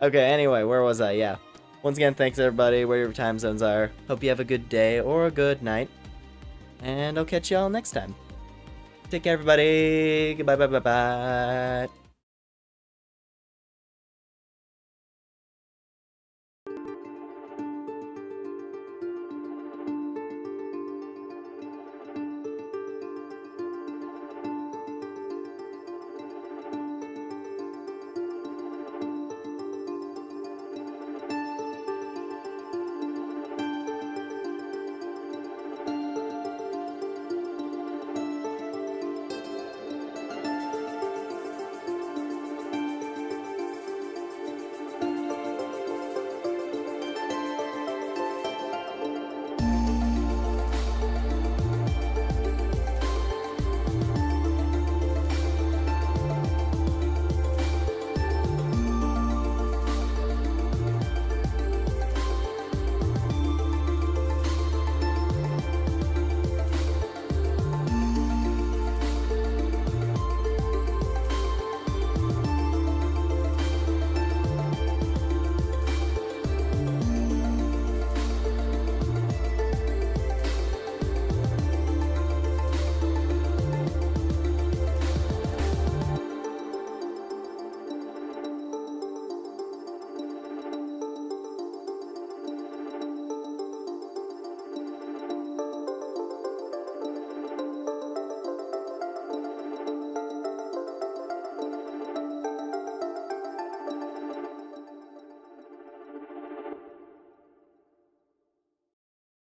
Okay, anyway, where was I? Yeah. Once again, thanks everybody, wherever your time zones are. Hope you have a good day or a good night. And I'll catch y'all next time. Take care, everybody. Goodbye, bye.